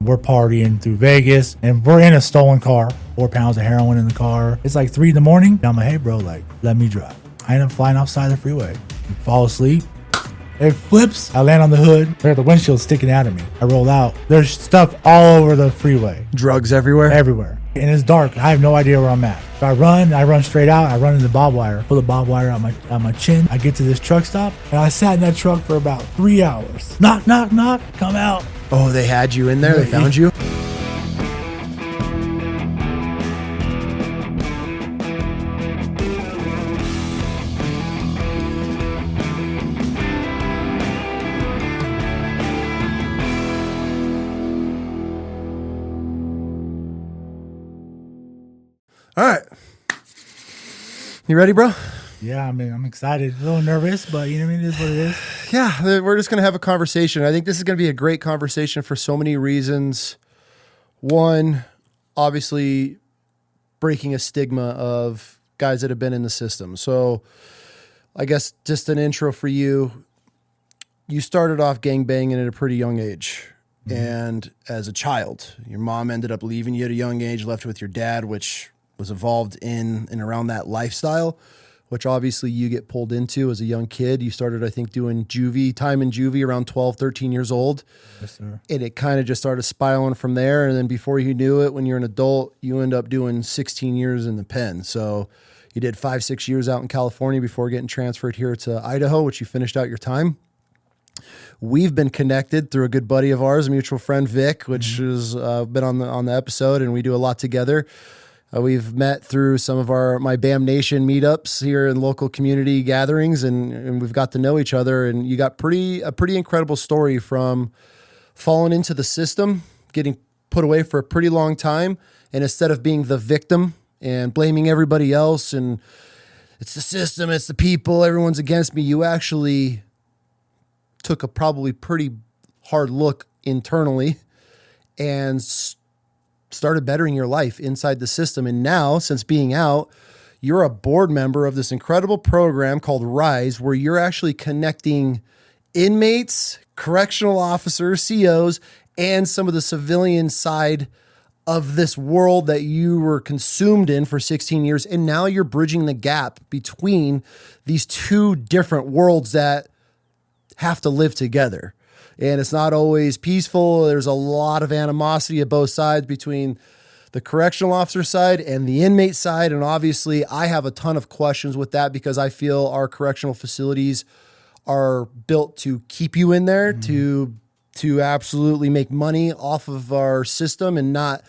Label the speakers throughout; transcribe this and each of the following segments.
Speaker 1: We're partying through Vegas, and we're in a stolen car. 4 pounds of heroin in the car. It's like 3 a.m. I'm like, hey, bro, like, let me drive. I end up flying offside the freeway. Fall asleep. It flips. I land on the hood. There's the windshield sticking out of me. I roll out. There's stuff all over the freeway.
Speaker 2: Drugs everywhere?
Speaker 1: Everywhere. And it's dark. I have no idea where I'm at. So I run straight out. I run into the barbed wire, pull the barbed wire out my chin. I get to this truck stop, and I sat in that truck for about 3 hours. Knock, knock, knock. Come out.
Speaker 2: Oh, they had you in there? They found you? All right. You ready, bro?
Speaker 1: Yeah, I mean, I'm excited. A little nervous, but you know what I mean? It is what it is.
Speaker 2: Yeah, we're just going to have a conversation. I think this is going to be a great conversation for so many reasons. One, obviously, breaking a stigma of guys that have been in the system. So I guess just an intro for you. You started off gangbanging at a pretty young age. Mm-hmm. And as a child, your mom ended up leaving you at a young age, left with your dad, which was involved in and around that lifestyle, which obviously you get pulled into as a young kid. You started, I think, doing time in Juvie around 12, 13 years old.
Speaker 1: Yes, sir.
Speaker 2: And it kind of just started spiraling from there. And then before you knew it, when you're an adult, you end up doing 16 years in the pen. So you did 5-6 years out in California before getting transferred here to Idaho, which you finished out your time. We've been connected through a good buddy of ours, a mutual friend, Vic, which has been on the episode, and we do a lot together. We've met through some of my BAM Nation meetups here in local community gatherings, and we've got to know each other. And you got a pretty incredible story from falling into the system, getting put away for a pretty long time, and instead of being the victim and blaming everybody else and it's the system, it's the people, everyone's against me, you actually took a probably pretty hard look internally and started bettering your life inside the system. And now, since being out, you're a board member of this incredible program called RISE, where you're actually connecting inmates, correctional officers, COs, and some of the civilian side of this world that you were consumed in for 16 years. And now you're bridging the gap between these two different worlds that have to live together. And it's not always peaceful. There's a lot of animosity at both sides between the correctional officer side and the inmate side. And obviously, I have a ton of questions with that because I feel our correctional facilities are built to keep you in there, to absolutely make money off of our system and not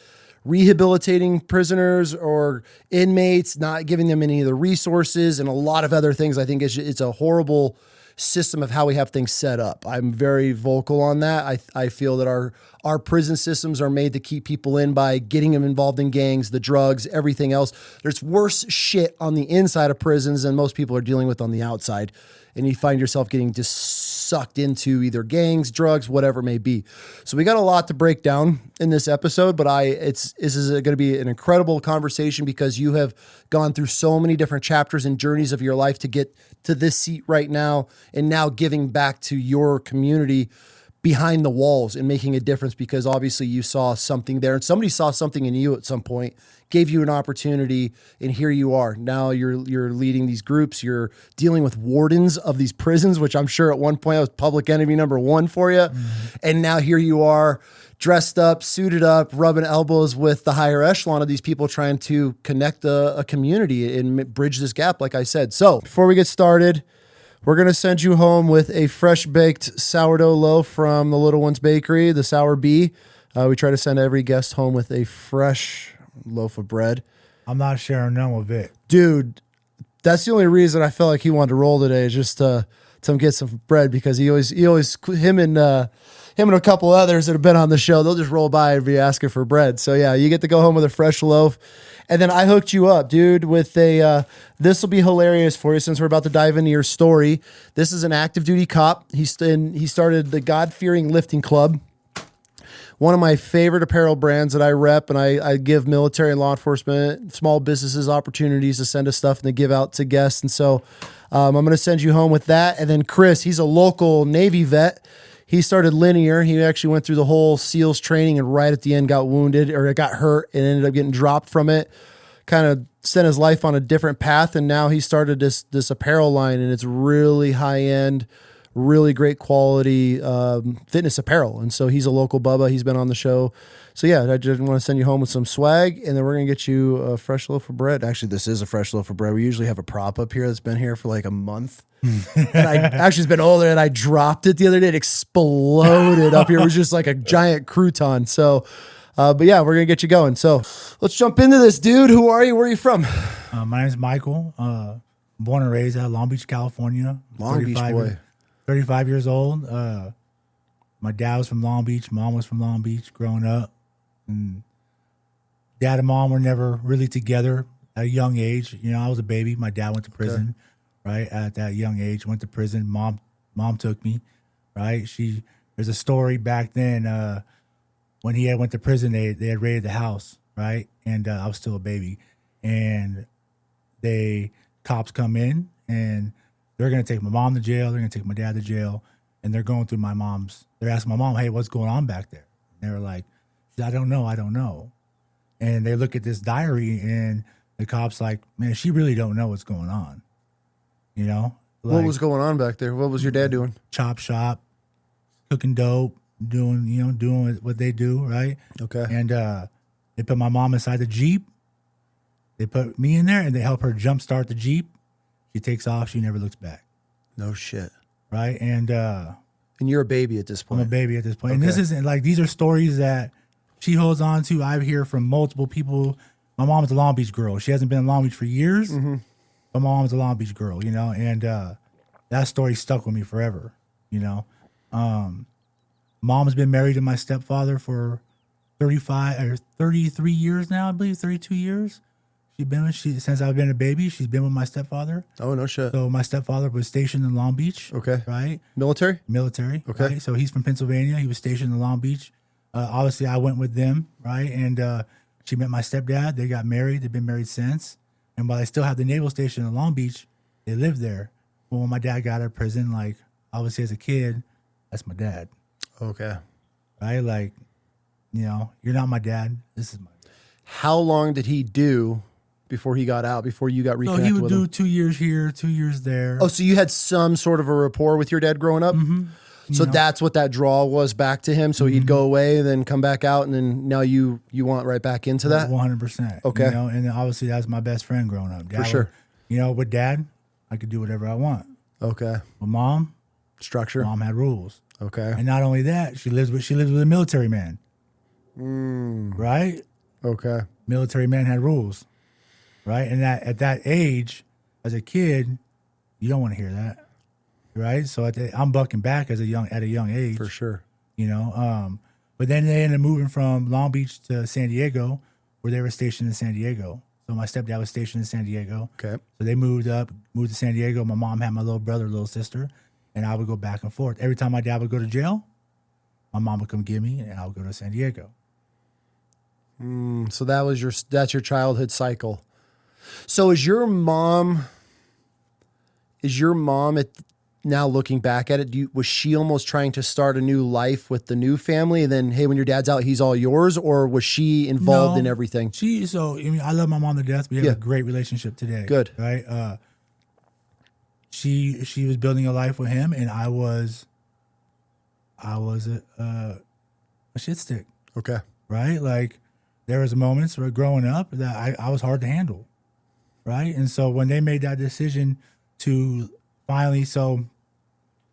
Speaker 2: rehabilitating prisoners or inmates, not giving them any of the resources and a lot of other things. I think it's a horrible system of how we have things set up. I'm very vocal on that. I feel that our prison systems are made to keep people in by getting them involved in gangs, the drugs, everything else. There's worse shit on the inside of prisons than most people are dealing with on the outside. And you find yourself getting just sucked into either gangs, drugs, whatever it may be. So we got a lot to break down in this episode, but this is going to be an incredible conversation because you have gone through so many different chapters and journeys of your life to get to this seat right now, and now giving back to your community behind the walls and making a difference because obviously you saw something there and somebody saw something in you at some point, gave you an opportunity, and here you are. Now you're leading these groups. You're dealing with wardens of these prisons, which I'm sure at one point I was public enemy number one for you. And now here you are, dressed up, suited up, rubbing elbows with the higher echelon of these people trying to connect a community and bridge this gap, like I said. So before we get started, we're going to send you home with a fresh-baked sourdough loaf from the Little One's Bakery, the Sour Bee. We try to send every guest home with a fresh loaf of bread.
Speaker 1: I'm not sharing none with Vic.
Speaker 2: Dude, that's the only reason I felt like he wanted to roll today, is just to get some bread, because him and a couple others that have been on the show, they'll just roll by and be asking for bread. So yeah, you get to go home with a fresh loaf. And then I hooked you up, dude, with this will be hilarious for you since we're about to dive into your story. This is an active duty cop. He started the God-Fearing Lifting Club, one of my favorite apparel brands that I rep, and I give military and law enforcement, small businesses opportunities to send us stuff and to give out to guests. And so I'm going to send you home with that. And then Chris, he's a local Navy vet. He started linear. He actually went through the whole SEALs training and right at the end got wounded or got hurt and ended up getting dropped from it. Kind of sent his life on a different path. And now he started this apparel line, and it's really high end, really great quality fitness apparel. And so he's a local Bubba. He's been on the show. So yeah, I just want to send you home with some swag, and then we're going to get you a fresh loaf of bread. Actually, this is a fresh loaf of bread. We usually have a prop up here that's been here for like a month. And I actually, it's been older, and I dropped it the other day. It exploded up here. It was just like a giant crouton. So, but yeah, we're going to get you going. So let's jump into this, dude. Who are you? Where are you from?
Speaker 1: My name is Michael. Born and raised out of Long Beach, California.
Speaker 2: Long Beach boy.
Speaker 1: 35 years old. My dad was from Long Beach. Mom was from Long Beach growing up. And dad and mom were never really together at a young age. You know, I was a baby. My dad went to prison, right? At that young age, went to prison. Mom took me, right? There's a story back then when he went to prison, they had raided the house, right? And I was still a baby. And cops come in, and they're going to take my mom to jail. They're going to take my dad to jail. And they're going through they're asking my mom, hey, what's going on back there? And they were like, I don't know. And they look at this diary, and the cop's like, man, she really don't know what's going on. You know? Like,
Speaker 2: what was going on back there? What was your dad doing?
Speaker 1: Chop shop, cooking dope, doing what they do, right?
Speaker 2: Okay.
Speaker 1: And they put my mom inside the Jeep. They put me in there, and they help her jump start the Jeep. She takes off. She never looks back.
Speaker 2: No shit.
Speaker 1: Right? And
Speaker 2: you're a baby at this point.
Speaker 1: I'm a baby at this point.
Speaker 2: Okay.
Speaker 1: And this isn't like, these are stories that she holds on to. I hear from multiple people. My mom's a Long Beach girl. She hasn't been in Long Beach for years, but my mom's a Long Beach girl, you know, and that story stuck with me forever, you know. Mom's been married to my stepfather for 33 years now, I believe, 32 years. Since I've been a baby, she's been with my stepfather.
Speaker 2: Oh, no shit.
Speaker 1: So my stepfather was stationed in Long Beach.
Speaker 2: Okay.
Speaker 1: Right?
Speaker 2: Military?
Speaker 1: Okay. Right? So he's from Pennsylvania. He was stationed in Long Beach. Obviously, I went with them, right? And she met my stepdad. They got married. They've been married since. And while they still have the naval station in Long Beach, they lived there. But when my dad got out of prison, like, obviously as a kid, that's my dad.
Speaker 2: Okay.
Speaker 1: Right? Like, you know, you're not my dad. This is my dad.
Speaker 2: How long did he do before he got out, before you got reconnected with him?
Speaker 1: So he would do 2 years here, 2 years there.
Speaker 2: Oh, so you had some sort of a rapport with your dad growing up? Mm-hmm. So that's what that draw was back to him. So he'd go away, then come back out, and then now you want right back into that?
Speaker 1: 100%.
Speaker 2: Okay.
Speaker 1: You know, and then obviously that's my best friend growing up. Dad
Speaker 2: For sure.
Speaker 1: You know, with dad, I could do whatever I want.
Speaker 2: Okay.
Speaker 1: With mom,
Speaker 2: Structure.
Speaker 1: mom had rules.
Speaker 2: Okay.
Speaker 1: And not only that, she lives with a military man. Right?
Speaker 2: Okay.
Speaker 1: Military man had rules. Right? And at that age, as a kid, you don't want to hear that. Right? So I'm bucking back at a young age.
Speaker 2: For sure.
Speaker 1: You know, but then they ended up moving from Long Beach to San Diego, where they were stationed in San Diego. So my stepdad was stationed in San Diego.
Speaker 2: Okay.
Speaker 1: So they moved to San Diego. My mom had my little brother, little sister, and I would go back and forth. Every time my dad would go to jail, my mom would come get me, and I would go to San Diego.
Speaker 2: So that's your childhood cycle. So is your mom now looking back at it, was she almost trying to start a new life with the new family? And then, hey, when your dad's out, he's all yours? Or was she involved in everything?
Speaker 1: I love my mom to death. We have a great relationship today.
Speaker 2: Good.
Speaker 1: Right? She was building a life with him, and I was a shit stick.
Speaker 2: Okay.
Speaker 1: Right? Like, there was moments where growing up that I was hard to handle. Right? And so when they made that decision to finally, so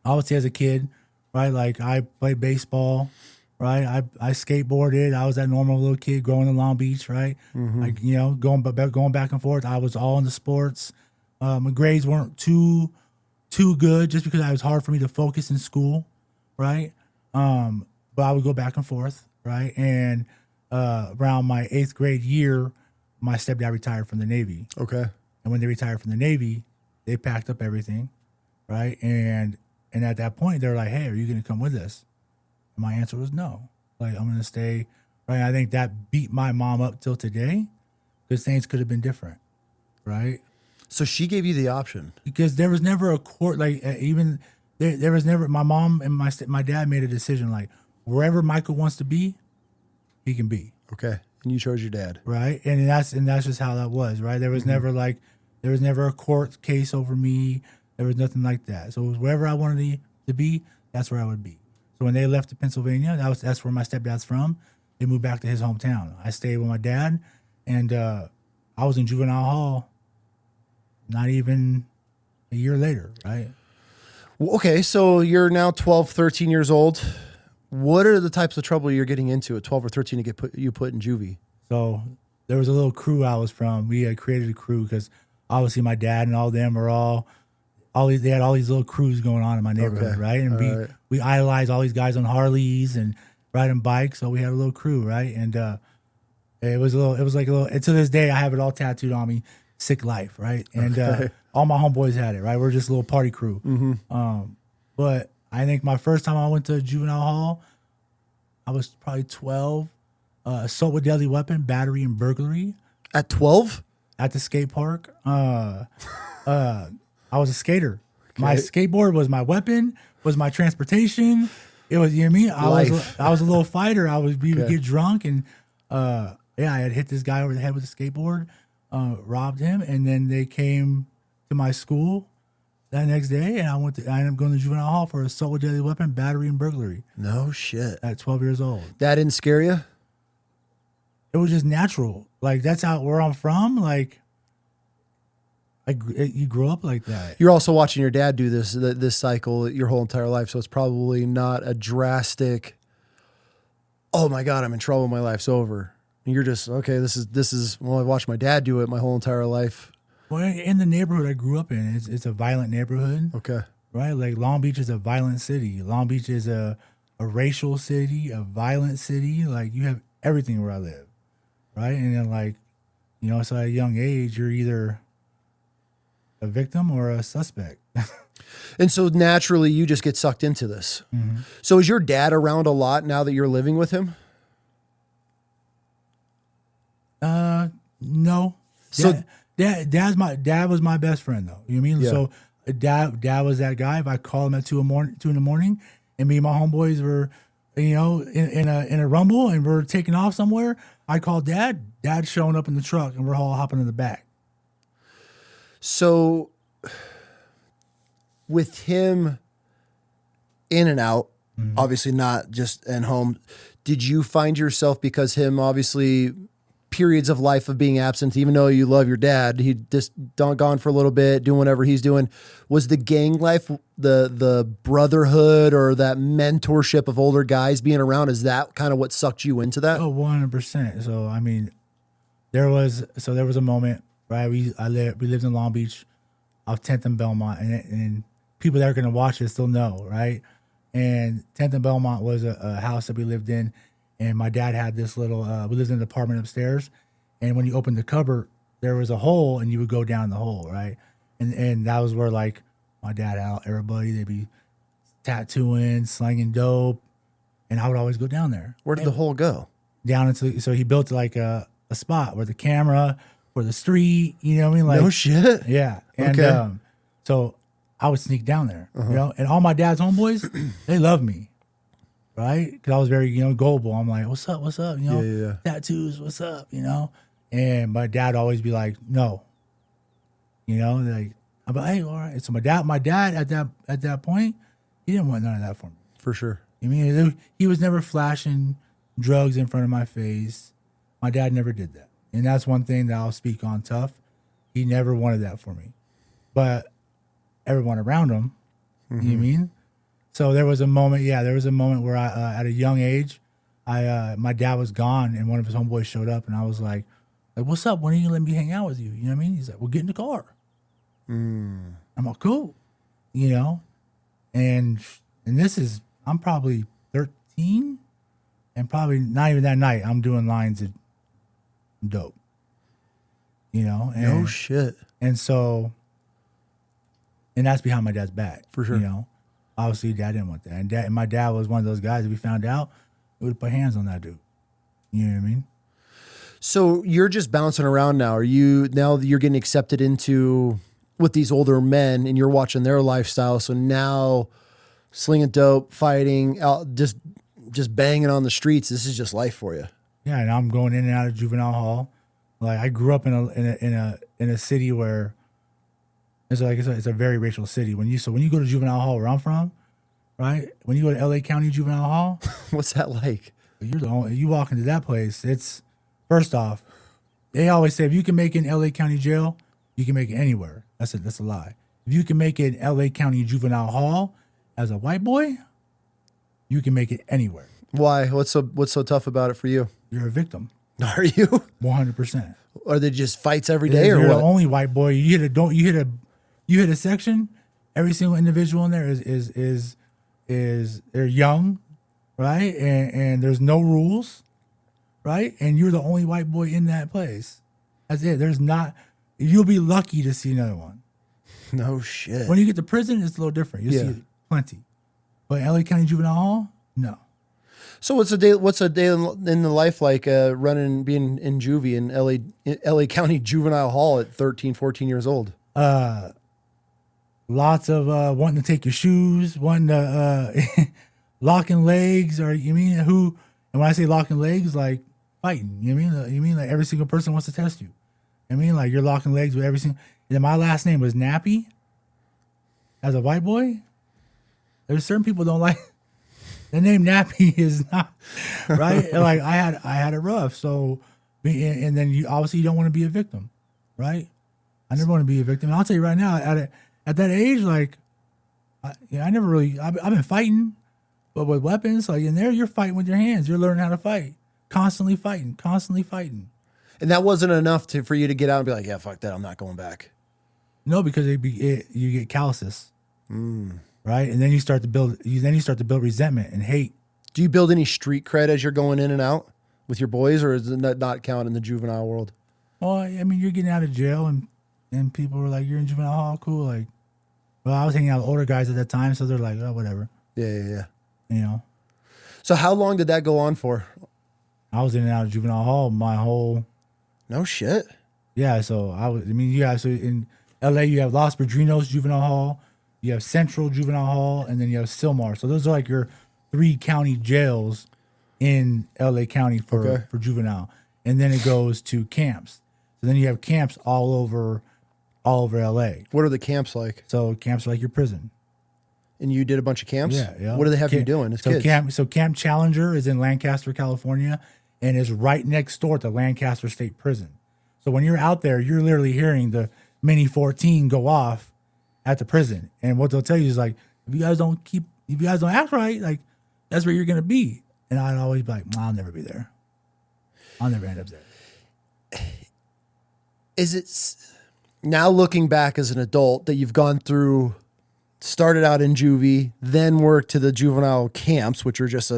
Speaker 1: obviously as a kid, right? Like, I played baseball, right? I skateboarded. I was that normal little kid growing in Long Beach, right? Like, you know, going back and forth. I was all into sports. My grades weren't too good just because it was hard for me to focus in school, right? But I would go back and forth, right? And around my 8th grade year, my stepdad retired from the Navy.
Speaker 2: Okay.
Speaker 1: And when they retired from the Navy, they packed up everything, right? And at that point, they're like, hey, are you going to come with us? And my answer was no. Like, I'm going to stay, right? I think that beat my mom up till today because things could have been different, right?
Speaker 2: So she gave you the option?
Speaker 1: Because there was never a court, like, even there was never, my mom and my dad made a decision, like, wherever Michael wants to be, he can be.
Speaker 2: Okay. And you chose your dad.
Speaker 1: Right. And that's just how that was, right? There was never a court case over me. There was nothing like that. So it was wherever I wanted to be, that's where I would be. So when they left to Pennsylvania, that's where my stepdad's from. They moved back to his hometown. I stayed with my dad, and I was in juvenile hall not even a year later, right?
Speaker 2: Well, okay, so you're now 12, 13 years old. What are the types of trouble you're getting into at 12 or 13 to get put in juvie?
Speaker 1: So there was a little crew I was from. We had created a crew because obviously my dad and all them were they had all these little crews going on in my neighborhood, right? And we idolized all these guys on Harleys and riding bikes, so we had a little crew, right? And it was like a little, and to this day I have it all tattooed on me, Sick Life, right? And all my homeboys had it, right? We're just a little party crew. But I think my first time I went to juvenile hall, I was probably 12. Assault with deadly weapon, battery, and burglary.
Speaker 2: At 12?
Speaker 1: At the skate park. I was a skater. Okay. My skateboard was my weapon, was my transportation. It was, you know what I mean? I was a little fighter. We would get drunk, and I had hit this guy over the head with a skateboard, robbed him, and then they came to my school that next day, and I ended up going to juvenile hall for assault with deadly weapon, battery, and burglary.
Speaker 2: No shit.
Speaker 1: At 12 years old.
Speaker 2: That didn't scare you?
Speaker 1: It was just natural. Like, that's where I'm from. Like, you grew up like that.
Speaker 2: You're also watching your dad do this cycle your whole entire life, so it's probably not a drastic, oh my God, I'm in trouble, my life's over. And you're just, okay, this is well, I watched my dad do it my whole entire life.
Speaker 1: Well, in the neighborhood I grew up in, it's a violent neighborhood.
Speaker 2: Okay.
Speaker 1: Right? Like, Long Beach is a violent city. Long Beach is a racial city, a violent city. Like, you have everything where I live. Right? And then, like, so at a young age, you're either a victim or a suspect.
Speaker 2: And so naturally you just get sucked into this. Mm-hmm. So is your dad around a lot now that you're living with him?
Speaker 1: No.
Speaker 2: So
Speaker 1: dad was my best friend, though. You know what I mean?
Speaker 2: Yeah.
Speaker 1: So dad was that guy. If I call him at 2 in the morning and me and my homeboys were, in a rumble and we're taking off somewhere, I call dad. Dad's showing up in the truck and we're all hopping in the back.
Speaker 2: So with him in and out, obviously not just at home, did you find yourself, because him obviously periods of life of being absent, even though you love your dad, he just gone for a little bit, doing whatever he's doing, was the gang life, the brotherhood or that mentorship of older guys being around, is that kind of what sucked you into that?
Speaker 1: Oh, 100%. So, I mean, there was a moment, right? We lived in Long Beach off 10th and Belmont, and people that are going to watch this still know, right? And 10th and Belmont was a house that we lived in, and my dad had this little, we lived in an apartment upstairs, and when you opened the cupboard, there was a hole, and you would go down the hole, right? And that was where, like, my dad had everybody, they'd be tattooing, slanging dope, and I would always go down there.
Speaker 2: Where did the hole go?
Speaker 1: Down into, so he built like a spot where the camera, where the street, you know what I mean? Like,
Speaker 2: no shit.
Speaker 1: Yeah. And
Speaker 2: okay.
Speaker 1: So I would sneak down there, and all my dad's homeboys, they loved me, right? Because I was very, gullible. I'm like, what's up?
Speaker 2: Yeah.
Speaker 1: Tattoos, what's up? And my dad would always be like, no. Like, I'm like, hey, all right. So my dad at that point, he didn't want none of that for me.
Speaker 2: For sure.
Speaker 1: I mean, he was never flashing drugs in front of my face. My dad never did that. And that's one thing that I'll speak on tough. He never wanted that for me. But everyone around him, you know what I mean? So there was a moment where I, at a young age, my dad was gone and one of his homeboys showed up and I was like, what's up? When are you going to let me hang out with you? You know what I mean? He's like, well, get in the car. I'm like, cool. And I'm probably 13 and probably not even that night, I'm doing lines of dope. And,
Speaker 2: no shit.
Speaker 1: And so, and that's behind my dad's back.
Speaker 2: For sure.
Speaker 1: Obviously dad didn't want that. And my dad was one of those guys, if we found out, we would put hands on that dude. You know what I mean?
Speaker 2: So you're just bouncing around now. Now that you're getting accepted into with these older men and you're watching their lifestyle. So now Slinging dope, fighting, out, just banging on the streets. This is just life for you.
Speaker 1: Yeah, and I'm going in and out of juvenile hall. Like I grew up in a city where it's a very racial city. When you go to juvenile hall where I'm from, right? When you go to LA County Juvenile Hall,
Speaker 2: What's that like?
Speaker 1: you walk into that place. It's first off, they always say if you can make it in LA County Jail, you can make it anywhere. That's a lie. If you can make it in LA County Juvenile Hall as a white boy, you can make it anywhere.
Speaker 2: Why? What's so tough about it for you?
Speaker 1: You're a victim.
Speaker 2: Are you?
Speaker 1: 100%.
Speaker 2: Are they just fights every day, or
Speaker 1: You're
Speaker 2: what?
Speaker 1: the only white boy. You hit a section. Every single individual in there is they're young, right? And there's no rules, right? And you're the only white boy in that place. That's it. You'll be lucky to see another one.
Speaker 2: No shit.
Speaker 1: When you get to prison, it's a little different. You'll see plenty. But LA County Juvenile Hall, no.
Speaker 2: So what's a day in the life like being in Juvie in LA County Juvenile Hall at 13, 14 years old?
Speaker 1: Lots of wanting to take your shoes, wanting to locking legs, or you mean who? And when I say locking legs, like fighting. You mean like every single person wants to test you. I mean like you're locking legs with every single. And then my last name was Nappi. As a white boy, there's certain people don't like the name Nappi is not right. Like I had it rough. So and then you obviously don't want to be a victim, right? I never want to be a victim. And I'll tell you right now, at that age, like I never really I've been fighting, but with weapons, like in there you're fighting with your hands. You're learning how to fight, constantly fighting.
Speaker 2: And that wasn't enough for you to get out and be like, yeah, fuck that, I'm not going back.
Speaker 1: No, because you get calluses, right? And then you start to build resentment and hate.
Speaker 2: Do you build any street cred as you're going in and out with your boys, or does it not count in the juvenile world?
Speaker 1: Well, I mean, you're getting out of jail, and people were like, "You're in juvenile hall, cool." Like, well, I was hanging out with older guys at that time, so they're like, "Oh, whatever."
Speaker 2: Yeah.
Speaker 1: You know.
Speaker 2: So how long did that go on for?
Speaker 1: I was in and out of juvenile hall my whole.
Speaker 2: No shit.
Speaker 1: Yeah, so so in LA you have Los Padrinos Juvenile Hall, you have Central Juvenile Hall, and then you have Silmar. So those are like your 3 county jails in LA County for juvenile. And then it goes to camps. So then you have camps all over LA.
Speaker 2: What are the camps like?
Speaker 1: So camps are like your prison.
Speaker 2: And you did a bunch of camps?
Speaker 1: Yeah.
Speaker 2: What do they have you doing as kids?
Speaker 1: Camp Challenger is in Lancaster, California, and is right next door to Lancaster State Prison. So when you're out there, you're literally hearing the Mini 14 go off at the prison. And what they'll tell you is like, if you guys don't act right, like that's where you're going to be. And I'd always be like, I'll never be there. I'll never end up there.
Speaker 2: Is it now looking back as an adult that you've gone through, started out in juvie, then worked to the juvenile camps, which are just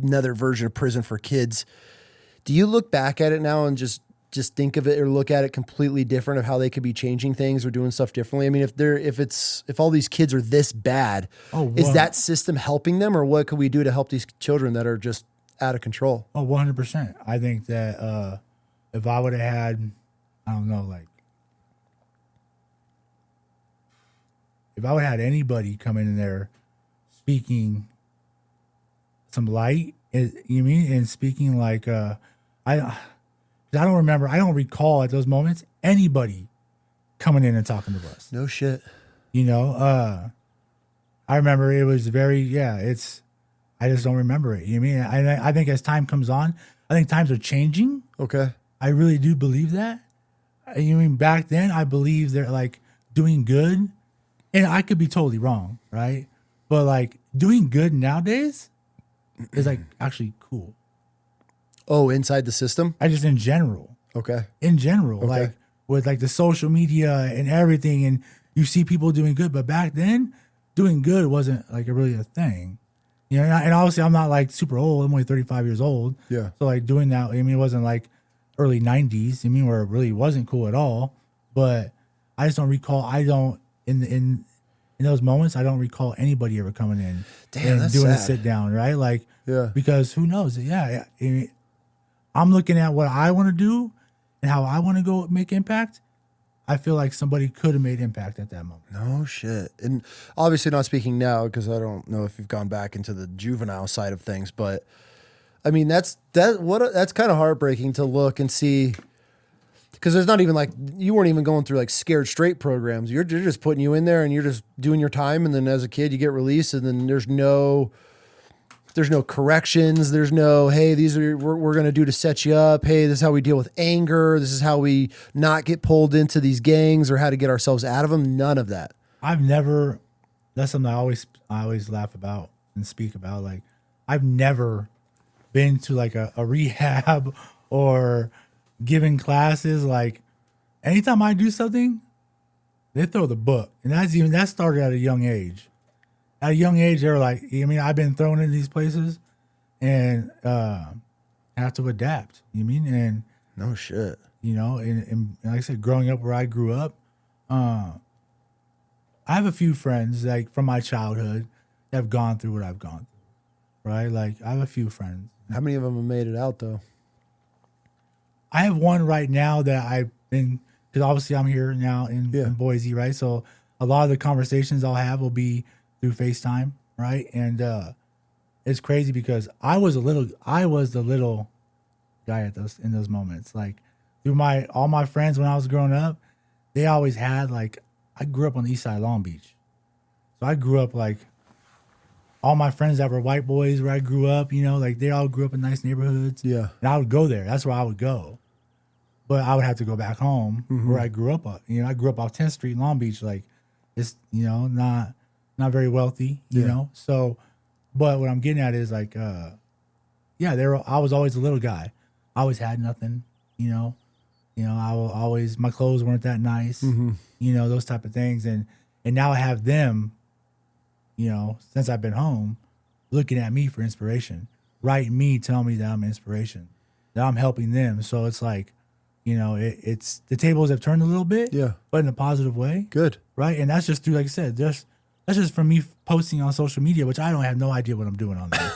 Speaker 2: another version of prison for kids. Do you look back at it now and just think of it or look at it completely different of how they could be changing things or doing stuff differently? I mean, if all these kids are this bad, is that system helping them, or what could we do to help these children that are just out of control?
Speaker 1: 100%. I think that if I would have had, I don't know, like if I would have had anybody come in there speaking some light, you mean, and speaking like I don't recall at those moments anybody coming in and talking to us.
Speaker 2: No shit.
Speaker 1: You know, I remember it was I just don't remember it. You mean, I think as time comes on, I think times are changing.
Speaker 2: Okay.
Speaker 1: I really do believe that. You mean back then I believe they're like doing good, and I could be totally wrong, right? But like doing good nowadays is like actually cool.
Speaker 2: Oh, inside the system?
Speaker 1: I just in general.
Speaker 2: Okay.
Speaker 1: In general, like with like the social media and everything, and you see people doing good, but back then, doing good wasn't like really a thing. You know, and obviously I'm not like super old. I'm only 35 years old.
Speaker 2: Yeah.
Speaker 1: So like doing that, I mean, it wasn't like early 90s. I mean, where it really wasn't cool at all. But I just don't recall. I don't in those moments. I don't recall anybody ever coming in and doing a sit down, right? Like, because who knows? Yeah. I mean, I'm looking at what I want to do and how I want to go make impact. I feel like somebody could have made impact at that moment.
Speaker 2: No shit. And obviously not speaking now because I don't know if you've gone back into the juvenile side of things, but I mean that's kind of heartbreaking to look and see, because there's not even like, you weren't even going through like scared straight programs. You're just putting you in there and you're just doing your time, and then as a kid you get released, and then there's no corrections. There's no, hey, these are we're going to do to set you up. Hey, this is how we deal with anger. This is how we not get pulled into these gangs or how to get ourselves out of them. None of that.
Speaker 1: That's something I always laugh about and speak about. Like, I've never been to like a rehab or giving classes. Like, anytime I do something, they throw the book. And that started at a young age. At a young age, they were like, I mean, I've been thrown in these places and have to adapt. You mean? And
Speaker 2: no shit.
Speaker 1: You know, and like I said, growing up where I grew up, I have a few friends like from my childhood that have gone through what I've gone through. Right? Like, I have a few friends.
Speaker 2: How many of them have made it out though?
Speaker 1: I have one right now that I've been, because obviously I'm here now in Boise, right? So a lot of the conversations I'll have will be through FaceTime, right? And it's crazy because I was the little guy in those moments. Like, through all my friends when I was growing up, they always had like, I grew up on the east side of Long Beach. So I grew up like, all my friends that were white boys where I grew up, you know, like they all grew up in nice neighborhoods. Yeah. And I would go there. That's where I would go. But I would have to go back home where I grew up. You know, I grew up off 10th Street in Long Beach. Like, it's, you know, not very wealthy, you know? So, but what I'm getting at is like, I was always a little guy. I always had nothing, you know, my clothes weren't that nice, you know, those type of things. And now I have them, you know, since I've been home, looking at me for inspiration, writing me, telling me that I'm inspiration, that I'm helping them. So it's like, you know, it's the tables have turned a little bit, but in a positive way. Good. Right. And that's just through, like I said, that's just from me posting on social media, which I don't have no idea what I'm doing on there.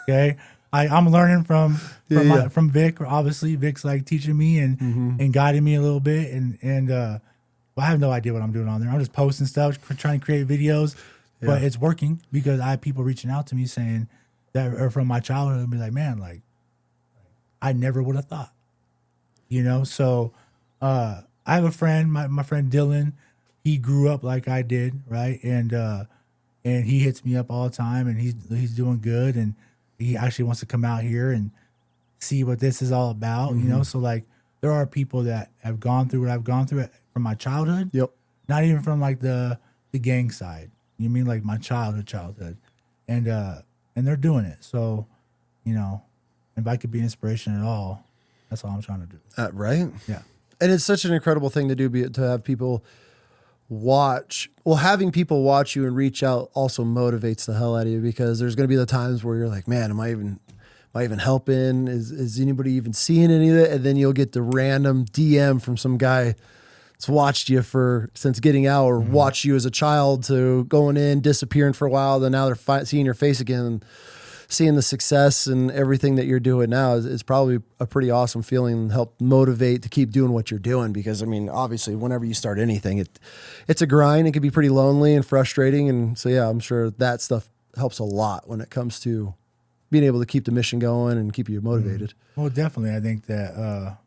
Speaker 1: Okay. I'm learning from Vic. Obviously Vic's like teaching me and guiding me a little bit. And I have no idea what I'm doing on there. I'm just posting stuff, trying to create videos. But it's working because I have people reaching out to me saying that are from my childhood and be like, man, like, I never would have thought, you know? So I have a friend, my friend Dylan, he grew up like I did, right? And he hits me up all the time and he's doing good. And he actually wants to come out here and see what this is all about, you know? So like, there are people that have gone through what I've gone through from my childhood. Yep. Not even from like the gang side. You mean like my childhood, and they're doing it. So, you know, if I could be inspiration at all, that's all I'm trying to do.
Speaker 2: Right?
Speaker 1: Yeah.
Speaker 2: And it's such an incredible thing to do, to have people watch. Well, having people watch you and reach out also motivates the hell out of you, because there's going to be the times where you're like, man, am I even helping? Is anybody even seeing any of it? And then you'll get the random DM from some guy watched you since getting out, or watched you as a child to going in, disappearing for a while. Then now they're seeing your face again, and seeing the success and everything that you're doing now is probably a pretty awesome feeling, and help motivate to keep doing what you're doing. Because I mean, obviously whenever you start anything, it's a grind. It can be pretty lonely and frustrating. And so, yeah, I'm sure that stuff helps a lot when it comes to being able to keep the mission going and keep you motivated.
Speaker 1: Well, definitely. I think that,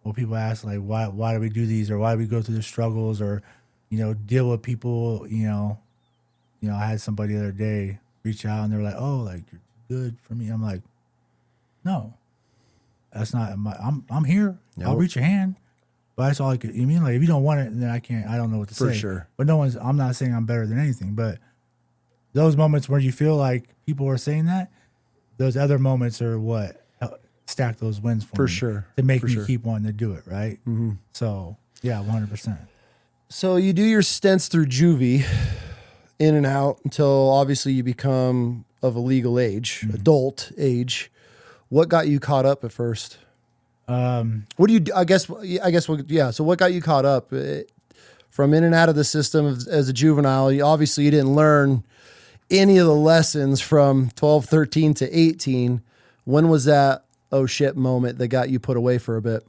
Speaker 1: well, people ask like, why do we do these, or why do we go through the struggles, or, you know, deal with people, you know, I had somebody the other day reach out and they were like, oh, like, you're good for me. I'm like, no, that's not I'm here. Nope. I'll reach your hand, but that's all I could, you mean, like, if you don't want it, then I don't know what to say. For sure. But I'm not saying I'm better than anything, but those moments where you feel like people are saying that, those other moments are what stack those wins for me, sure, to make me keep wanting to do it, right? So yeah, 100%.
Speaker 2: So you do your stints through Juvie, in and out, until obviously you become of a legal age, adult age. What got you caught up at first? What do you? I guess. Yeah. So what got you caught up from in and out of the system as a juvenile? You didn't learn any of the lessons from 12, 13 to 18. When was that oh shit moment that got you put away for a bit?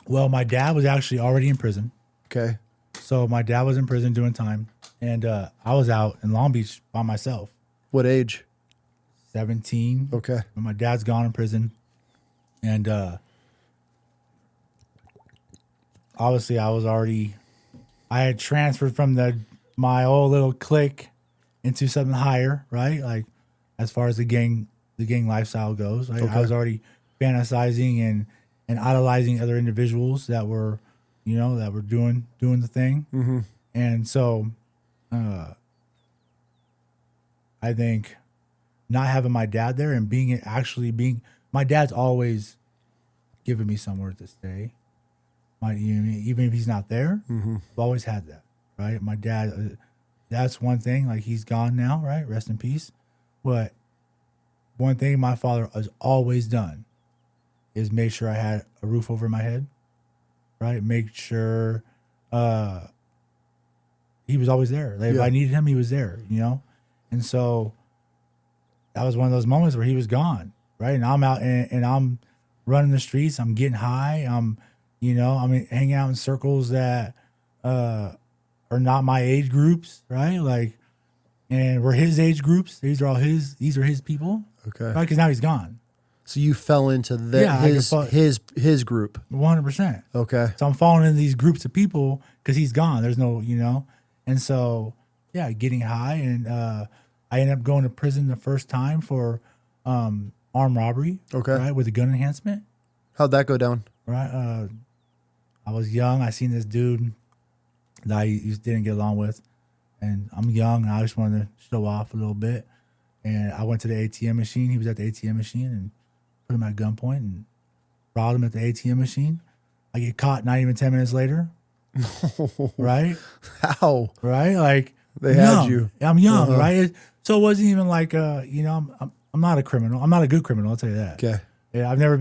Speaker 1: Well, my dad was actually already in prison.
Speaker 2: Okay.
Speaker 1: So my dad was in prison doing time, and I was out in Long Beach by myself.
Speaker 2: What age?
Speaker 1: 17.
Speaker 2: Okay.
Speaker 1: When my dad's gone in prison, and obviously I had transferred from my old little clique into something higher, right? Like as far as the gang lifestyle goes, right?
Speaker 2: Okay.
Speaker 1: I was already fantasizing and idolizing other individuals that were, that were doing the thing.
Speaker 2: Mm-hmm.
Speaker 1: And so, I think not having my dad there and my dad's always given me somewhere to stay. Even if he's not there, I've always had that, right? My dad, that's one thing. Like he's gone now, right? Rest in peace. But one thing my father has always done is make sure I had a roof over my head, right? Make sure he was always there. Like if I needed him, he was there, And so that was one of those moments where he was gone, right? And I'm out and I'm running the streets. I'm getting high. I'm hanging out in circles that are not my age groups, right? Like, and we're his age groups. These are his people.
Speaker 2: Okay.
Speaker 1: Right? Because now he's gone.
Speaker 2: So you fell into his group.
Speaker 1: 100%.
Speaker 2: Okay.
Speaker 1: So I'm falling into these groups of people because he's gone. There's no, and so, yeah, getting high. And I ended up going to prison the first time for armed robbery.
Speaker 2: Okay.
Speaker 1: Right, with a gun enhancement.
Speaker 2: How'd that go down?
Speaker 1: Right. I was young. I seen this dude that I didn't get along with. And I'm young, and I just wanted to show off a little bit. And I went to the ATM machine. He was at the ATM machine and put him at gunpoint and robbed him at the ATM machine. I get caught not even 10 minutes later. Right?
Speaker 2: How?
Speaker 1: Right? Like
Speaker 2: they had you.
Speaker 1: I'm young, right? So it wasn't even like I'm not a criminal. I'm not a good criminal, I'll tell you that.
Speaker 2: Okay.
Speaker 1: Yeah, I've never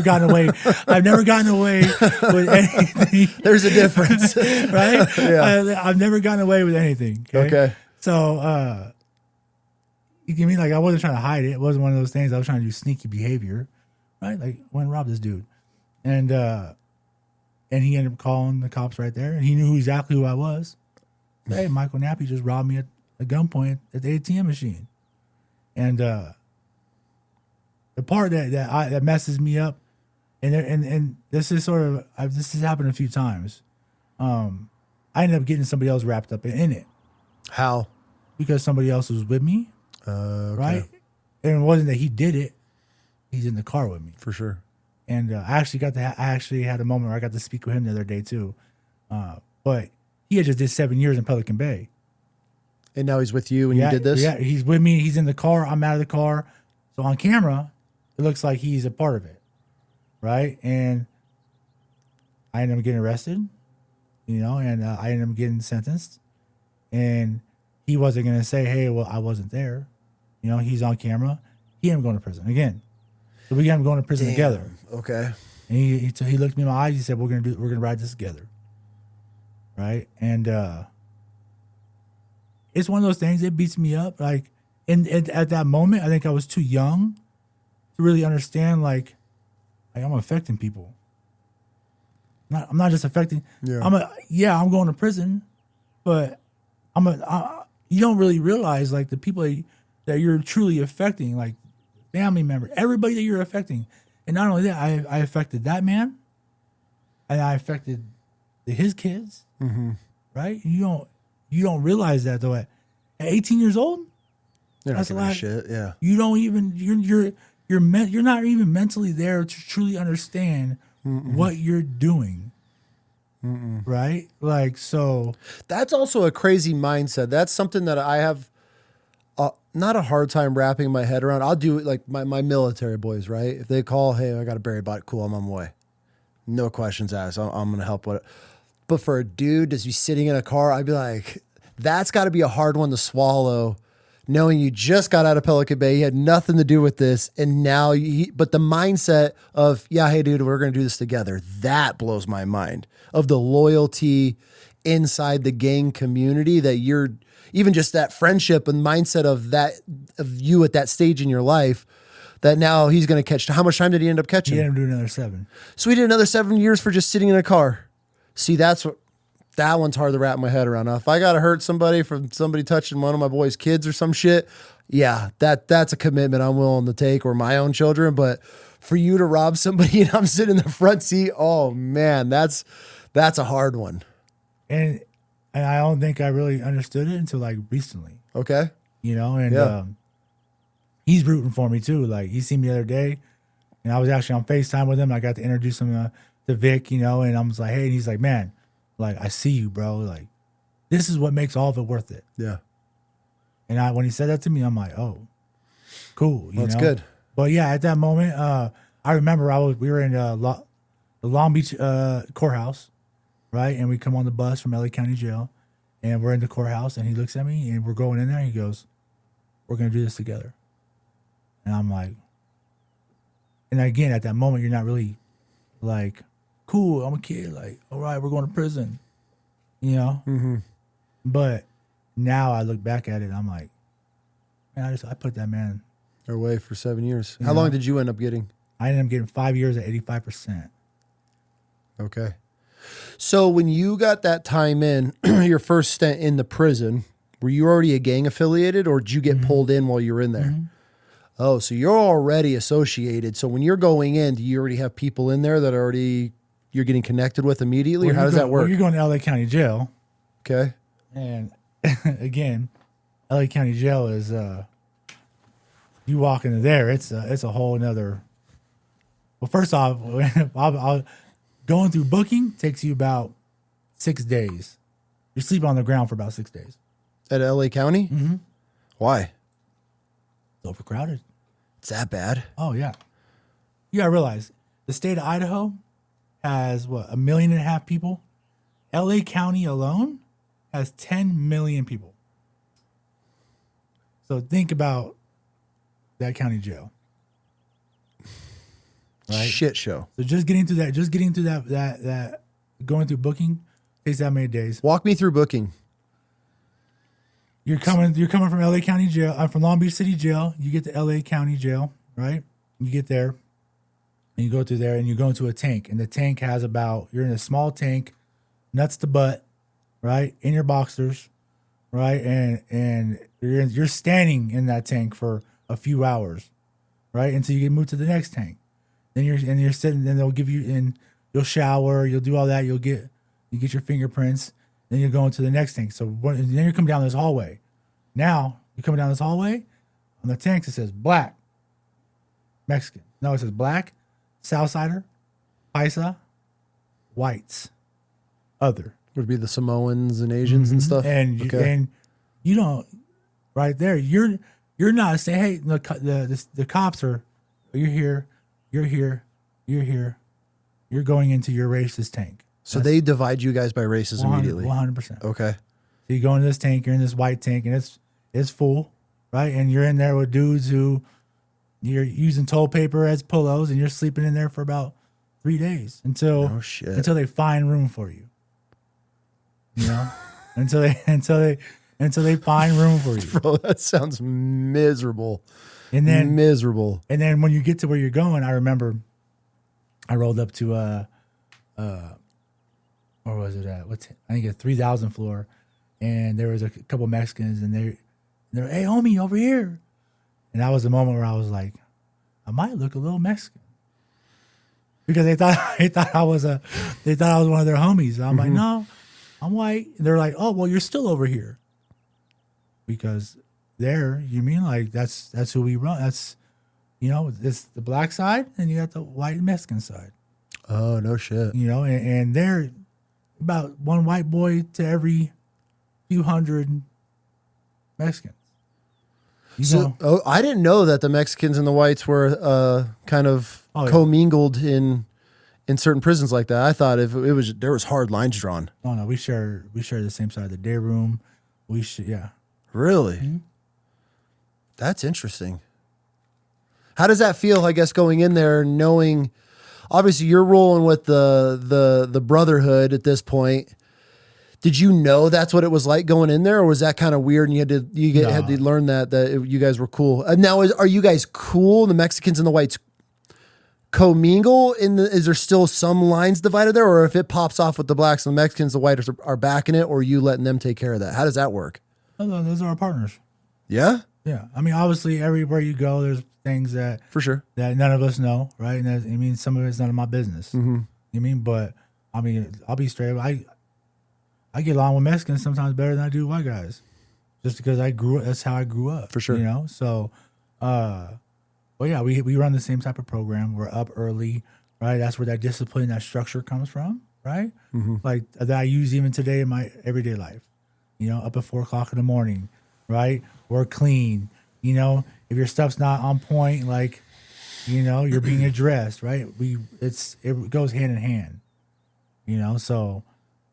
Speaker 1: gotten away with anything.
Speaker 2: There's a difference.
Speaker 1: Right? Yeah. I've never gotten away with anything.
Speaker 2: Okay.
Speaker 1: So you mean like I wasn't trying to hide it. It wasn't one of those things I was trying to do sneaky behavior. Right? Like went and robbed this dude. And he ended up calling the cops right there, and he knew exactly who I was. Hey, Michael Nappi just robbed me at gunpoint at the ATM machine. And the part that messes me up, and this is sort of this has happened a few times. I ended up getting somebody else wrapped up in it. How? Because somebody else was with me,
Speaker 2: okay.
Speaker 1: Right? And it wasn't that he did it; he's in the car with me
Speaker 2: for sure.
Speaker 1: And I actually had a moment where I got to speak with him the other day too. But he had just did 7 years in Pelican Bay.
Speaker 2: And now he's with you when you did this?
Speaker 1: Yeah, he's with me. He's in the car. I'm out of the car. So on camera, it looks like he's a part of it, right? And I ended up getting arrested, and I ended up getting sentenced. And he wasn't going to say, hey, well, I wasn't there. He's on camera. He ended up going to prison again. So we got him going to prison together.
Speaker 2: Okay.
Speaker 1: And he looked me in my eyes. He said, we're gonna ride this together, right? And it's one of those things. It beats me up. Like, at that moment, I think I was too young to really understand. Like I'm affecting people. I'm not just affecting. Yeah. I'm going to prison, but you don't really realize like the people that you're truly affecting, like family member, everybody that you're affecting. And not only that, I affected that man, and I affected his kids, right? You don't realize that though. At 18 years old,
Speaker 2: that's a lot of shit. Yeah,
Speaker 1: you don't even you're not even mentally there to truly understand what you're doing, right? Like so.
Speaker 2: That's also a crazy mindset. That's something that I have. Not a hard time wrapping my head around. I'll do it like my military boys, right? If they call, hey, I got a berry bot, cool, I'm on my way. No questions asked. I'm going to help with it. But for a dude to be sitting in a car, I'd be like, that's got to be a hard one to swallow, knowing you just got out of Pelican Bay, you had nothing to do with this, and now but the mindset of, yeah, hey, dude, we're going to do this together, that blows my mind. Of the loyalty inside the gang community that you're, even just that friendship and mindset of you at that stage in your life, that now he's going to catch. How much time did he end up catching?
Speaker 1: He ended up doing another 7.
Speaker 2: So he did another 7 years for just sitting in a car. See, that's That one's hard to wrap my head around. Now, if I got to hurt somebody from somebody touching one of my boys' kids or some shit, yeah, that's a commitment I'm willing to take, or my own children. But for you to rob somebody and I'm sitting in the front seat, oh man, that's a hard one.
Speaker 1: And I don't think I really understood it until like recently.
Speaker 2: Okay.
Speaker 1: You know, and he's rooting for me too. Like he seen me the other day, and I was actually on FaceTime with him. I got to introduce him to Vic, you know, and I was like, hey, and he's like, man, like I see you, bro. Like this is what makes all of it worth it.
Speaker 2: Yeah.
Speaker 1: And when he said that to me, I'm like, oh, cool. You
Speaker 2: That's
Speaker 1: know?
Speaker 2: good.
Speaker 1: But yeah, at that moment, I remember we were in the Long Beach courthouse, right? And we come on the bus from LA County Jail, and we're in the courthouse, and he looks at me, and we're going in there, and he goes, we're going to do this together. And I'm like, and again, at that moment, you're not really like, cool, I'm a kid. Like, all right, we're going to prison, you know?
Speaker 2: Mm-hmm.
Speaker 1: But now I look back at it, I'm like, man, I put that man
Speaker 2: away for 7 years.
Speaker 1: You
Speaker 2: How
Speaker 1: know?
Speaker 2: long did you end up getting?
Speaker 1: I ended up getting 5 years at 85%.
Speaker 2: Okay. So when you got that time in, your first stint in the prison, were you already a gang affiliated, or did you get pulled in while you were in there?
Speaker 1: Mm-hmm.
Speaker 2: Oh, so you're already associated. So when you're going in, do you already have people in there that you're getting connected with immediately, or how does that work?
Speaker 1: Well, you're going to LA County Jail.
Speaker 2: Okay.
Speaker 1: And again, LA County Jail is you walk into there, it's a whole nother. Well, first off, I'll going through booking takes you about 6 days. You sleep on the ground for about 6 days.
Speaker 2: At LA County?
Speaker 1: Mm-hmm.
Speaker 2: Why?
Speaker 1: It's overcrowded.
Speaker 2: It's that bad?
Speaker 1: Oh yeah. You gotta realize the state of Idaho has what, 1.5 million people. LA County alone has 10 million people. So think about that county jail. Right?
Speaker 2: Shit show.
Speaker 1: So just getting through that going through booking takes that many days.
Speaker 2: Walk me through booking.
Speaker 1: You're coming from LA County Jail. I'm from Long Beach City Jail. You get to LA County Jail, right? You get there, and you go through there, and you go into a tank. And the tank has you're in a small tank, nuts to butt, right? In your boxers, right? And you're standing in that tank for a few hours, right? Until you get moved to the next tank. Then you're sitting. Then they'll give you and you'll shower. You'll do all that. You get your fingerprints. Then you're going to the next tank. So then you're coming down this hallway. Now you're coming down this hallway. On the tanks it says black, Mexican. No, it says black, Southsider, Paisa, whites, other.
Speaker 2: Would be the Samoans and Asians and stuff.
Speaker 1: And you don't right there. You're not saying, hey, the cops are. You're here. You're here. You're here. You're going into your racist tank.
Speaker 2: So they divide you guys by races immediately.
Speaker 1: 100%.
Speaker 2: Okay.
Speaker 1: So you go into this tank, you're in this white tank, and it's full, right? And you're in there with dudes who you're using toilet paper as pillows, and you're sleeping in there for about 3 days until they find room for you. You know, until they find room for you.
Speaker 2: Bro, that sounds miserable.
Speaker 1: And then
Speaker 2: miserable.
Speaker 1: And then when you get to where you're going, I remember I rolled up to where was it at? I think a 3,000 floor, and there was a couple Mexicans, and they're hey homie, over here. And that was the moment where I was like, I might look a little Mexican, because they thought I was one of their homies. And I'm like, no, I'm white. And they're like, oh well, you're still over here, because you mean like that's who we run. That's it's the black side, and you got the white and Mexican side.
Speaker 2: Oh no shit.
Speaker 1: And they're about one white boy to every few hundred Mexicans.
Speaker 2: I didn't know that the Mexicans and the whites were kind of commingled in certain prisons like that. I thought there was hard lines drawn.
Speaker 1: Oh no, we share the same side of the day room. Yeah.
Speaker 2: Really? Mm-hmm. That's interesting. How does that feel, I guess, going in there knowing obviously you're rolling with the brotherhood at this point? Did you know that's what it was like going in there, or was that kind of weird and you had to learn that you guys were cool? Now, are you guys cool, the Mexicans and the whites, commingle is there still some lines divided there, or if it pops off with the blacks and the Mexicans, the whites are backing it, or you letting them take care of that? How does that work?
Speaker 1: Those are our partners.
Speaker 2: Yeah.
Speaker 1: Yeah. I mean, obviously everywhere you go, there's things that
Speaker 2: For sure.
Speaker 1: that none of us know. Right. And I mean, some of it's none of my business.
Speaker 2: Mm-hmm.
Speaker 1: You mean, but I mean, I'll be straight. I get along with Mexicans sometimes better than I do white guys, just because that's how I grew up.
Speaker 2: For sure.
Speaker 1: You know? So, well, yeah, we run the same type of program. We're up early, right? That's where that discipline, that structure comes from, right?
Speaker 2: Mm-hmm.
Speaker 1: Like that I use even today in my everyday life. You know, up at 4 o'clock in the morning, right? We're clean. You know, if your stuff's not on point, like, you know, you're being addressed, right? It goes hand in hand. You know, so,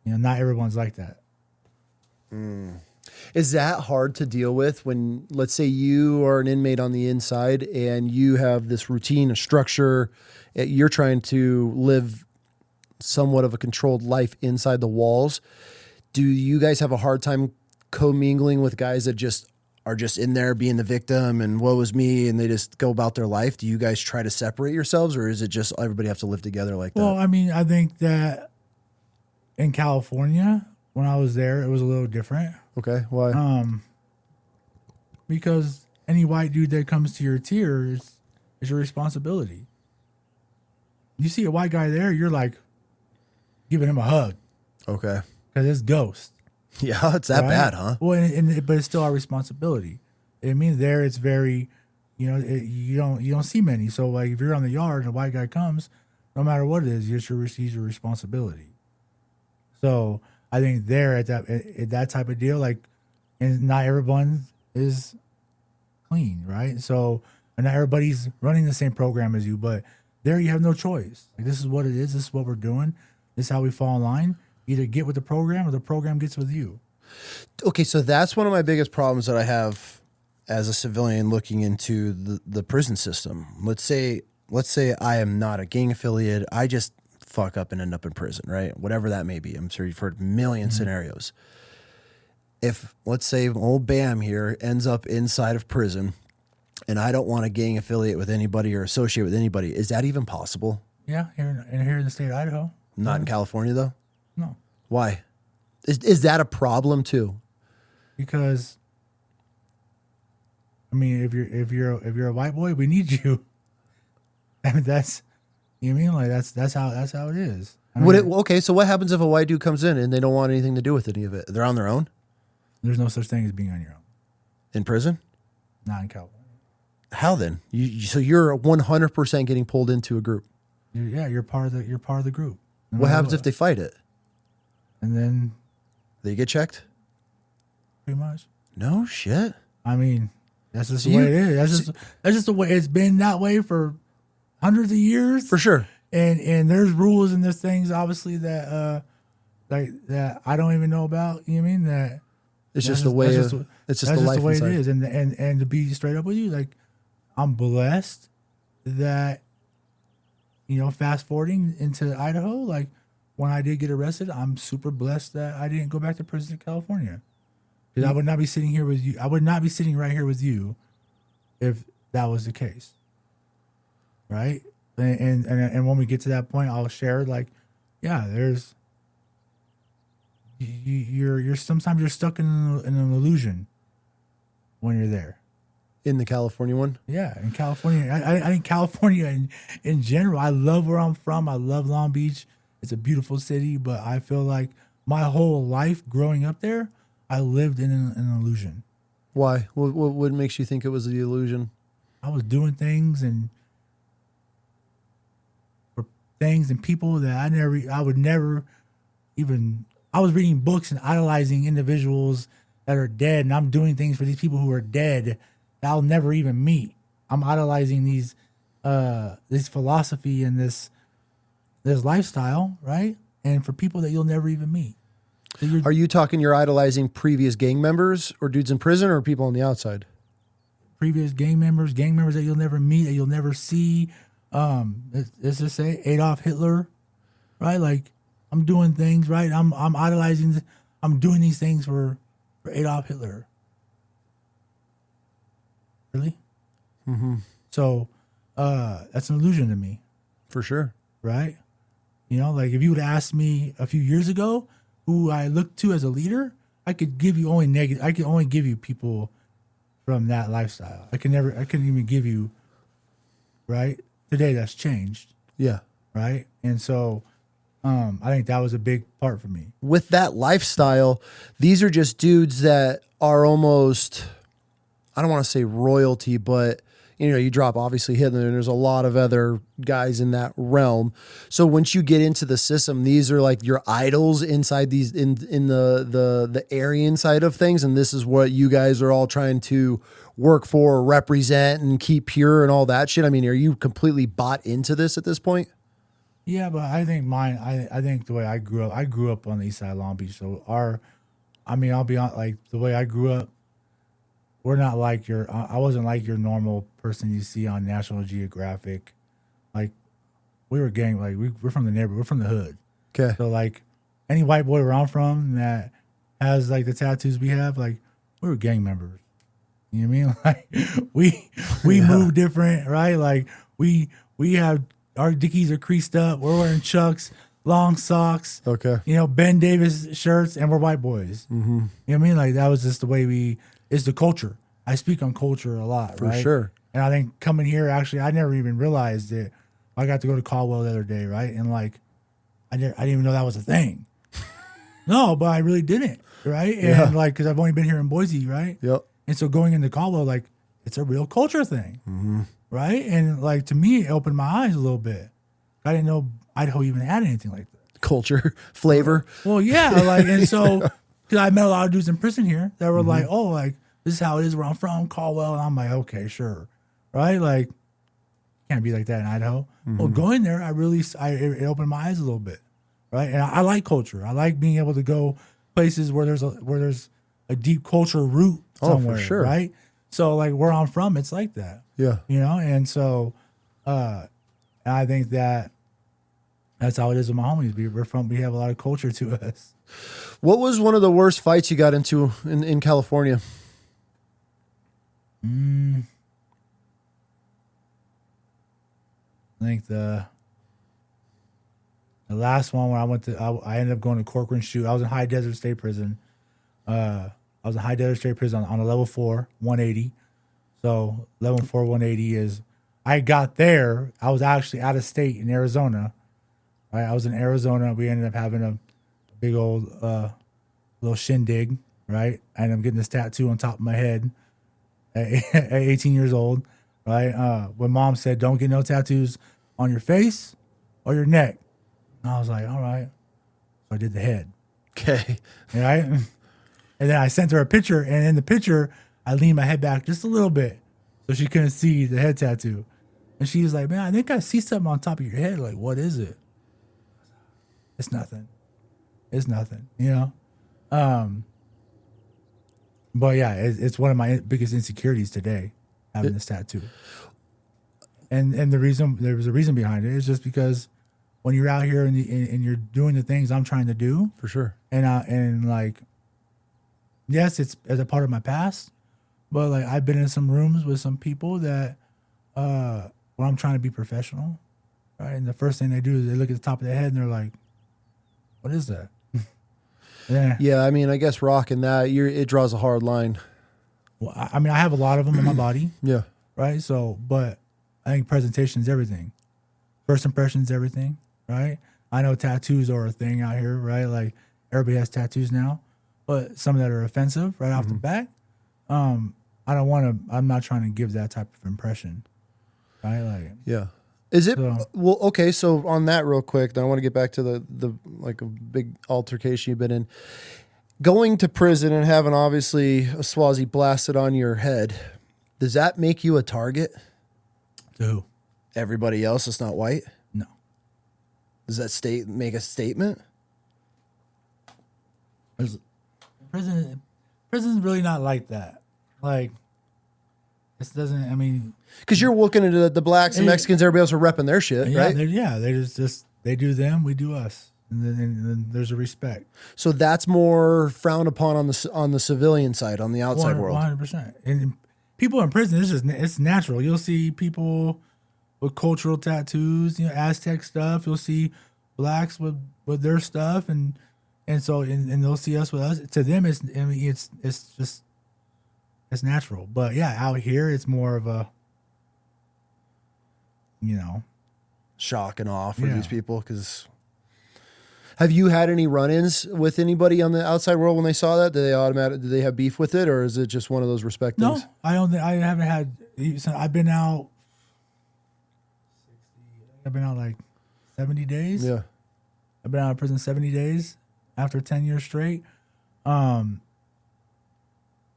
Speaker 1: you know, not everyone's like that.
Speaker 2: Is that hard to deal with when, let's say, you are an inmate on the inside and you have this routine, a structure, you're trying to live somewhat of a controlled life inside the walls? Do you guys have a hard time commingling with guys that are just in there being the victim and woe is me and they just go about their life? Do you guys try to separate yourselves, or is it just everybody have to live together like that?
Speaker 1: Well, I mean, I think that in California, when I was there, it was a little different.
Speaker 2: Okay, why?
Speaker 1: Because any white dude that comes to your tier is your responsibility. You see a white guy there, you're like giving him a hug
Speaker 2: Okay.
Speaker 1: because it's ghost.
Speaker 2: Yeah, it's that
Speaker 1: right?
Speaker 2: bad, huh?
Speaker 1: Well, but it's still our responsibility. I mean, there it's very, you know, you don't see many. So like if you're on the yard and a white guy comes, no matter what it is, he's your responsibility. So I think there at that type of deal, like, and not everyone is clean, right? So and not everybody's running the same program as you, but there you have no choice. Like, this is what it is. This is what we're doing. This is how we fall in line. Either get with the program or the program gets with you.
Speaker 2: Okay, so that's one of my biggest problems that I have as a civilian looking into the prison system. Let's say I am not a gang affiliate. I just fuck up and end up in prison, right? Whatever that may be. I'm sure you've heard a million scenarios. If, let's say, old Bam here ends up inside of prison and I don't want to gang affiliate with anybody or associate with anybody, is that even possible?
Speaker 1: Yeah, here in the state of Idaho.
Speaker 2: Not in California, though?
Speaker 1: No.
Speaker 2: Why? Is that a problem, too?
Speaker 1: Because, I mean, if you're a white boy, we need you. I mean, that's, you know what I mean? Like that's how it is. I mean,
Speaker 2: Okay, so what happens if a white dude comes in and they don't want anything to do with any of it? They're on their own?
Speaker 1: there's no such thing as being on your own.
Speaker 2: In prison?
Speaker 1: Not in California.
Speaker 2: How then? So you're 100% getting pulled into a group.
Speaker 1: You're part of the group. No
Speaker 2: What
Speaker 1: matter
Speaker 2: happens if they fight it?
Speaker 1: And then
Speaker 2: They get checked?
Speaker 1: pretty much.
Speaker 2: No shit.
Speaker 1: I mean, that's just the way it is. That's just the way it's been that way for hundreds of years.
Speaker 2: For sure.
Speaker 1: And there's rules and there's things obviously that that I don't even know about. You know what I mean? That
Speaker 2: It's just the way it's just the life
Speaker 1: the way
Speaker 2: inside.
Speaker 1: it is. And to be straight up with you, like, I'm blessed that, you know, fast forwarding into Idaho, like when I did get arrested, I'm super blessed that I didn't go back to prison in California. Because I would not be sitting here with you. I would not be sitting right here with you if that was the case. Right? And when we get to that point, I'll share, like, yeah, there's you're sometimes you're stuck in an illusion when you're there.
Speaker 2: In the California one?
Speaker 1: Yeah, in California. I think California in general, I love where I'm from. I love Long Beach. It's a beautiful city, but I feel like my whole life growing up there, I lived in an illusion.
Speaker 2: Why? What makes you think it was the illusion?
Speaker 1: I was doing things and for things and people that I would never even. I was reading books and idolizing individuals that are dead, and I'm doing things for these people who are dead that I'll never even meet. I'm idolizing this philosophy and this lifestyle, right? And for people that you'll never even meet. So
Speaker 2: Are you talking you're idolizing previous gang members or dudes in prison or people on the outside?
Speaker 1: Previous gang members that you'll never meet, that you'll never see. Let's just say Adolf Hitler, right? Like, I'm doing things, right? I'm idolizing. I'm doing these things for Adolf Hitler. Really?
Speaker 2: Mm-hmm.
Speaker 1: So that's an illusion to me.
Speaker 2: For sure.
Speaker 1: right? You know, like if you would ask me a few years ago who I looked to as a leader, I could give you only negative. I could only give you people from that lifestyle. I couldn't even give you, right? Today that's changed,
Speaker 2: Yeah.
Speaker 1: right? And so I think that was a big part for me.
Speaker 2: With that lifestyle, these are just dudes that are almost, I don't want to say royalty, but you know, you drop obviously Hitler and there's a lot of other guys in that realm. So once you get into the system, these are like your idols inside these in the Aryan side of things. And this is what you guys are all trying to work for, represent, and keep pure and all that shit. I mean, are you completely bought into this at this point?
Speaker 1: Yeah, but I think I think the way I grew up on the east side of Long Beach. So I'll be on, like the way I grew up, we're not like I wasn't like your normal person you see on National Geographic. Like we were gang, like we're from the neighborhood, we're from the hood.
Speaker 2: Okay.
Speaker 1: So like any white boy where I'm from that has like the tattoos we have, like we were gang members. You know what I mean? Like we move different, right? Like we have our dickies are creased up, we're wearing Chucks, long socks.
Speaker 2: Okay.
Speaker 1: You know, Ben Davis shirts, and we're white boys. Mm-hmm. You know what I mean? Like that was just the way it's the culture. I speak on culture a lot, right?
Speaker 2: For sure.
Speaker 1: And I think coming here, actually, I never even realized it. I got to go to Caldwell the other day, right? And like, I didn't even know that was a thing. No, but I really didn't, right? And like, because I've only been here in Boise, right?
Speaker 2: Yep.
Speaker 1: And so going into Caldwell, like, it's a real culture thing, right? And like, to me, it opened my eyes a little bit. I didn't know Idaho even had anything like that.
Speaker 2: Culture, flavor.
Speaker 1: Well, yeah, like, and so, because I met a lot of dudes in prison here that were like, oh, like, this is how it is where I'm from, Caldwell. And I'm like, okay, sure. Right? Like, can't be like that in Idaho. Well, going there, it opened my eyes a little bit. Right? And I like culture. I like being able to go places where there's a deep culture root somewhere.
Speaker 2: For sure.
Speaker 1: Right? So, like, where I'm from, it's like that.
Speaker 2: Yeah.
Speaker 1: You know? And so, I think that's how it is with my homies. We have a lot of culture to us.
Speaker 2: What was one of the worst fights you got into in California?
Speaker 1: I think the last one where I ended up going to Corcoran Shoot. I was in High Desert State Prison. I was in High Desert State Prison on a level 4, 180. So level 4, 180 is, I got there. I was actually out of state in Arizona. Right? I was in Arizona. We ended up having a big old little shindig. Right? I ended up getting this tattoo on top of my head at 18 years old. Right? When mom said, don't get no tattoos on your face or your neck. And I was like, all right. So I did the head.
Speaker 2: Okay.
Speaker 1: Right? And then I sent her a picture, and in the picture, I leaned my head back just a little bit so she couldn't see the head tattoo. And she was like, man, I think I see something on top of your head. Like, what is it? It's nothing. It's nothing, you know? But yeah, it's one of my biggest insecurities today, having this tattoo. And there was a reason behind it. It's just because when you're out here and you're doing the things I'm trying to do,
Speaker 2: For sure.
Speaker 1: and like, yes, it's as a part of my past, but like I've been in some rooms with some people that when I'm trying to be professional, right? And the first thing they do is they look at the top of their head and they're like, "What is that?"
Speaker 2: Yeah, I mean, I guess rocking that, it draws a hard line.
Speaker 1: Well, I mean, I have a lot of them in my body,
Speaker 2: Yeah.
Speaker 1: right? So, but I think presentation is everything. First impression is everything, right? I know tattoos are a thing out here, right? Like everybody has tattoos now, but some that are offensive right off the bat. I'm not trying to give that type of impression, right? Like,
Speaker 2: Yeah. Is it
Speaker 1: So-
Speaker 2: well? Okay, so on that real quick, then I want to get back to the like a big altercation you've been in. Going to prison and having obviously a Swazi blasted on your head, does that make you a target?
Speaker 1: to who?
Speaker 2: Everybody else that's not white?
Speaker 1: No.
Speaker 2: Does that make a statement?
Speaker 1: Prison's really not like that. Like, this doesn't. I mean,
Speaker 2: Because you're looking at the blacks and
Speaker 1: Yeah.
Speaker 2: Mexicans, everybody else are repping their shit,
Speaker 1: yeah,
Speaker 2: right?
Speaker 1: they just they do them, we do us, and then there's a respect.
Speaker 2: So that's more frowned upon on the civilian side, on the outside world.
Speaker 1: 100%. And people in prison, it's natural. You'll see people with cultural tattoos, Aztec stuff. You'll see blacks with their stuff, and so they'll see us with us. To them, it's natural. But yeah, out here, it's more of a
Speaker 2: shock and awe for these people. Because have you had any run-ins with anybody on the outside world when they saw that? Did they have beef with it, or is it just one of those respect things?
Speaker 1: No, I don't. I haven't had. I've been out like 70 days.
Speaker 2: Yeah,
Speaker 1: I've been out of prison 70 days after 10 years straight. I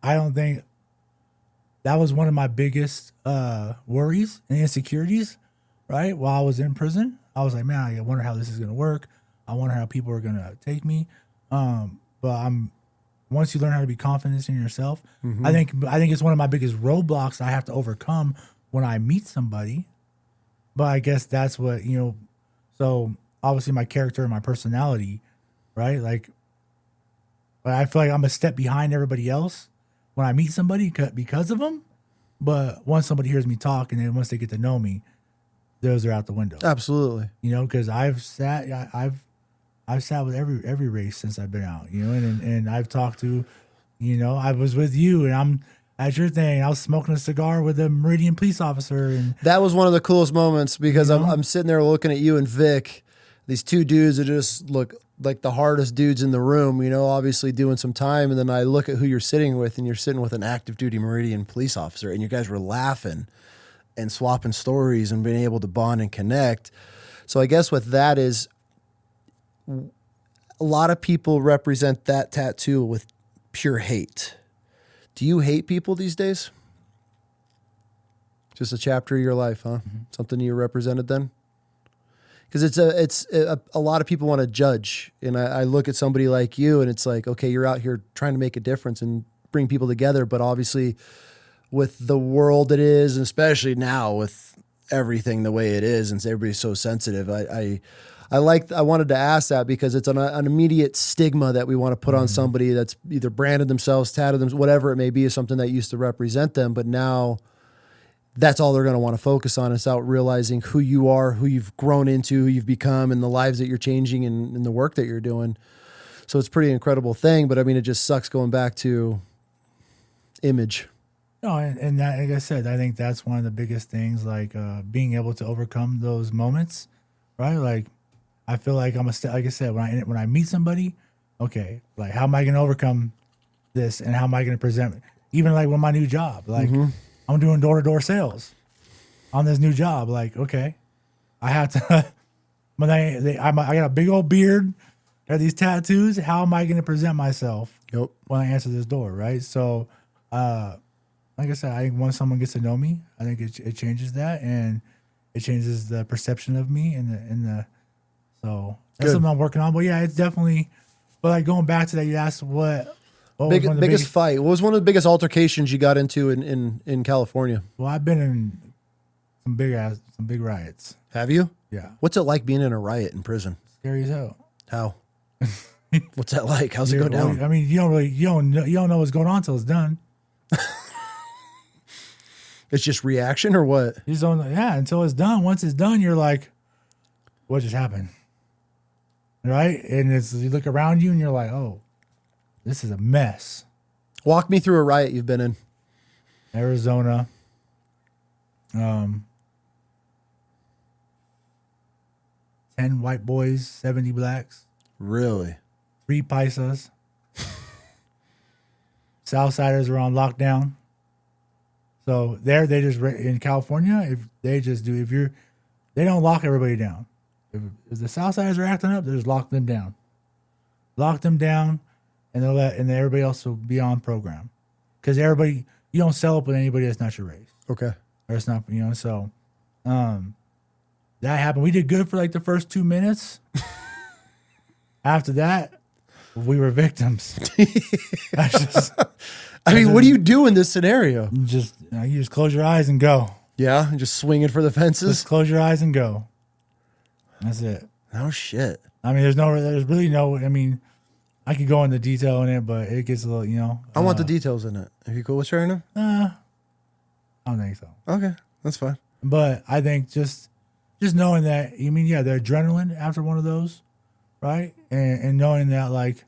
Speaker 1: don't think that was one of my biggest worries and insecurities. Right while I was in prison, I was like, man, I wonder how this is gonna work. I wonder how people are gonna take me. But once you learn how to be confident in yourself, I think it's one of my biggest roadblocks I have to overcome when I meet somebody. But I guess that's what so obviously my character and my personality, right? Like, I feel like I'm a step behind everybody else when I meet somebody because of them. But once somebody hears me talk and then once they get to know me, those are out the window.
Speaker 2: Absolutely.
Speaker 1: Because I've sat with every race since I've been out, and I've talked to, I was with you and I'm at your thing. I was smoking a cigar with a Meridian police officer, and
Speaker 2: that was one of the coolest moments because I'm sitting there looking at you and Vic, these two dudes that just look like the hardest dudes in the room, obviously doing some time. And then I look at who you're sitting with, and you're sitting with an active duty Meridian police officer, and you guys were laughing and swapping stories and being able to bond and connect. So I guess with that is a lot of people represent that tattoo with pure hate. Do you hate people these days? Just a chapter of your life, huh? Mm-hmm. Something you represented then? Because it's a lot of people want to judge. And I look at somebody like you and it's like, okay, you're out here trying to make a difference and bring people together. But obviously with the world it is, and especially now with everything the way it is, and everybody's so sensitive, I wanted to ask that because it's an immediate stigma that we want to put on somebody that's either branded themselves, tatted them, whatever it may be, is something that used to represent them. But now that's all they're going to want to focus on, is out realizing who you are, who you've grown into, who you've become, and the lives that you're changing and the work that you're doing. So it's a pretty incredible thing. But I mean, it just sucks going back to image.
Speaker 1: No, and that, like I said, I think that's one of the biggest things, like being able to overcome those moments, right? Like, I feel like I'm like I said, when I meet somebody, okay, like how am I going to overcome this, and how am I going to present it? Even like with my new job, like I'm doing door-to-door sales on this new job. Like, okay, I have to, when I got a big old beard, I got these tattoos. How am I going to present myself when I answer this door, right? So, like I said, I think once someone gets to know me, I think it changes that, and it changes the perception of me so that's something I'm working on. But yeah, it's definitely. But like going back to that, you asked what was one of the
Speaker 2: biggest fight? What was one of the biggest altercations you got into in California?
Speaker 1: Well, I've been in some big riots.
Speaker 2: Have you?
Speaker 1: Yeah.
Speaker 2: What's it like being in a riot in prison?
Speaker 1: Scary as hell.
Speaker 2: How? What's that like? How's it go down?
Speaker 1: I mean, you don't know what's going on until it's done.
Speaker 2: It's just reaction or what?
Speaker 1: You just don't know, until it's done. Once it's done, you're like, what just happened? Right? And you look around you and you're like, oh, this is a mess.
Speaker 2: Walk me through a riot you've been in.
Speaker 1: Arizona. 10 white boys, 70 blacks.
Speaker 2: Really?
Speaker 1: 3 paisas. Southsiders are on lockdown. So they just in California, they don't lock everybody down. If the Southsiders are acting up, they just lock them down. Lock them down, and then everybody else will be on program. Because you don't sell up with anybody that's not your race.
Speaker 2: Okay.
Speaker 1: Or it's not, so that happened. We did good for like the first 2 minutes. After that, we were victims.
Speaker 2: I mean, what do you do in this scenario?
Speaker 1: You just close your eyes and go.
Speaker 2: Yeah, just swinging for the fences.
Speaker 1: Just close your eyes and go. That's it.
Speaker 2: Oh shit.
Speaker 1: I mean, there's really no. I mean, I could go into detail in it, but it gets a little,
Speaker 2: I want the details in it. Are you cool with sharing them?
Speaker 1: I don't think so.
Speaker 2: Okay, that's fine.
Speaker 1: But I think just knowing that, you mean, yeah, the adrenaline after one of those, right? And knowing that like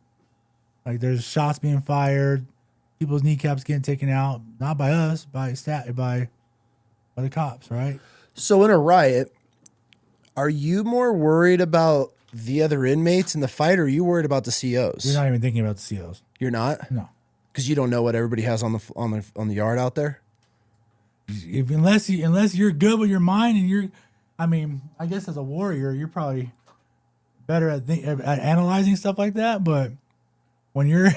Speaker 1: there's shots being fired, people's kneecaps getting taken out, not by us, by the cops, right?
Speaker 2: So in a riot, are you more worried about the other inmates in the fight, or are you worried about the COs?
Speaker 1: You're not even thinking about the COs.
Speaker 2: You're not?
Speaker 1: No.
Speaker 2: Because you don't know what everybody has on the yard out there?
Speaker 1: Unless you're good with your mind and I guess as a warrior, you're probably better at analyzing stuff like that. But when you're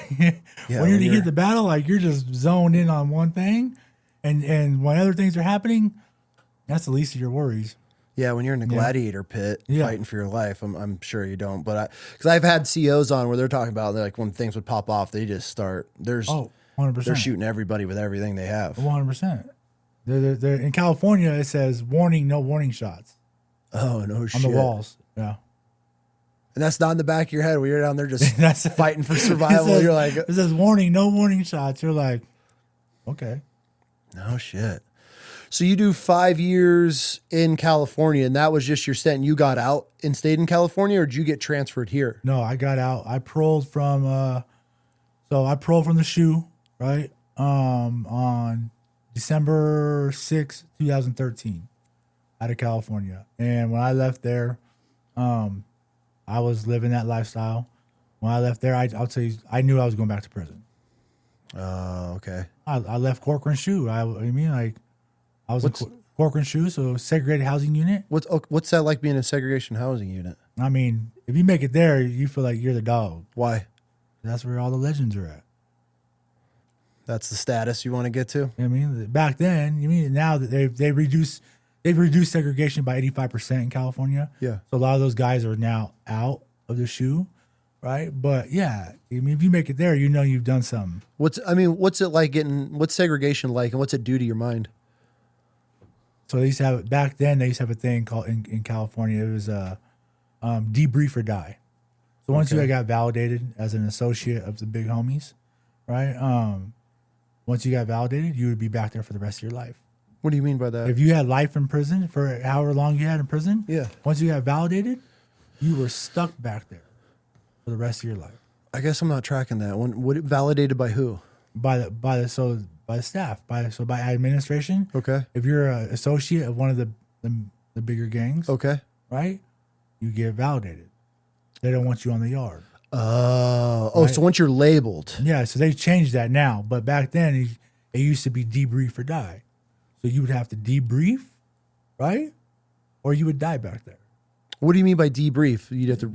Speaker 1: when you hit the battle, like you're just zoned in on one thing, and when other things are happening, that's the least of your worries.
Speaker 2: Yeah, when you're in the gladiator pit fighting for your life, I'm sure you don't. But because I've had COs on where they're talking about like when things would pop off, they just start.
Speaker 1: 100%.
Speaker 2: They're shooting everybody with everything they have.
Speaker 1: 100%. They're in California, it says warning, no warning shots.
Speaker 2: Oh, no shit.
Speaker 1: On the walls. Yeah.
Speaker 2: And that's not in the back of your head where you're down there just fighting for survival. You're like,
Speaker 1: it says warning, no warning shots. You're like, okay.
Speaker 2: No shit. So you do 5 years in California, and that was just your stint. You got out and stayed in California, or did you get transferred here?
Speaker 1: No, I got out. I paroled from the SHU, right? On December 6th, 2013, out of California. And when I left there, I was living that lifestyle. When I left there, I'll tell you, I knew I was going back to prison.
Speaker 2: Oh, okay.
Speaker 1: I left Corcoran SHU. I was in Corcoran SHU, so segregated housing unit.
Speaker 2: What's that like being in a segregation housing unit?
Speaker 1: I mean, if you make it there, you feel like you're the dog.
Speaker 2: Why?
Speaker 1: That's where all the legends are at.
Speaker 2: That's the status you want to get to?
Speaker 1: I mean, back then, you mean now that they've reduced segregation by 85% in California.
Speaker 2: Yeah.
Speaker 1: So a lot of those guys are now out of the SHU, right? But yeah, I mean, if you make it there, you know you've done something.
Speaker 2: What's segregation like, and what's it do to your mind?
Speaker 1: So they used to have back then. They used to have a thing called in California. It was debrief or die. So once you got validated as an associate of the big homies, right? Once you got validated, you would be back there for the rest of your life.
Speaker 2: What do you mean by that?
Speaker 1: If you had life in prison for however long you had in prison, once you got validated, you were stuck back there for the rest of your life.
Speaker 2: I guess I'm not tracking that. What validated by who?
Speaker 1: By the staff, by administration.
Speaker 2: Okay.
Speaker 1: If you're an associate of one of the bigger gangs,
Speaker 2: okay,
Speaker 1: right, you get validated. They don't want you on the yard.
Speaker 2: Right? So once you're labeled,
Speaker 1: so they changed that now. But back then, it used to be debrief or die. So you would have to debrief, right, or you would die back there.
Speaker 2: What do you mean by debrief? You'd have to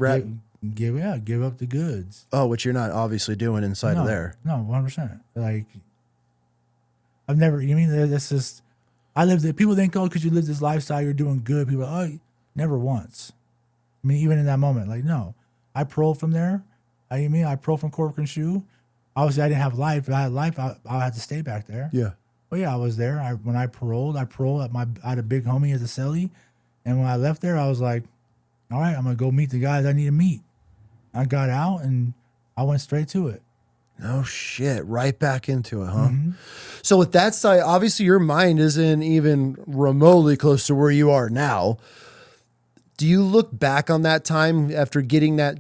Speaker 1: give up the goods.
Speaker 2: Oh, which you're not obviously doing inside of there.
Speaker 1: No, 100%. Like, I've never. You mean that's just? I lived it. People think, oh, because you live this lifestyle, you're doing good. People, never once. I mean, even in that moment, like, no, I paroled from there. I paroled from Corcoran SHU. Obviously, I didn't have life. If I had life, I had to stay back there.
Speaker 2: Yeah.
Speaker 1: But yeah, I was there. When I paroled I had a big homie as a cellie, and when I left there, I was like, all right, I'm gonna go meet the guys I need to meet. I got out and I went straight to it.
Speaker 2: No shit, right back into it, huh?
Speaker 1: Mm-hmm.
Speaker 2: So with that side, obviously your mind isn't even remotely close to where you are now. Do you look back on that time after getting that?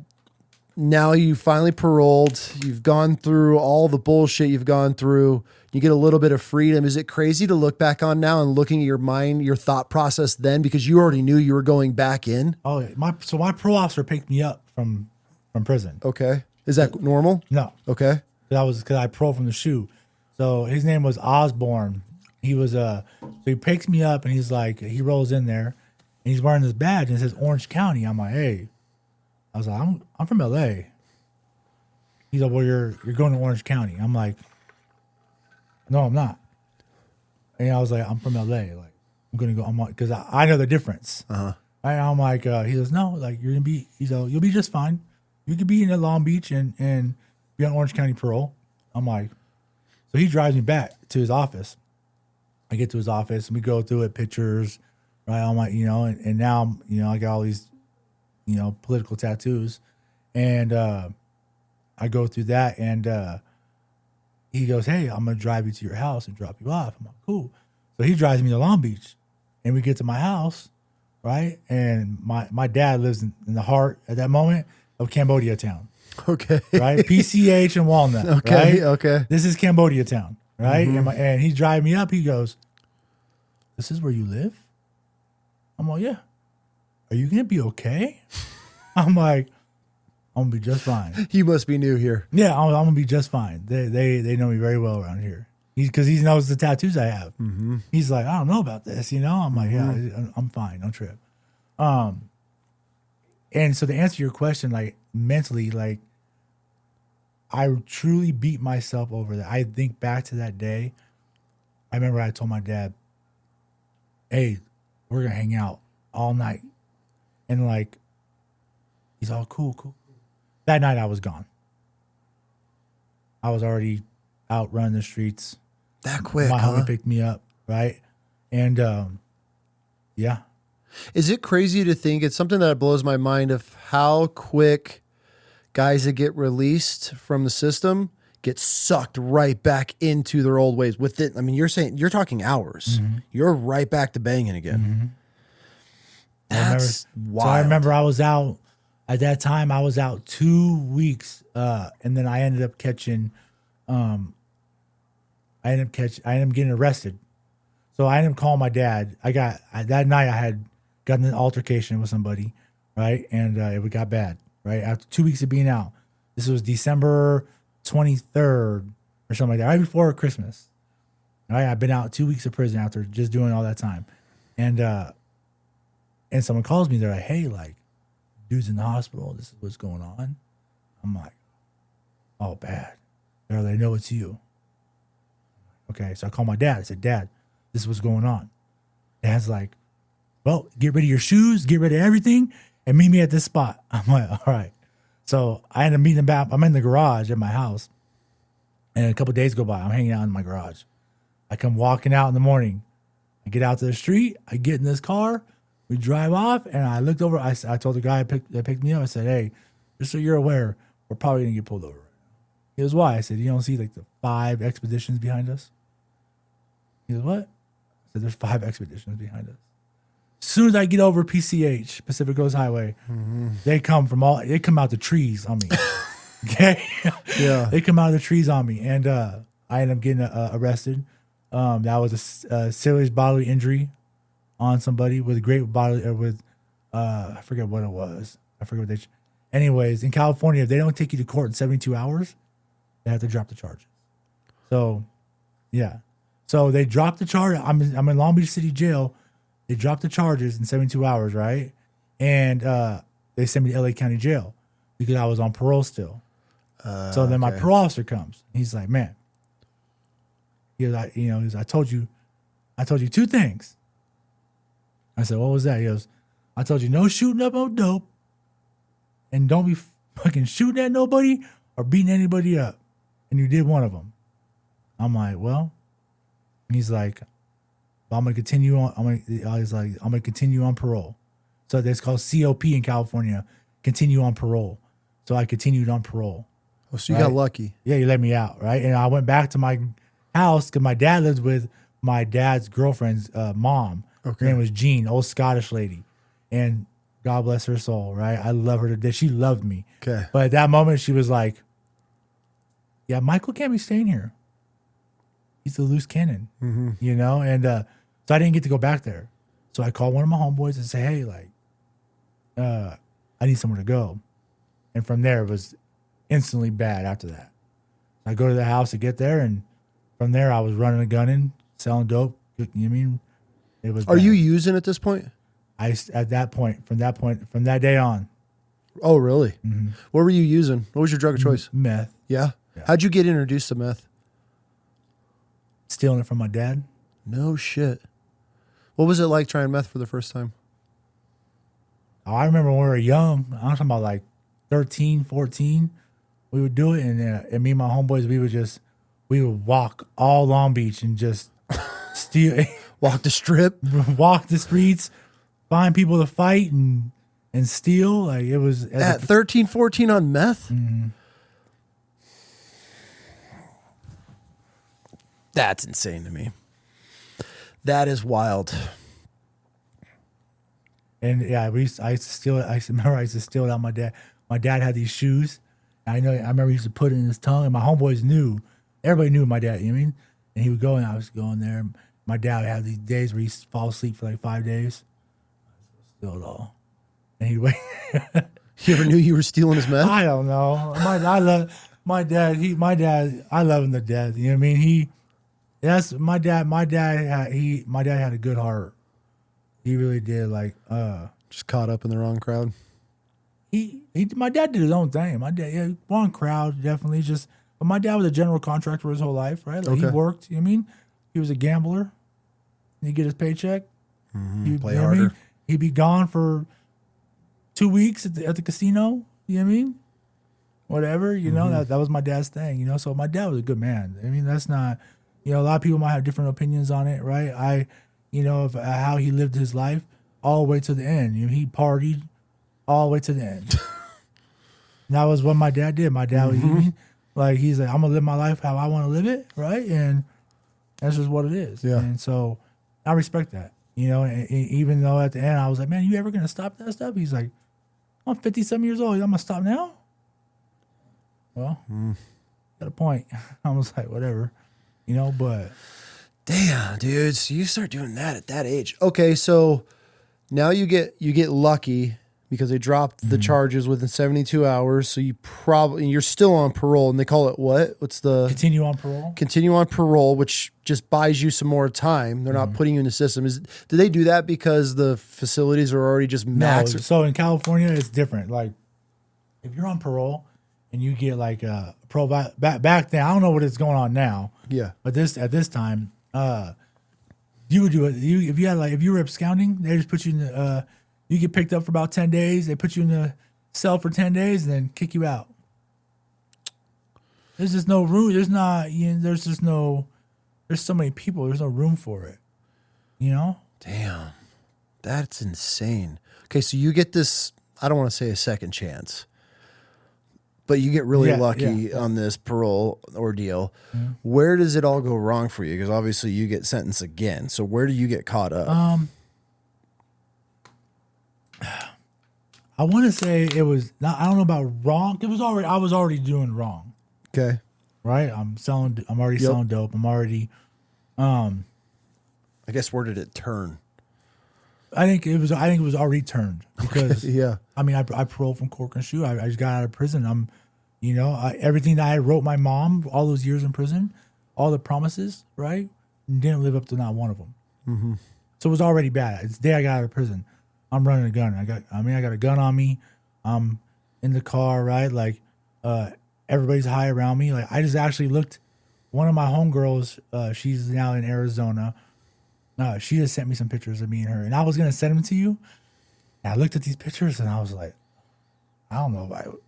Speaker 2: Now you finally paroled, you've gone through all the bullshit you've gone through, you get a little bit of freedom. Is it crazy to look back on now and looking at your mind, your thought process then, because you already knew you were going back in?
Speaker 1: Oh, my parole officer picked me up from prison.
Speaker 2: Okay. Is that normal?
Speaker 1: No.
Speaker 2: Okay.
Speaker 1: Because I paroled from the SHU. So his name was Osborne. He was so he picks me up and he's like, he rolls in there and he's wearing this badge and it says Orange County. I'm like, hey. I was like, I'm from LA. He's like, well, you're going to Orange County. I'm like, no, I'm not. And I was like, I'm from LA. Like, I'm gonna go. I'm like, because I know the difference. Right? I'm like, he goes, no, like you're gonna be. He's like, you'll be just fine. You could be in Long Beach and be on Orange County parole. I'm like, so he drives me back to his office. I get to his office and we go through it, pictures, right? I'm like, and now I got all these, political tattoos, and I go through that, and he goes, hey, I'm gonna drive you to your house and drop you off. I'm like, cool. So he drives me to Long Beach, And we get to my house, right? And my dad lives in the heart at that moment of Cambodia town.
Speaker 2: Okay.
Speaker 1: Right? PCH and Walnut.
Speaker 2: Okay.
Speaker 1: Right?
Speaker 2: Okay.
Speaker 1: This is Cambodia town. Right?
Speaker 2: Mm-hmm.
Speaker 1: And he's driving me up. He goes, "This is where you live?" I'm like, "Yeah." "Are you going to be okay?" I'm like, "I'm going to be just fine."
Speaker 2: You must be new here.
Speaker 1: Yeah, I'm going to be just fine. They know me very well around here. Because he knows the tattoos I have.
Speaker 2: Mm-hmm.
Speaker 1: He's like, "I don't know about this, you know?" I'm like, "Yeah, I'm fine. Don't trip." And so to answer your question, like mentally, like I truly beat myself over that. I think back to that day. I remember I told my dad, "Hey, we're going to hang out all night." And like, he's all cool. That night I was gone. I was already out running the streets.
Speaker 2: That quick,
Speaker 1: My
Speaker 2: huh?
Speaker 1: homie picked me up, right? And yeah.
Speaker 2: Is it crazy to think, it's something that blows my mind of how quick guys that get released from the system get sucked right back into their old ways within, I mean, you're talking hours.
Speaker 1: Mm-hmm.
Speaker 2: You're right back to banging again. That's wild.
Speaker 1: So I remember I was out at that time. I was out 2 weeks, and then I ended up catching. I ended up getting arrested. So I ended up calling my dad. That night I had gotten an altercation with somebody, right, and it got bad. Right after 2 weeks of being out, this was December 23rd or something like that, right before Christmas. Right, I've been out 2 weeks of prison after just doing all that time, and someone calls me. They're like, "Hey, like, dude's in the hospital. This is what's going on." I'm like, "Oh, bad." They're like, "They know it's you." Okay, so I call my dad. I said, "Dad, this is what's going on." Dad's like, "Well, get rid of your shoes, get rid of everything, and meet me at this spot." I'm like, "All right." So I end up meeting him back. I'm in the garage at my house, and a couple of days go by. I'm hanging out in my garage. I come walking out in the morning. I get out to the street. I get in this car. We drive off, and I looked over. I told the guy that picked me up, I said, "Hey, just so you're aware, we're probably going to get pulled over." He goes, "Why?" I said, "You don't see like the 5 expeditions behind us?" He goes, "What?" I said, "There's 5 expeditions behind us." As soon as I get over PCH, Pacific Coast Highway, they come out the trees on me. Okay?
Speaker 2: Yeah.
Speaker 1: They come out of the trees on me. And I ended up getting arrested. That was a serious bodily injury on somebody with a great bodily, I forget what it was. I forget what anyways, in California, if they don't take you to court in 72 hours, they have to drop the charges. So, yeah. So they dropped the charge. I'm in Long Beach City Jail. They dropped the charges in 72 hours, right? And they sent me to LA County Jail because I was on parole still. So then my parole officer comes. He's like, "Man," he goes, I told you 2 things. I said, "What was that?" He goes, "I told you no shooting up no dope, and don't be fucking shooting at nobody or beating anybody up. And you did one of them." I'm like, "Well," he's like, "I'm gonna continue on. I'm gonna continue on parole." So that's called COP in California. Continue on parole. So I continued on parole.
Speaker 2: Oh, so you got lucky.
Speaker 1: Yeah, you let me out, right? And I went back to my house because my dad lives with my dad's girlfriend's mom.
Speaker 2: Okay.
Speaker 1: Her name was Jean, old Scottish lady, and God bless her soul, right? I love her to death. She loved me.
Speaker 2: Okay.
Speaker 1: But at that moment, she was like, "Yeah, Michael can't be staying here. He's a loose cannon," you know? And so I didn't get to go back there. So I called one of my homeboys and said, "Hey, like, I need somewhere to go." And from there, it was instantly bad after that. I go to the house to get there, and from there, I was running and gunning, selling dope. You know what I mean? It was
Speaker 2: Are
Speaker 1: bad.
Speaker 2: you using at this point?
Speaker 1: From that day on.
Speaker 2: Oh, really? What were you using? What was your drug of choice?
Speaker 1: Meth.
Speaker 2: Yeah. How'd you get introduced to meth?
Speaker 1: Stealing it from my dad.
Speaker 2: No shit. What was it like trying meth for the first time?
Speaker 1: Oh, I remember when we were young. I'm talking about like 13, 14. We would do it, and me and my homeboys, we would walk all Long Beach and just steal,
Speaker 2: Walk the strip?
Speaker 1: walk the streets, find people to fight and steal. Like it was
Speaker 2: At 13, 14 on meth? That's insane to me. That is wild.
Speaker 1: And yeah, I used to steal it. I used to steal it out of my dad. My dad had these shoes. I remember he used to put it in his tongue, and my homeboys knew. Everybody knew my dad, you know what I mean? And he would go, and I was going there. My dad would have these days where he'd fall asleep for like 5 days. Steal it all. And he'd wait.
Speaker 2: You ever knew you were stealing his meth?
Speaker 1: I don't know. I love my dad. I love him to death. You know what I mean? My dad had a good heart. He really did. Like,
Speaker 2: just caught up in the wrong crowd.
Speaker 1: My dad did his own thing. My dad, yeah, wrong crowd, definitely. But my dad was a general contractor his whole life, right? Like, he worked. You know what I mean? He was a gambler. He'd get his paycheck.
Speaker 2: Play harder. I mean?
Speaker 1: He'd be gone for 2 weeks at the casino. You know what I mean? Whatever. You know, that was my dad's thing. You know, so my dad was a good man. I mean, that's not. You know, a lot of people might have different opinions on it, right? Of how he lived his life all the way to the end. You know, he partied all the way to the end. That was what my dad did. My dad was he's like, I'm gonna live my life how I want to live it, right? And that's just what it is.
Speaker 2: Yeah.
Speaker 1: And so I respect that. You know, and even though at the end I was like, man, you ever gonna stop that stuff? He's like, I'm 50-some years old. I'm gonna stop now. Well, got a point. I was like, whatever. You know, but
Speaker 2: damn, dude. So you start doing that at that age. Okay, so now you get lucky because they dropped the charges within 72 hours. So you're still on parole, and they call it what? What's the
Speaker 1: continue on parole?
Speaker 2: Continue on parole, which just buys you some more time. They're not putting you in the system. Do they do that because the facilities are already just max?
Speaker 1: No. So in California, it's different. Like if you're on parole and you get like a parole back then, I don't know what is going on now.
Speaker 2: Yeah,
Speaker 1: but at this time, you would do it. If you were absconding, they just put you in the. You get picked up for about 10 days. They put you in the cell for 10 days and then kick you out. There's just no room. There's not. There's just no. There's so many people. There's no room for it. You know.
Speaker 2: Damn, that's insane. Okay, so you get this. I don't want to say a second chance. But you get really lucky on this parole ordeal. Mm-hmm. Where does it all go wrong for you? Because obviously you get sentenced again. So where do you get caught up?
Speaker 1: I want to say it was not. I don't know about wrong. I was already doing wrong.
Speaker 2: Okay.
Speaker 1: Right. I'm already selling dope. I'm already.
Speaker 2: I guess where did it turn?
Speaker 1: I think it was already turned because I mean I paroled from Cork and SHU. I just got out of prison. Everything that I wrote my mom all those years in prison, all the promises, right, didn't live up to not one of them. Mm-hmm. So it was already bad. It's the day I got out of prison. I'm running a gun. I got a gun on me. I'm in the car, right? Like everybody's high around me. Like I just actually looked. One of my homegirls, she's now in Arizona. She just sent me some pictures of me and her, and I was gonna send them to you. And I looked at these pictures, and I was like, I don't know if I would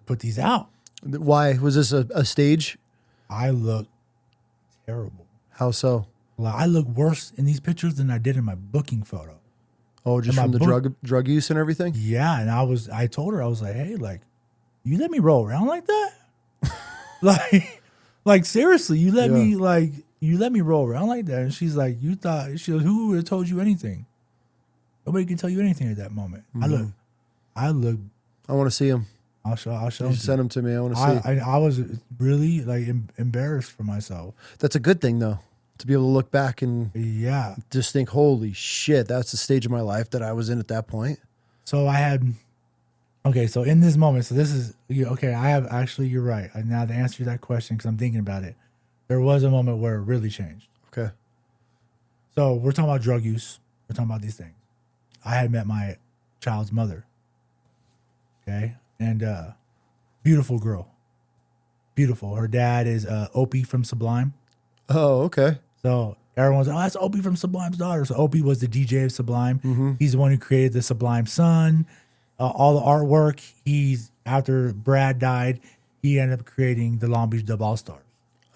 Speaker 1: put these out.
Speaker 2: Why was this a stage?
Speaker 1: I look terrible.
Speaker 2: How so?
Speaker 1: Like, I look worse in these pictures than I did in my booking photo.
Speaker 2: Oh, just from the drug use and everything?
Speaker 1: Yeah, and I told her, I was like, hey, like, you let me roll around like that? like seriously, you let me roll around like that? And she's like, who would have told you anything? Nobody can tell you anything at that moment. Mm-hmm. I look. I
Speaker 2: want to see him.
Speaker 1: I'll show
Speaker 2: you. Send him to me. I want to see.
Speaker 1: I was really like embarrassed for myself.
Speaker 2: That's a good thing though, to be able to look back and just think, holy shit, that's the stage of my life that I was in at that point.
Speaker 1: So so in this moment, so this is, okay, you're right. Now to answer that question, because I'm thinking about it, there was a moment where it really changed.
Speaker 2: Okay.
Speaker 1: So we're talking about drug use. We're talking about these things. I had met my child's mother. Okay. And beautiful girl. Beautiful. Her dad is Opie from Sublime.
Speaker 2: Oh, okay.
Speaker 1: So everyone's like, oh, that's Opie from Sublime's daughter. So Opie was the DJ of Sublime. Mm-hmm. He's the one who created the Sublime Sun. All the artwork. After Brad died, he ended up creating the Long Beach Dub All Stars.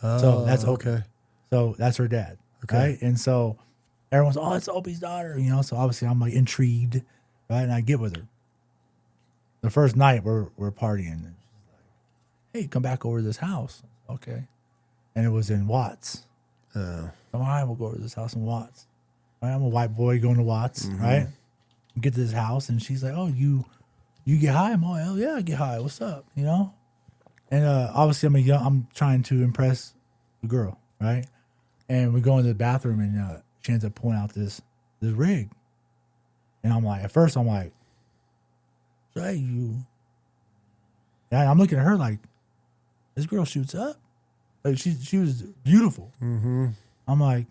Speaker 2: Oh,
Speaker 1: so that's Opie.
Speaker 2: Okay.
Speaker 1: So that's her dad. Okay. Right? And so everyone's, oh, it's Opie's daughter. So obviously I'm like intrigued, right? And I get with her. The first night we're partying. And she's like, hey, come back over to this house. Okay. And it was in Watts. All right, we'll go over to this house in Watts. All right, I'm a white boy going to Watts, right? We get to this house, and she's like, "Oh, you get high?" I'm like, "Oh, yeah, I get high. What's up?" You know. And obviously, I'm trying to impress the girl, right? And we go into the bathroom, and she ends up pulling out this rig, and I'm like, at first, I'm like, "Hey, you." And I'm looking at her like, this girl shoots up. Like she was beautiful.
Speaker 2: Mm-hmm.
Speaker 1: I'm like,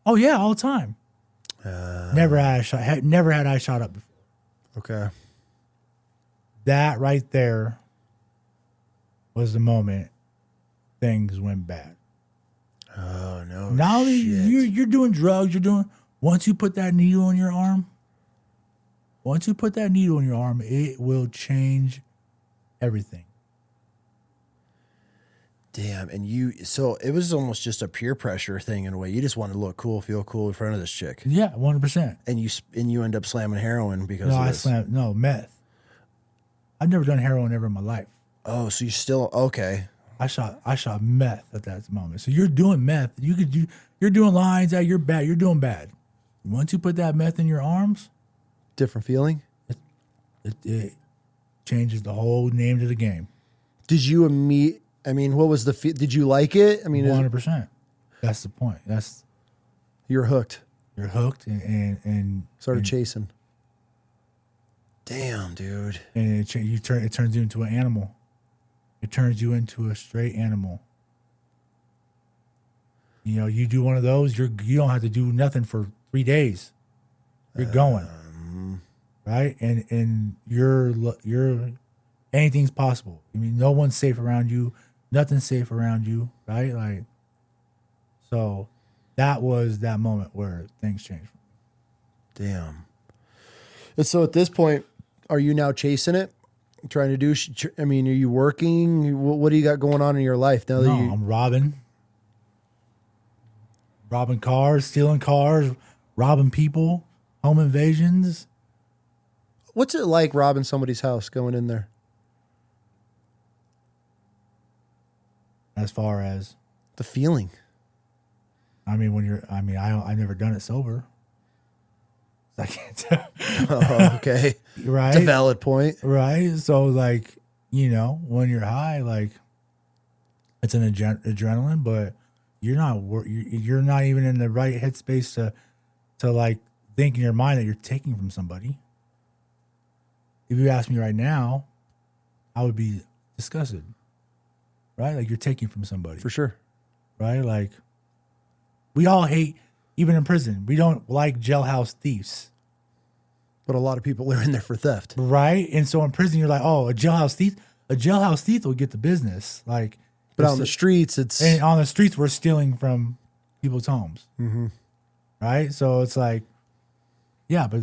Speaker 1: oh yeah, all the time. Never had I shot up before.
Speaker 2: Okay.
Speaker 1: That right there was the moment things went bad.
Speaker 2: Oh no!
Speaker 1: Now
Speaker 2: shit.
Speaker 1: you're doing drugs. Once you put that needle in your arm, it will change everything.
Speaker 2: Damn, and so it was almost just a peer pressure thing in a way. You just wanted to look cool, feel cool in front of this chick.
Speaker 1: Yeah, 100%.
Speaker 2: And you end up slamming heroin because of this.
Speaker 1: Meth. I've never done heroin ever in my life.
Speaker 2: Oh, so you still okay?
Speaker 1: I shot meth at that moment. So you're doing meth. You're doing lines that you're bad. You're doing bad. Once you put that meth in your arms,
Speaker 2: Different feeling.
Speaker 1: it changes the whole name to the game.
Speaker 2: Did you what was did you like it? I mean,
Speaker 1: 100%. That's the point.
Speaker 2: You're hooked.
Speaker 1: You're hooked and
Speaker 2: Started chasing. Damn, dude.
Speaker 1: And it turns you into an animal. It turns you into a straight animal. You know, you do one of those, you don't have to do nothing for 3 days. You're going. Right? And you're anything's possible. I mean, no one's safe around you. Nothing's safe around you, right? Like, so that was that moment where things changed.
Speaker 2: Damn. And so at this point, are you now chasing it? Trying to do, are you working? What do you got going on in your life now?
Speaker 1: I'm robbing cars, stealing cars, robbing people, home invasions.
Speaker 2: What's it like robbing somebody's house, going in there?
Speaker 1: As far as
Speaker 2: the feeling.
Speaker 1: I never done it sober. I can't tell.
Speaker 2: Oh, okay.
Speaker 1: Right.
Speaker 2: It's a valid point.
Speaker 1: Right. So like, when you're high, like it's an adrenaline, but you're not even in the right headspace to like think in your mind that you're taking from somebody. If you ask me right now, I would be disgusted. Right? Like you're taking from somebody.
Speaker 2: For sure.
Speaker 1: Right? Like we all hate, even in prison, we don't like jailhouse thieves.
Speaker 2: But a lot of people are in there for theft.
Speaker 1: Right? And so in prison, you're like, oh, a jailhouse thief will get the business. Like,
Speaker 2: but on the streets,
Speaker 1: on the streets, we're stealing from people's homes.
Speaker 2: Mm-hmm.
Speaker 1: Right? So it's like, yeah, but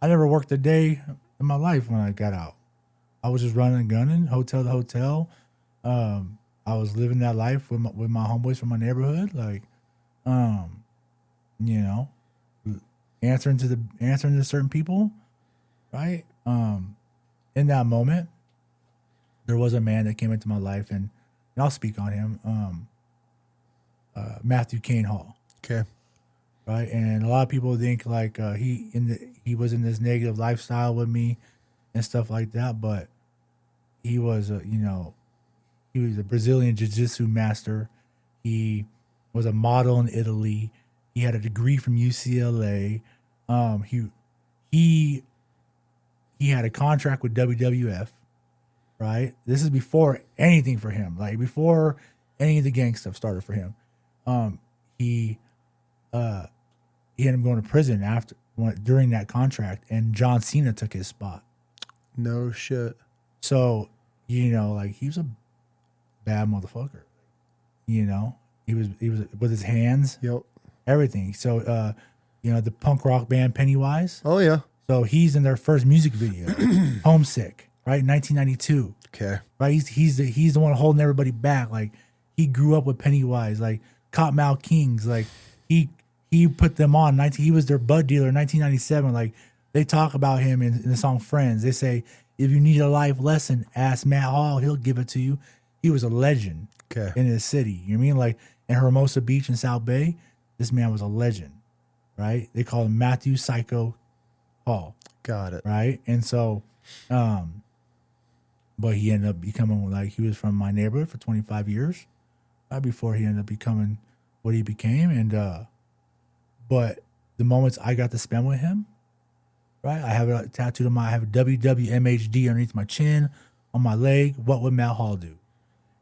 Speaker 1: I never worked a day in my life when I got out. I was just running and gunning, hotel to hotel. I was living that life with my homeboys from my neighborhood, like, answering to certain people, right? In that moment, there was a man that came into my life, and I'll speak on him, Matthew Kane Hall.
Speaker 2: Okay.
Speaker 1: Right, and a lot of people think like he was in this negative lifestyle with me and stuff like that, but he was he was a Brazilian jiu-jitsu master. He was a model in Italy. He had a degree from UCLA. He had a contract with WWF, right? This is before anything for him, like before any of the gang stuff started for him. He ended up going to prison during that contract, and John Cena took his spot.
Speaker 2: No shit. So,
Speaker 1: like he was a bad motherfucker. He was with his hands.
Speaker 2: Yep.
Speaker 1: Everything. So, the punk rock band Pennywise.
Speaker 2: Oh yeah.
Speaker 1: So he's in their first music video, Homesick, right? 1992.
Speaker 2: Okay.
Speaker 1: Right. He's the one holding everybody back. Like he grew up with Pennywise, like Cottonmouth Kings. Like he put them on. He was their bud dealer in 1997. Like they talk about him in the song Friends. They say, if you need a life lesson, ask Matt Hall. He'll give it to you. He was a legend in his city. You know what I mean? Like in Hermosa Beach in South Bay, this man was a legend, right? They call him Matthew Psycho Paul.
Speaker 2: Got it.
Speaker 1: Right. And so, but he ended up becoming like, he was from my neighborhood for 25 years before he ended up becoming what he became. And, but the moments I got to spend with him, right? I have a tattooed on I have a WWMHD underneath my chin, on my leg. What would Matt Hall do?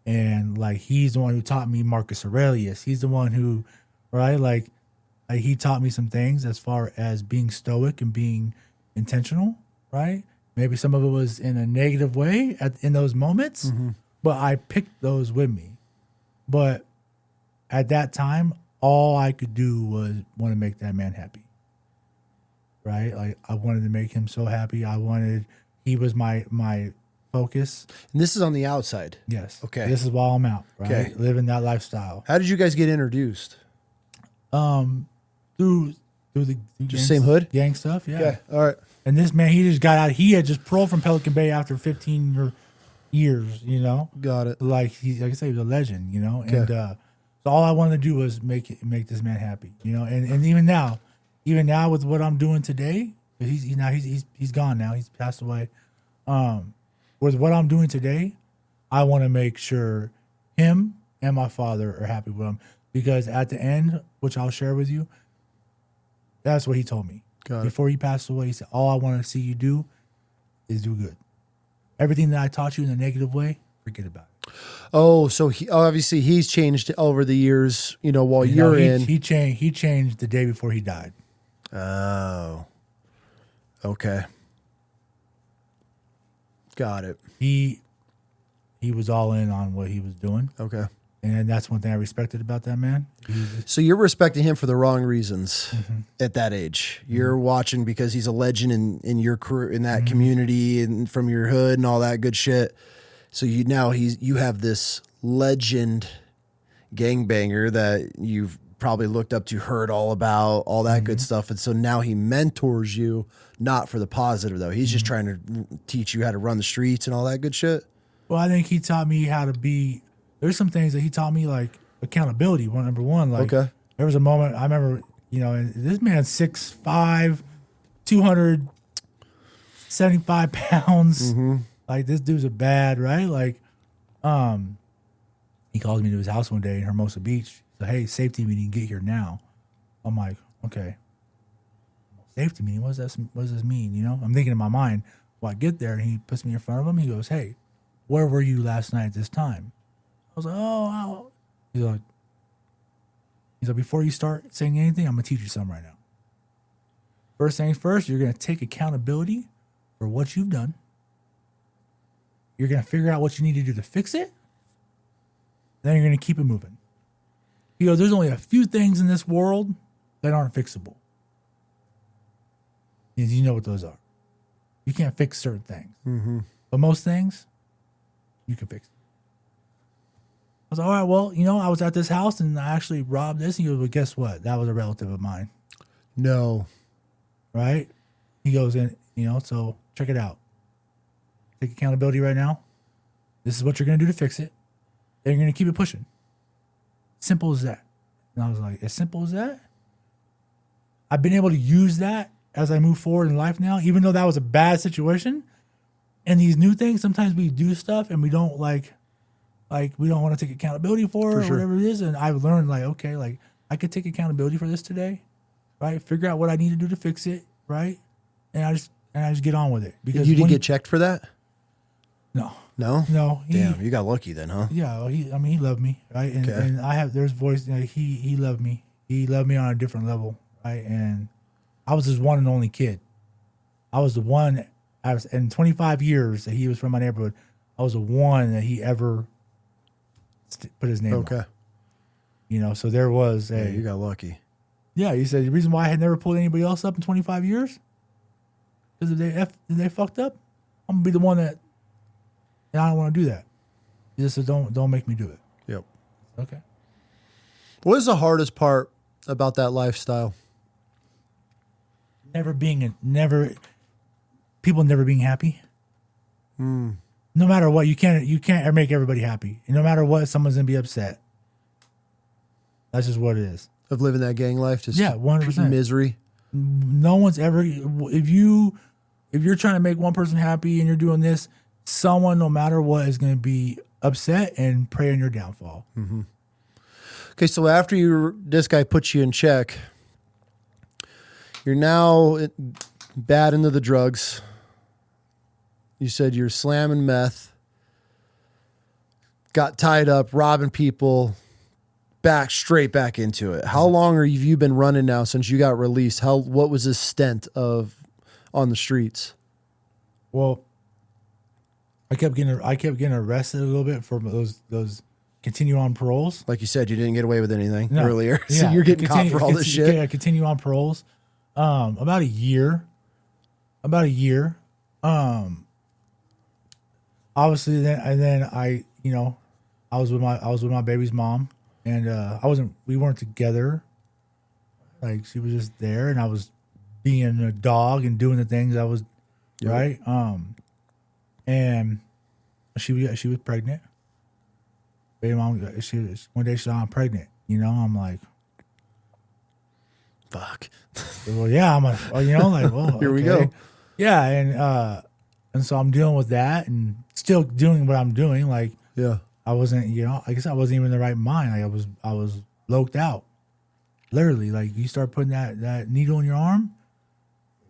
Speaker 1: And like, he's the one who taught me Marcus Aurelius. He's the one who, right? Like he taught me some things as far as being stoic and being intentional, right? Maybe some of it was in a negative way in those moments, but I picked those with me. But at that time, all I could do was want to make that man happy, right? Like I wanted to make him so happy. He was my focus.
Speaker 2: And this is on the outside.
Speaker 1: Yes.
Speaker 2: Okay.
Speaker 1: This is while I'm out, right?
Speaker 2: Okay.
Speaker 1: Living that lifestyle.
Speaker 2: How did you guys get introduced?
Speaker 1: Through the
Speaker 2: Just same hood?
Speaker 1: gang stuff, yeah.
Speaker 2: Okay. All right.
Speaker 1: And this man, he just got out. He had just paroled from Pelican Bay after 15 years, you know.
Speaker 2: Got it.
Speaker 1: Like I said, he was a legend, you know.
Speaker 2: Okay.
Speaker 1: And so all I wanted to do was make this man happy, you know. And even now with what I'm doing today, he's gone now. He's passed away. With what I'm doing today, I want to make sure him and my father are happy with him, because at the end, which I'll share with you, that's what he told me. Before he passed away, he said, all I want to see you do is do good. Everything that I taught you in a negative way, forget about it.
Speaker 2: Oh, so obviously he's changed over the years, you know, while you're in.
Speaker 1: He changed the day before he died.
Speaker 2: Oh. Okay. Got it.
Speaker 1: He was all in on what he was doing.
Speaker 2: Okay.
Speaker 1: And that's one thing I respected about that man.
Speaker 2: So you're respecting him for the wrong reasons at that age. You're watching because he's a legend in your career, in that community and from your hood and all that good shit. So you have this legend gangbanger that you've probably looked up to, heard all about, all that good stuff. And so now he mentors you, not for the positive though. He's just trying to teach you how to run the streets and all that good shit. Well,
Speaker 1: I think he taught me how to be. There's some things that he taught me, like accountability. Number one, like there was a moment I remember, you know, and this man's 6'5", 275 pounds. Like this dude's a bad, right? Like, he called me to his house one day in Hermosa Beach. He said, "Hey, safety meeting, get here now." I'm like, okay, safety meeting. What does this mean? You know, I'm thinking in my mind. Well, I get there and he puts me in front of him. He goes, "Hey, where were you last night at this time?" I was like, "Oh, wow." He's like, "Before you start saying anything, I'm gonna teach you something right now. First things first, you're gonna take accountability for what you've done. You're gonna figure out what you need to do to fix it. Then you're gonna keep it moving." He goes, "There's only a few things in this world that aren't fixable. You know what those are. You can't fix certain things, but most things you can fix." I was like, "All right, well, you know, I was at this house and I actually robbed this." And he goes, "Well, guess what? That was a relative of mine."
Speaker 2: No.
Speaker 1: Right? He goes, "And, you know, so check it out. Take accountability right now. This is what you're going to do to fix it. Then you're going to keep it pushing. Simple as that." And I was like, as simple as that? I've been able to use that as I move forward in life now, even though that was a bad situation. And these new things, sometimes we do stuff and we don't like we don't want to take accountability for it or whatever it is. And I've learned like, okay, like I could take accountability for this today, right? Figure out what I need to do to fix it, right? And I just get on with it. Because
Speaker 2: you didn't get checked for that?
Speaker 1: No.
Speaker 2: No?
Speaker 1: No.
Speaker 2: Damn, you got lucky then, huh?
Speaker 1: Yeah. Well, he loved me, right? And there's voice, you know, he loved me. He loved me on a different level, right? And I was his one and only kid. I was the one, in 25 years that he was from my neighborhood, I was the one that he ever put his name on. You know, so there was
Speaker 2: yeah, you got lucky.
Speaker 1: Yeah, he said the reason why I had never pulled anybody else up in 25 years is if they fucked up, I'm gonna be the one that I don't want to do that. He just said, don't make me do it.
Speaker 2: Yep.
Speaker 1: Okay.
Speaker 2: What is the hardest part about that lifestyle?
Speaker 1: People never being happy. No matter what, you can't ever make everybody happy. And no matter what, someone's gonna be upset. That's just what it is.
Speaker 2: Of living that gang life, just
Speaker 1: 100%
Speaker 2: misery.
Speaker 1: No one's ever, if you're trying to make one person happy and you're doing this, someone, no matter what, is going to be upset and pray on your downfall.
Speaker 2: Mm-hmm. Okay, so after this guy puts you in check, you're now bad into the drugs. You said you're slamming meth, got tied up, robbing people, straight back into it. How long have you been running now since you got released? What was this stint of on the streets?
Speaker 1: Well, I kept getting arrested a little bit for those continue on paroles.
Speaker 2: Like you said, you didn't get away with anything earlier, so
Speaker 1: yeah,
Speaker 2: you're getting caught for all this shit.
Speaker 1: Yeah, continue on paroles. About a year. Obviously, then I was with my baby's mom, and we weren't together. Like, she was just there, and I was being a dog and doing the things I was right. And she was pregnant. Baby mom, one day she said, I'm pregnant. I'm like,
Speaker 2: fuck.
Speaker 1: Well, yeah, I'm like, well,
Speaker 2: here we go.
Speaker 1: Yeah, and so I'm dealing with that and still doing what I'm doing. Like,
Speaker 2: yeah,
Speaker 1: I wasn't, I guess I wasn't even in the right mind. Like, I was loked out. Literally, like, you start putting that needle in your arm,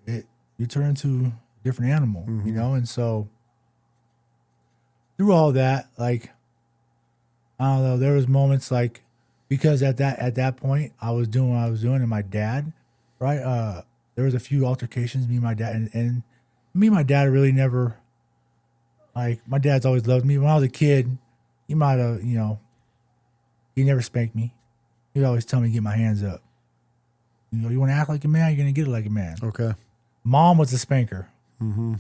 Speaker 1: you turn into a different animal, and so through all that, like, I don't know, there was moments like, because at that point I was doing what I was doing, and my dad, right? There was a few altercations, me and my dad, and me and my dad really never, like, my dad's always loved me. When I was a kid, he might have, he never spanked me. He'd always tell me to get my hands up. You want to act like a man, you're going to get it like a man.
Speaker 2: Okay.
Speaker 1: Mom was a spanker. Mm-hmm.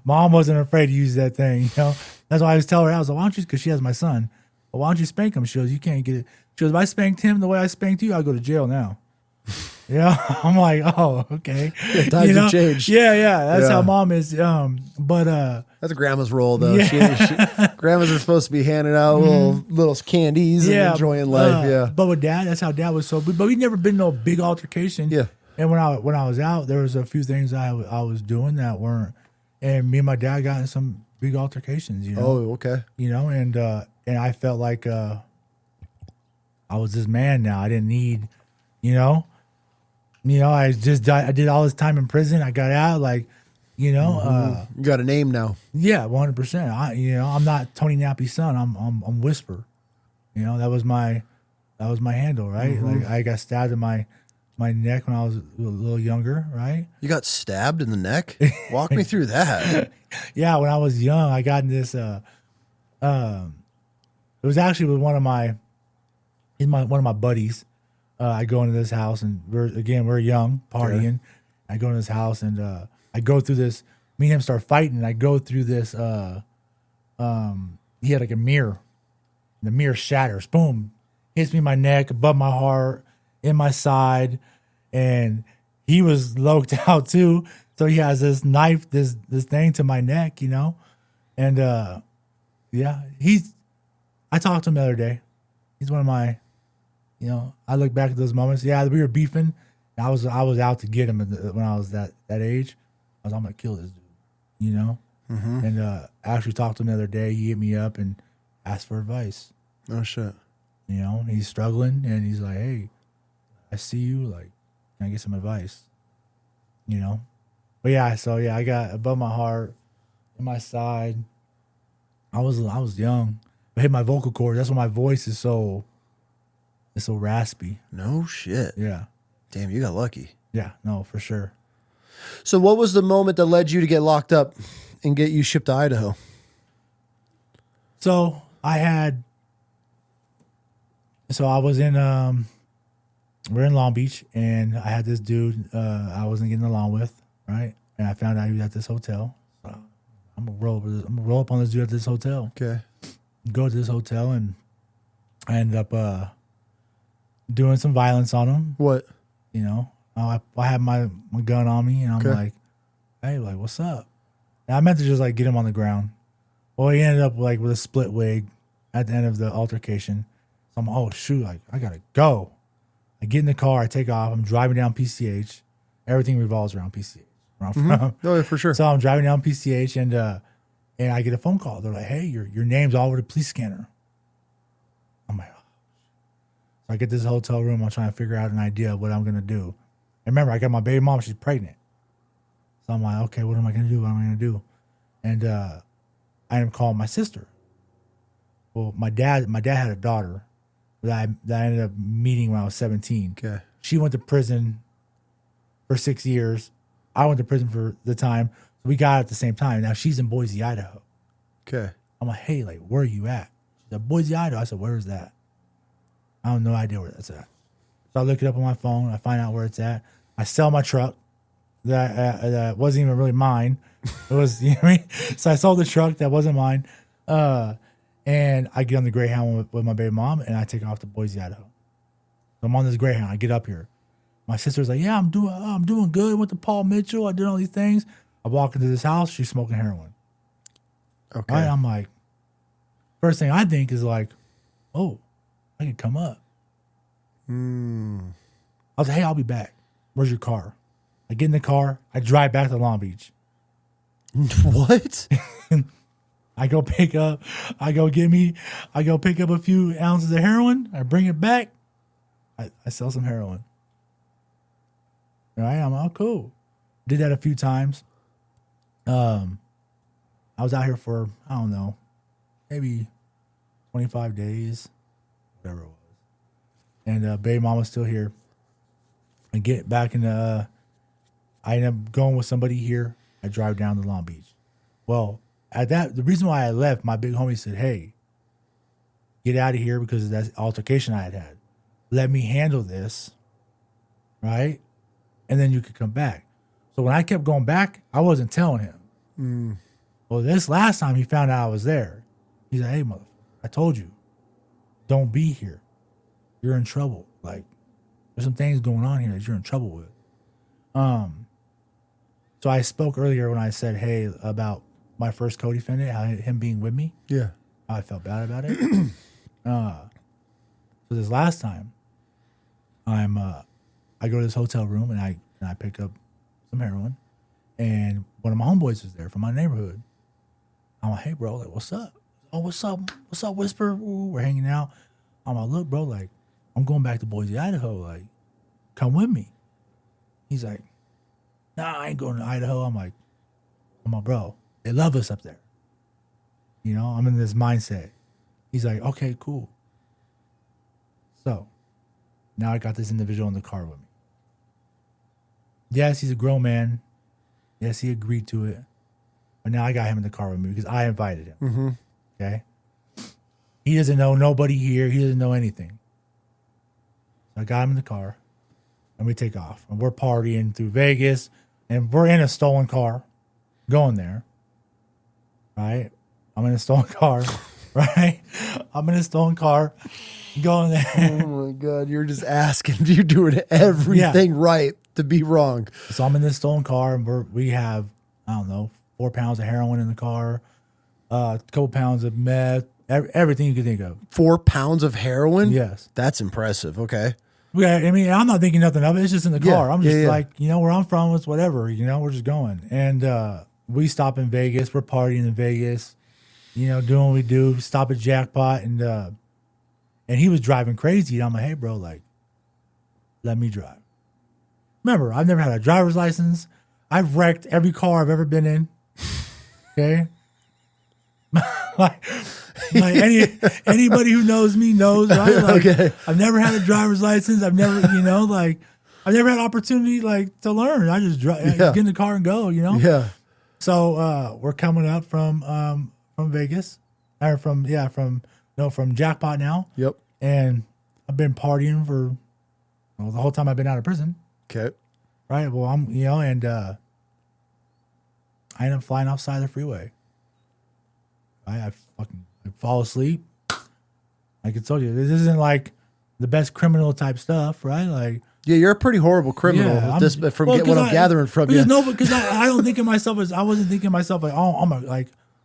Speaker 1: Mom wasn't afraid to use that thing, That's why I was telling her, I was like, why don't you, because she has my son, well, why don't you spank him? She goes, you can't get it. She goes, if I spanked him the way I spanked you, I'll go to jail now. I'm like, oh, okay.
Speaker 2: Yeah, times have changed.
Speaker 1: Yeah. That's how mom is. But
Speaker 2: that's grandma's role, though.
Speaker 1: Yeah.
Speaker 2: Grandmas are supposed to be handing out little candies and enjoying life. Yeah.
Speaker 1: But with dad, that's how dad was. So, but we never been no big altercation.
Speaker 2: Yeah.
Speaker 1: And when I was out, there was a few things I was doing that weren't. And me and my dad got in some big altercations.
Speaker 2: Oh, okay.
Speaker 1: And I felt like I was this man now. I didn't need, I did all this time in prison. I got out, like, you
Speaker 2: got a name now.
Speaker 1: Yeah, 100%. I'm not Tony Nappi's son. I'm Whisper. That was my handle, right? Like, I got stabbed in my neck when I was a little younger, right?
Speaker 2: You got stabbed in the neck? Walk me through that.
Speaker 1: Yeah, when I was young, I got in this. It was actually with one of my buddies. I go into this house, and we're young, partying. Okay. I go into this house, and I go through this. Me and him start fighting, and I go through this. He had like a mirror. The mirror shatters. Boom, hits me in my neck, above my heart, in my side, and he was loked out too. So he has this knife, this thing to my neck, and yeah, I talked to him the other day. He's one of my. I look back at those moments. Yeah, we were beefing. I was out to get him when I was that age. I'm gonna kill this dude, And I actually talked to him the other day. He hit me up and asked for advice.
Speaker 2: Oh shit.
Speaker 1: He's struggling, and he's like, "Hey, I see you. Like, can I get some advice?" But yeah, so yeah, I got above my heart, in my side. I was young. I hit my vocal cord. That's why my voice is so. It's so raspy.
Speaker 2: No shit.
Speaker 1: Yeah.
Speaker 2: Damn, you got lucky.
Speaker 1: Yeah, no, for sure.
Speaker 2: So what was the moment that led you to get locked up and get you shipped to Idaho?
Speaker 1: So I was in, we're in Long Beach, and I had this dude I wasn't getting along with, right? And I found out he was at this hotel. So I'm gonna roll up on this dude at this hotel.
Speaker 2: Okay.
Speaker 1: Go to this hotel, and I ended up doing some violence on him.
Speaker 2: What?
Speaker 1: I had my gun on me, and I'm like, hey, like, what's up? And I meant to just like get him on the ground. Well, he ended up like with a split wig at the end of the altercation. So I'm, oh shoot, like I gotta go. I get in the car, I take off, I'm driving down PCH. Everything revolves around PCH. Where I'm from.
Speaker 2: Oh, yeah, for sure.
Speaker 1: So I'm driving down PCH and I get a phone call. They're like, hey, your name's all over the police scanner. I'm like, oh. So I get this hotel room. I'm trying to figure out an idea of what I'm going to do. And remember, I got my baby mom. She's pregnant. So I'm like, okay, what am I going to do? What am I going to do? And I ended up calling my sister. Well, my dad had a daughter that I ended up meeting when I was 17.
Speaker 2: Okay.
Speaker 1: She went to prison for 6 years. I went to prison for the time. So we got out at the same time. Now she's in Boise, Idaho.
Speaker 2: Okay.
Speaker 1: I'm like, hey, like, where are you at? She said, Boise, Idaho. I said, where is that? I have no idea where that's at. So I look it up on my phone. I find out where it's at. I sell my truck that wasn't even really mine. It was, you know what I mean? So I sold the truck that wasn't mine. And I get on the Greyhound with my baby mom, and I take off to Boise, Idaho. So I'm on this Greyhound. I get up here. My sister's like, yeah, I'm doing good. I went to Paul Mitchell. I did all these things. I walk into this house. She's smoking heroin.
Speaker 2: Okay.
Speaker 1: Right? I'm like, first thing I think is like, oh, I could come up. I was like, hey, I'll be back. Where's your car? I get in the car. I drive back to Long Beach.
Speaker 2: What?
Speaker 1: I go pick up a few ounces of heroin. I bring it back. I sell some heroin. Right? I'm like, oh, cool. Did that a few times. I was out here for, I don't know, maybe 25 days, whatever it was. And baby mama's still here. I get back in I end up going with somebody here. I drive down to Long Beach. Well, the reason why I left, my big homie said, hey, get out of here because of that altercation I had. Let me handle this, right? And then you could come back. So when I kept going back, I wasn't telling him. Well, this last time he found out I was there. He's like, hey, motherfucker, I told you, don't be here. You're in trouble. Like, there's some things going on here that you're in trouble with. So I spoke earlier when I said, hey, about my first co-defendant, how him being with me.
Speaker 2: Yeah.
Speaker 1: How I felt bad about it. So this last time, I go to this hotel room and I pick up some heroin, and one of my homeboys was there from my neighborhood. I'm like, hey, bro, like, what's up? Oh, what's up? What's up, Whisper? Ooh, we're hanging out. I'm like, look, bro, like, I'm going back to Boise, Idaho. Like, come with me. He's like, nah, I ain't going to Idaho. I'm like, bro, they love us up there. You know, I'm in this mindset. He's like, okay, cool. So now I got this individual in the car with me. Yes, he's a grown man. Yes, he agreed to it. But now I got him in the car with me because I invited him.
Speaker 2: Mm-hmm.
Speaker 1: Okay? He doesn't know nobody here. He doesn't know anything. So I got him in the car, and we take off. And we're partying through Vegas, and we're in a stolen car going there. Right? I'm in a stolen car. Right? I'm in a stolen car going there.
Speaker 2: Oh, my God. You're just asking. You're doing everything right to be wrong.
Speaker 1: So I'm in this stolen car, and we have, I don't know, 4 pounds of heroin in the car, a couple pounds of meth, everything you can think of.
Speaker 2: 4 pounds of heroin?
Speaker 1: Yes.
Speaker 2: That's impressive. Okay.
Speaker 1: Yeah, I mean, I'm not thinking nothing of it. It's just in the car. I'm just
Speaker 2: yeah.
Speaker 1: like, you know, where I'm from, it's whatever. You know, we're just going. And we stop in Vegas. We're partying in Vegas, you know, doing what we do. Stop at Jackpot. And he was driving crazy. And I'm like, hey, bro, like, let me drive. Remember, I've never had a driver's license. I've wrecked every car I've ever been in. Okay? like anybody who knows me knows, right? Like,
Speaker 2: okay.
Speaker 1: I've never had a driver's license. I've never, you know, like, I've never had opportunity, like, to learn. I just get in the car and go, you know?
Speaker 2: Yeah.
Speaker 1: So we're coming up from Vegas, or from Jackpot now.
Speaker 2: Yep.
Speaker 1: And I've been partying for the whole time I've been out of prison.
Speaker 2: Okay.
Speaker 1: Right. Well, I'm, you know, and I end up flying off side of the freeway. I fall asleep. Like I told you, this isn't like the best criminal type stuff, right? Like,
Speaker 2: yeah, you're a pretty horrible criminal.
Speaker 1: Yeah,
Speaker 2: What I'm gathering from you.
Speaker 1: No, because I don't think of myself as, I wasn't thinking of myself like, oh,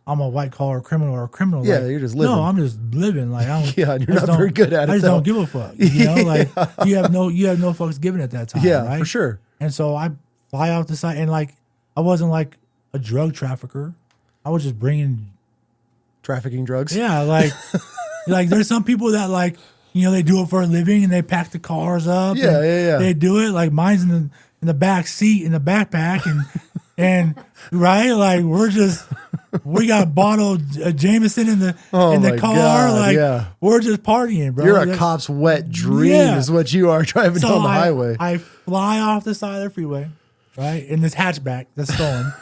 Speaker 1: I'm I'm a white collar criminal or a criminal.
Speaker 2: Yeah,
Speaker 1: like,
Speaker 2: you're just living.
Speaker 1: No, I'm just living. Like I don't.
Speaker 2: Yeah, and you're not very good at it.
Speaker 1: I just
Speaker 2: though.
Speaker 1: don't give a fuck. You know, like you have no fucks given at that time.
Speaker 2: Yeah,
Speaker 1: right?
Speaker 2: for sure.
Speaker 1: And so I fly out the side, and like I wasn't like a drug trafficker. I was just bringing
Speaker 2: Trafficking drugs.
Speaker 1: Yeah, like like there's some people that like they do it for a living and they pack the cars up.
Speaker 2: Yeah.
Speaker 1: They do it like mine's in the back seat in the backpack and right like we got a bottle of Jameson in the car.
Speaker 2: God,
Speaker 1: like we're just partying, bro.
Speaker 2: You're a cop's wet dream is what you are driving down the highway.
Speaker 1: I fly off the side of the freeway, right, in this hatchback that's stolen.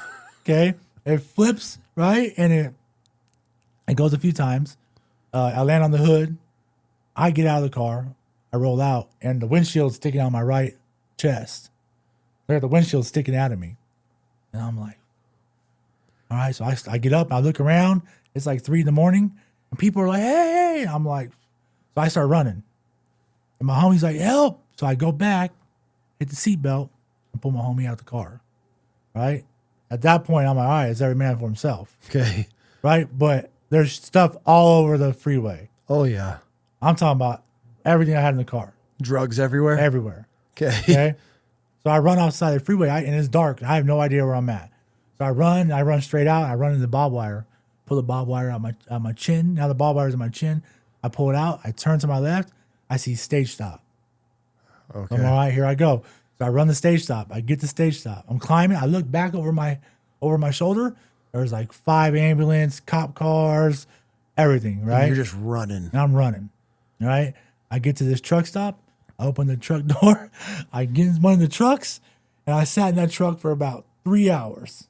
Speaker 1: Okay, it flips right and it goes a few times. I land on the hood. I get out of the car. I roll out, and the windshield's sticking out my right chest. There, the windshield's sticking out of me, and I'm like, all right. So I get up. I look around. It's like 3 a.m, and people are like, hey. I'm like, so I start running, and my homie's like, help. So I go back, hit the seatbelt, and pull my homie out the car. Right at that point, I'm like, all right, it's every man for himself.
Speaker 2: Okay.
Speaker 1: Right, but there's stuff all over the freeway.
Speaker 2: Oh yeah.
Speaker 1: I'm talking about everything I had in the car.
Speaker 2: Drugs everywhere.
Speaker 1: Everywhere.
Speaker 2: Okay.
Speaker 1: So I run outside the freeway, and it's dark. I have no idea where I'm at. So I run straight out. I run into the barbed wire, pull the barbed wire out my chin. Now the barbed wire's in my chin. I pull it out. I turn to my left. I see stage stop.
Speaker 2: Okay.
Speaker 1: I'm all right. Here I go. So I run the stage stop. I get the stage stop. I'm climbing. I look back over my shoulder. There's like 5 ambulance, cop cars, everything. Right.
Speaker 2: And you're just running.
Speaker 1: And I'm running. All right. I get to this truck stop. I open the truck door. I get in one of the trucks, and I sat in that truck for about 3 hours,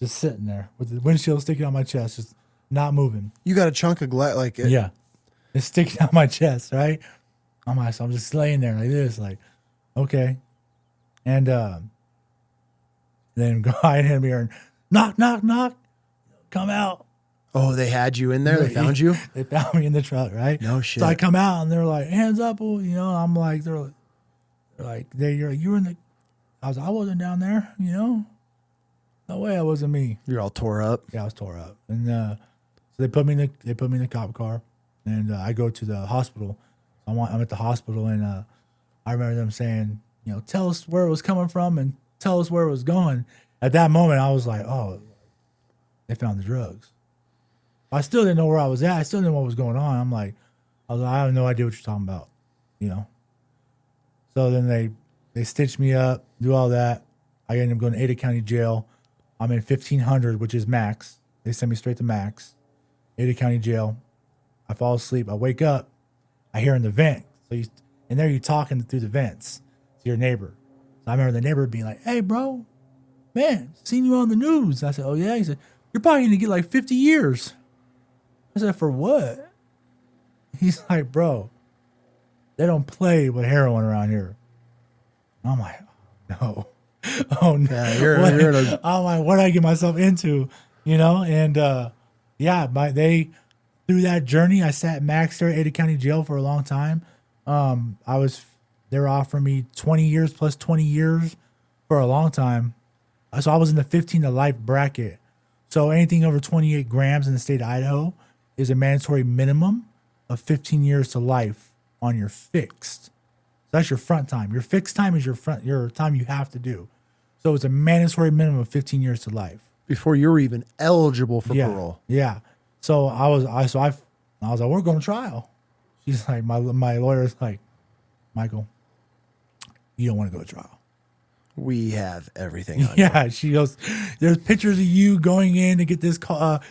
Speaker 1: just sitting there with the windshield sticking on my chest, just not moving.
Speaker 2: You got a chunk of glass, like
Speaker 1: yeah, it's sticking out my chest, right? I'm just laying there like this, like okay, and then guy hit me and knock, knock, knock, come out.
Speaker 2: Oh, they had you in there? They found you?
Speaker 1: They found me in the truck, right?
Speaker 2: No shit.
Speaker 1: So I come out and they're like, hands up, I'm like, you're in the, I wasn't down there, No way, I wasn't me.
Speaker 2: You're all tore up.
Speaker 1: Yeah, I was tore up. And so they put me in the cop car, and I go to the hospital. I'm at the hospital, and I remember them saying, tell us where it was coming from and tell us where it was going. At that moment, I was like, oh, they found the drugs. I still didn't know where I was at. I still didn't know what was going on. I have no idea what you're talking about, So then they stitched me up, do all that. I ended up going to Ada County Jail. I'm in 1500, which is max. They sent me straight to max. Ada County Jail. I fall asleep. I wake up. I hear in the vent. So you're talking through the vents to your neighbor. So I remember the neighbor being like, hey, bro, man, seen you on the news. I said, oh, yeah. He said, you're probably going to get like 50 years. I said, for what? He's like, bro, they don't play with heroin around here. I'm like, no. Oh, no.
Speaker 2: Yeah,
Speaker 1: I'm like, what did I get myself into? And through that journey, I sat max there at Ada County Jail for a long time. They were offering me 20 years plus 20 years for a long time. So I was in the 15 to life bracket. So anything over 28 grams in the state of Idaho is a mandatory minimum of 15 years to life on your fixed. So that's your front time. Your fixed time is your time you have to do. So it's a mandatory minimum of 15 years to life.
Speaker 2: Before you were even eligible for parole.
Speaker 1: Yeah. So I was like, we're going to trial. She's like, my lawyer's like, Michael, you don't want to go to trial.
Speaker 2: We have everything on
Speaker 1: Yeah.
Speaker 2: you.
Speaker 1: She goes, there's pictures of you going in to get this call.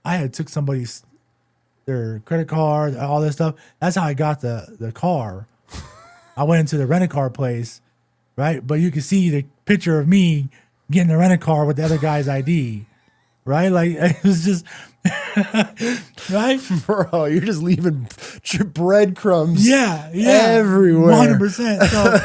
Speaker 1: I had took somebody's their credit card, all this stuff. That's how I got the car. I went into the rent-a-car place, right? But you can see the picture of me getting the rent-a-car with the other guy's ID, right? Like, it was just, right?
Speaker 2: Bro, you're just leaving breadcrumbs
Speaker 1: everywhere.
Speaker 2: everywhere.
Speaker 1: 100%. So,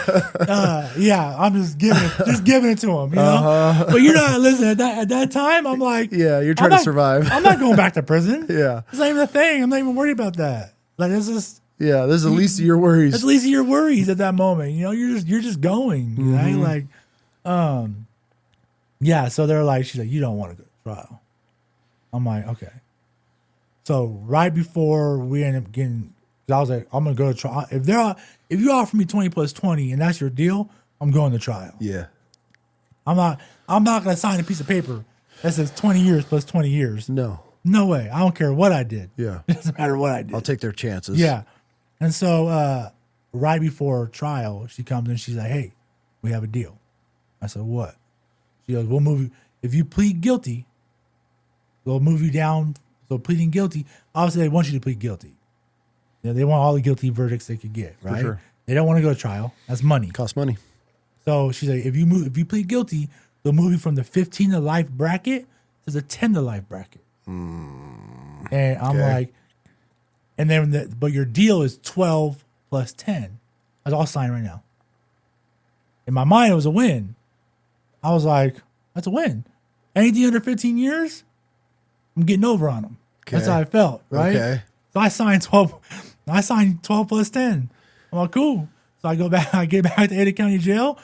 Speaker 1: I'm just giving it to him, But you're not listening. At that time, I'm like,
Speaker 2: yeah, you're trying to survive.
Speaker 1: I'm not going back to prison.
Speaker 2: Yeah.
Speaker 1: It's not even a thing. I'm not even worried about that. Like, this is.
Speaker 2: Yeah, this is the least of your worries.
Speaker 1: That's the least of your worries at that moment. You're just going, right? Like, so they're like, she's like, you don't want to go to trial. I'm like, okay. So right before we end up getting, I was like, I'm gonna go to trial. If you offer me 20 plus 20 and that's your deal, I'm going to trial.
Speaker 2: Yeah.
Speaker 1: I'm not gonna sign a piece of paper that says 20 years plus 20 years.
Speaker 2: No.
Speaker 1: No way. I don't care what I did.
Speaker 2: Yeah.
Speaker 1: It doesn't matter what I did.
Speaker 2: I'll take their chances.
Speaker 1: Yeah. And so right before trial, she comes in, she's like, hey, we have a deal. I said, what? She goes, we'll move you. If you plead guilty, they'll move you down. So pleading guilty, obviously they want you to plead guilty. You know, they want all the guilty verdicts they could get, right?
Speaker 2: For sure.
Speaker 1: They don't want to go to trial. That's money.
Speaker 2: Costs money.
Speaker 1: So she's like, if you plead guilty, they'll move you from the 15 to life bracket to the 10 to life bracket. And I'm like, and then but your deal is 12 plus 10. I'll sign right now. In my mind, it was a win. I was like, that's a win. Anything under 15 years, I'm getting over on them.
Speaker 2: Okay.
Speaker 1: That's how I felt, right?
Speaker 2: Okay.
Speaker 1: So I signed 12. I signed 12 plus 10. I'm like, cool. So I go back. I get back to Ada County Jail.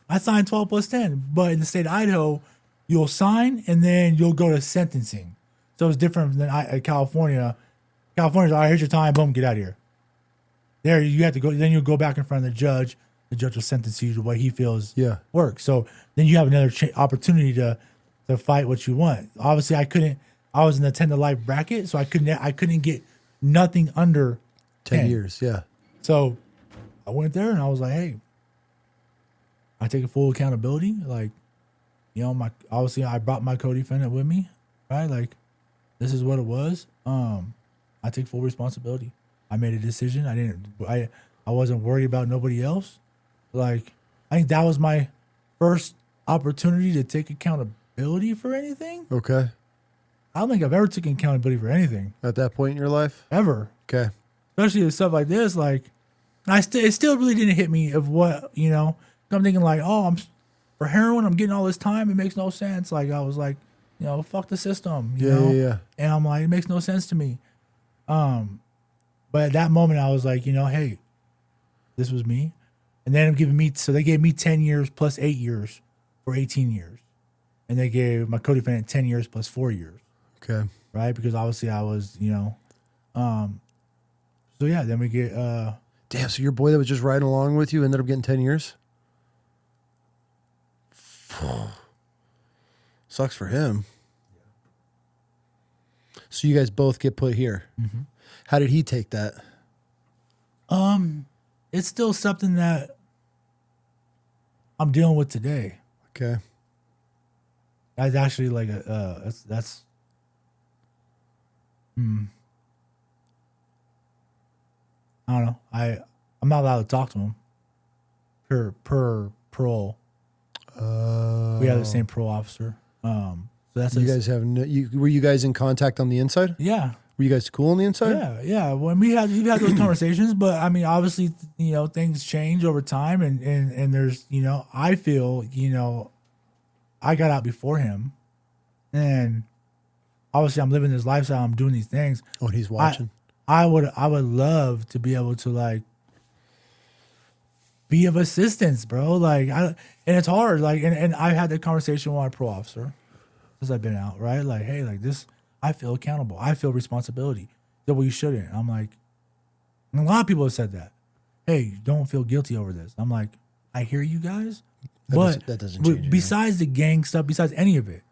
Speaker 1: I signed 12 plus 10. But in the state of Idaho, you'll sign and then you'll go to sentencing. So it's different than California. California's all right, here's your time. Boom, get out of here. There, you have to go. Then you'll go back in front of the judge. The judge will sentence you to what he feels works. So then you have another opportunity to fight what you want. Obviously, I was in the 10 to life bracket, so I couldn't get nothing under 10
Speaker 2: years. Yeah.
Speaker 1: So I went there and I was like, hey, I take full accountability. Like, you know, obviously I brought my co-defendant with me, right? Like, this is what it was. I take full responsibility. I made a decision. I wasn't worried about nobody else. Like, I think that was my first opportunity to take accountability for anything.
Speaker 2: Okay.
Speaker 1: I don't think I've ever taken accountability for anything.
Speaker 2: At that point in your life?
Speaker 1: Ever.
Speaker 2: Okay.
Speaker 1: Especially with stuff like this. Like, it still really didn't hit me of what, you know, I'm thinking like, oh, for heroin, I'm getting all this time. It makes no sense. Like, I was like, you know, fuck the system, you know?
Speaker 2: Yeah.
Speaker 1: And I'm like, it makes no sense to me. But at that moment, I was like, you know, hey, this was me. And then they gave me 10 years plus 8 years for 18 years. And they gave my co-defendant 10 years plus 4 years.
Speaker 2: Okay.
Speaker 1: Right? Because obviously I was, you know, so yeah, then we get,
Speaker 2: damn, so your boy that was just riding along with you ended up getting 10 years? Sucks for him. So you guys both get put here. Mm-hmm. How did he take that?
Speaker 1: It's still something that I'm dealing with today.
Speaker 2: Okay.
Speaker 1: That's actually like that's I don't know. I'm not allowed to talk to him per parole. We have the same parole officer. So that's
Speaker 2: you guys have were you guys in contact on the inside?
Speaker 1: Yeah.
Speaker 2: Were you guys cool on the inside?
Speaker 1: Yeah. When we've had those conversations, but I mean, obviously, you know, things change over time, and there's, you know, I feel, you know, I got out before him, and obviously, I'm living this lifestyle. I'm doing these things.
Speaker 2: Oh, and he's watching.
Speaker 1: I would love to be able to like be of assistance, bro. Like, and it's hard. Like, and I've had that conversation with my parole officer since I've been out, right? Like, hey, like this. I feel accountable. I feel responsibility. That well, you shouldn't. I'm like, and a lot of people have said that. Hey, don't feel guilty over this. I'm like, I hear you guys, but
Speaker 2: that doesn't change
Speaker 1: besides the gang stuff, besides any of it,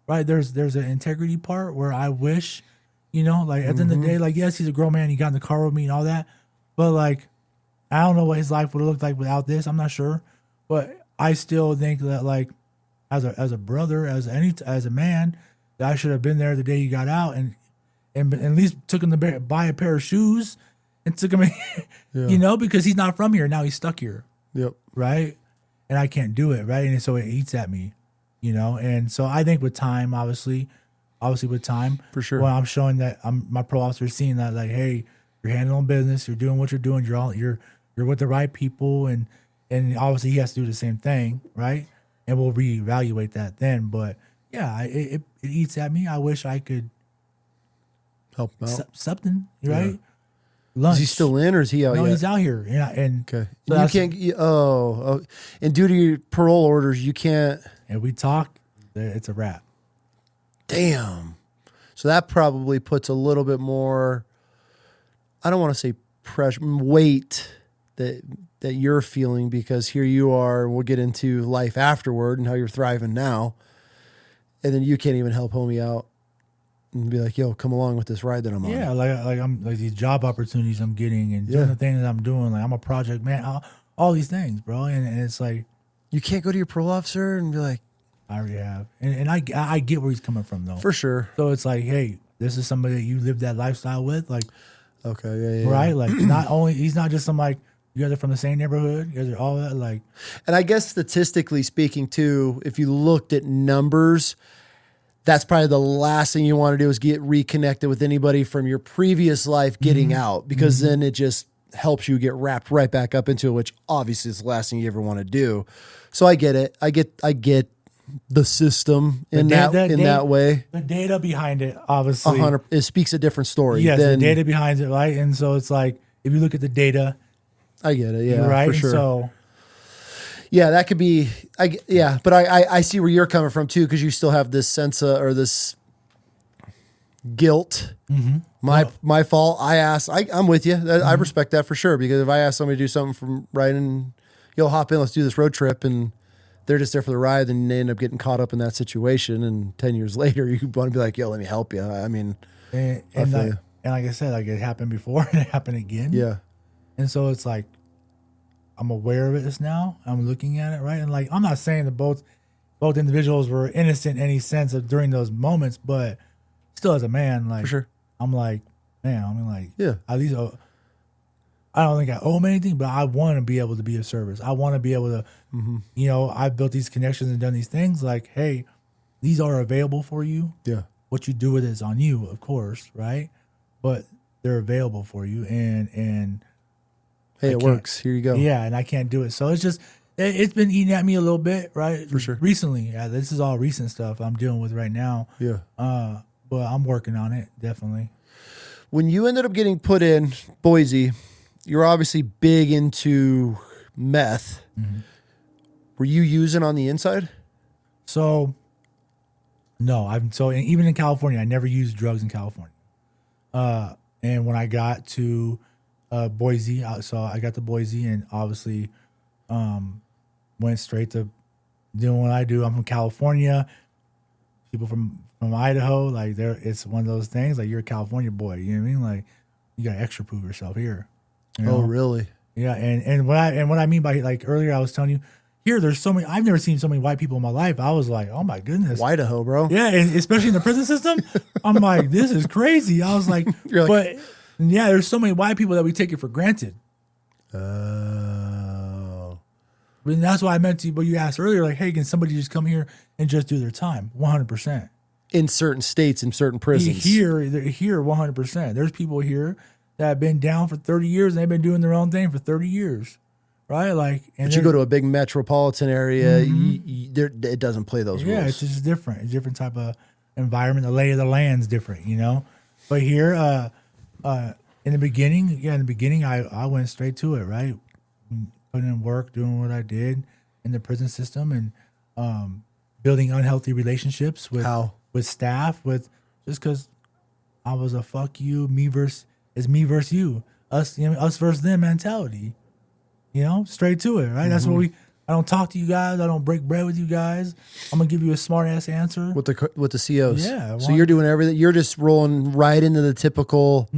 Speaker 1: right? There's an integrity part where I wish, you know, like at the end of the day, like yes, he's a grown man. He got in the car with me and all that, but like, I don't know what his life would have looked like without this. I'm not sure, but I still think that like, as a brother, as a man. I should have been there the day he got out and at least took him to buy a pair of shoes and took him, you know, because he's not from here. Now he's stuck here.
Speaker 2: Yep.
Speaker 1: Right. And I can't do it. Right. And so it eats at me, you know? And so I think with time, obviously with time,
Speaker 2: for sure.
Speaker 1: When I'm showing that my parole officer is seeing that like, hey, you're handling business, you're doing what you're doing. You're with the right people. And obviously he has to do the same thing. Right. And we'll reevaluate that then. But yeah, it eats at me. I wish I could
Speaker 2: help him out.
Speaker 1: Something, right?
Speaker 2: Yeah.
Speaker 1: Lunch.
Speaker 2: Is he still in or is he out
Speaker 1: No,
Speaker 2: yet?
Speaker 1: he's out here. Yeah, and
Speaker 2: okay.
Speaker 1: So
Speaker 2: you can't. And due to your parole orders, you can't.
Speaker 1: And we talk. It's a wrap.
Speaker 2: Damn. So that probably puts a little bit more, I don't want to say pressure, weight that you're feeling, because here you are, and we'll get into life afterward and how you're thriving now. And then you can't even help homie out and be like, yo, come along with this ride that I'm on.
Speaker 1: Yeah, like I'm like these job opportunities I'm getting and doing the things that I'm doing. Like I'm a project man, all these things, bro. And it's like,
Speaker 2: you can't go to your parole officer and be like,
Speaker 1: I already have. And I get where he's coming from though.
Speaker 2: For sure.
Speaker 1: So it's like, hey, this is somebody that you live that lifestyle with, like,
Speaker 2: okay,
Speaker 1: right? Like not only, he's not just some like, you guys are from the same neighborhood, you guys are all that, like.
Speaker 2: And I guess statistically speaking too, if you looked at numbers, that's probably the last thing you want to do is get reconnected with anybody from your previous life getting out, because then it just helps you get wrapped right back up into it, which obviously is the last thing you ever want to do. So I get it. I get the system in that way.
Speaker 1: The data behind it, obviously.
Speaker 2: It speaks a different story.
Speaker 1: Yes, the data behind it, right? And so it's like, if you look at the data.
Speaker 2: I get it, yeah,
Speaker 1: right?
Speaker 2: for sure.
Speaker 1: So,
Speaker 2: yeah, that could be, but I see where you're coming from too, because you still have this sense of, or this guilt. My fault. I'm with you. I respect that for sure, because if I ask somebody to do something from right and you'll hop in, let's do this road trip, and they're just there for the ride, then they end up getting caught up in that situation, and 10 years later you want to be like, yo, let me help you. I mean,
Speaker 1: and like I said, like it happened before and it happened again.
Speaker 2: Yeah.
Speaker 1: And so it's like, I'm aware of it now. I'm looking at it, right? And like, I'm not saying that both individuals were innocent in any sense of during those moments, but still as a man, like,
Speaker 2: for sure.
Speaker 1: I'm like, man, I mean, like,
Speaker 2: yeah,
Speaker 1: at least I don't think I owe them anything, but I want to be able to be of service. I want to be able to, you know, I've built these connections and done these things. Like, hey, these are available for you.
Speaker 2: Yeah.
Speaker 1: What you do with it is on you, of course, right? But they're available for you, and
Speaker 2: hey, it works. Here you go.
Speaker 1: Yeah, and I can't do it. So it's just, it's been eating at me a little bit, right?
Speaker 2: For sure.
Speaker 1: Recently. Yeah, this is all recent stuff I'm dealing with right now.
Speaker 2: Yeah.
Speaker 1: But I'm working on it, definitely.
Speaker 2: When you ended up getting put in Boise, you're obviously big into meth. Were you using on the inside?
Speaker 1: So, no. Even in California, I never used drugs in California. And when I got to Boise, so I got to Boise and obviously went straight to doing what I do. I'm from California. People from Idaho, like it's one of those things, like you're a California boy, you know what I mean? Like you gotta extra prove yourself here. You know?
Speaker 2: Oh, really?
Speaker 1: Yeah, and what I mean by, like, earlier I was telling you, here there's so many, I've never seen so many white people in my life. I was like, oh my goodness.
Speaker 2: Idaho, bro.
Speaker 1: Yeah, and especially in the prison system. I'm like, this is crazy. I was like, but yeah, there's so many white people that we take it for granted.
Speaker 2: Oh.
Speaker 1: And that's why I meant to you, but you asked earlier, like, hey, can somebody just come here and just do their time? 100%.
Speaker 2: In certain states, in certain prisons.
Speaker 1: Here 100%. There's people here that have been down for 30 years and they've been doing their own thing for 30 years. Right? Like, and
Speaker 2: but you go to a big metropolitan area, it doesn't play those rules.
Speaker 1: Yeah, it's just different. It's a different type of environment. The lay of the land's different, you know? But here, in the beginning, I went straight to it, right? Putting in work, doing what I did in the prison system, and building unhealthy relationships with staff, just because I was a fuck you, me versus you, us versus them mentality, you know, straight to it, right? That's what I don't talk to you guys. I don't break bread with you guys. I'm gonna give you a smart ass answer
Speaker 2: with the COs.
Speaker 1: Yeah.
Speaker 2: So you're doing everything. You're just rolling right into the typical.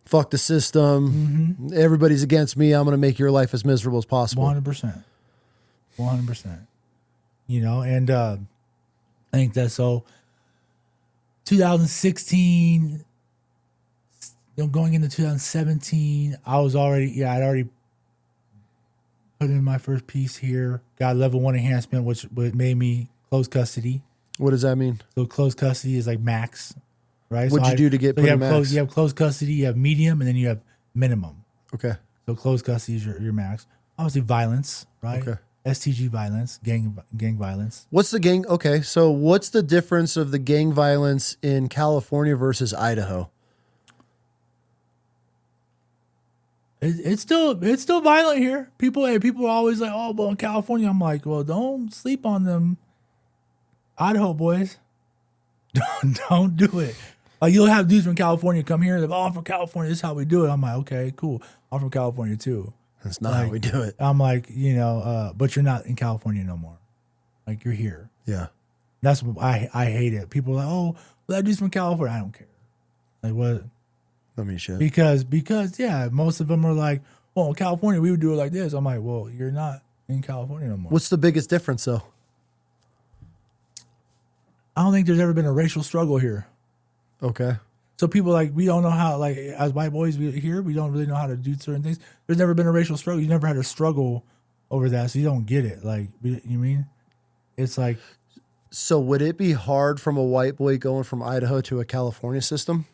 Speaker 2: Fuck the system. Everybody's against me. I'm going to make your life as miserable as possible.
Speaker 1: 100%. You know, and I think that's so. 2016, going into 2017, I'd already put in my first piece here. Got level 1 enhancement, which made me close custody.
Speaker 2: What does that mean?
Speaker 1: So close custody is like max. Right?
Speaker 2: What'd you do to get put in max?
Speaker 1: You have close custody, you have medium, and then you have minimum.
Speaker 2: Okay.
Speaker 1: So close custody is your max. Obviously violence, right?
Speaker 2: Okay.
Speaker 1: STG violence, gang violence.
Speaker 2: What's the gang? Okay, so what's the difference of the gang violence in California versus Idaho?
Speaker 1: It's still violent here. People are always like, oh, well, in California, I'm like, well, don't sleep on them Idaho boys. Don't do it. Like you'll have dudes from California come here. They're like, oh, I'm from California. This is how we do it. I'm like, okay, cool. I'm from California too.
Speaker 2: That's not how we do it.
Speaker 1: I'm like, but you're not in California no more. Like you're here.
Speaker 2: Yeah.
Speaker 1: That's what I hate it. People are like, oh, well, that dude's from California. I don't care. Like what?
Speaker 2: I mean, shit.
Speaker 1: Because yeah, most of them are like, well, in California we would do it like this. I'm like, well, you're not in California no more.
Speaker 2: What's the biggest difference though?
Speaker 1: I don't think there's ever been a racial struggle here.
Speaker 2: Okay.
Speaker 1: So people like, we don't know how, like as white boys we don't really know how to do certain things. There's never been a racial struggle. You never had a struggle over that, so you don't get it. Like, you mean? It's like.
Speaker 2: So would it be hard from a white boy going from Idaho to a California system?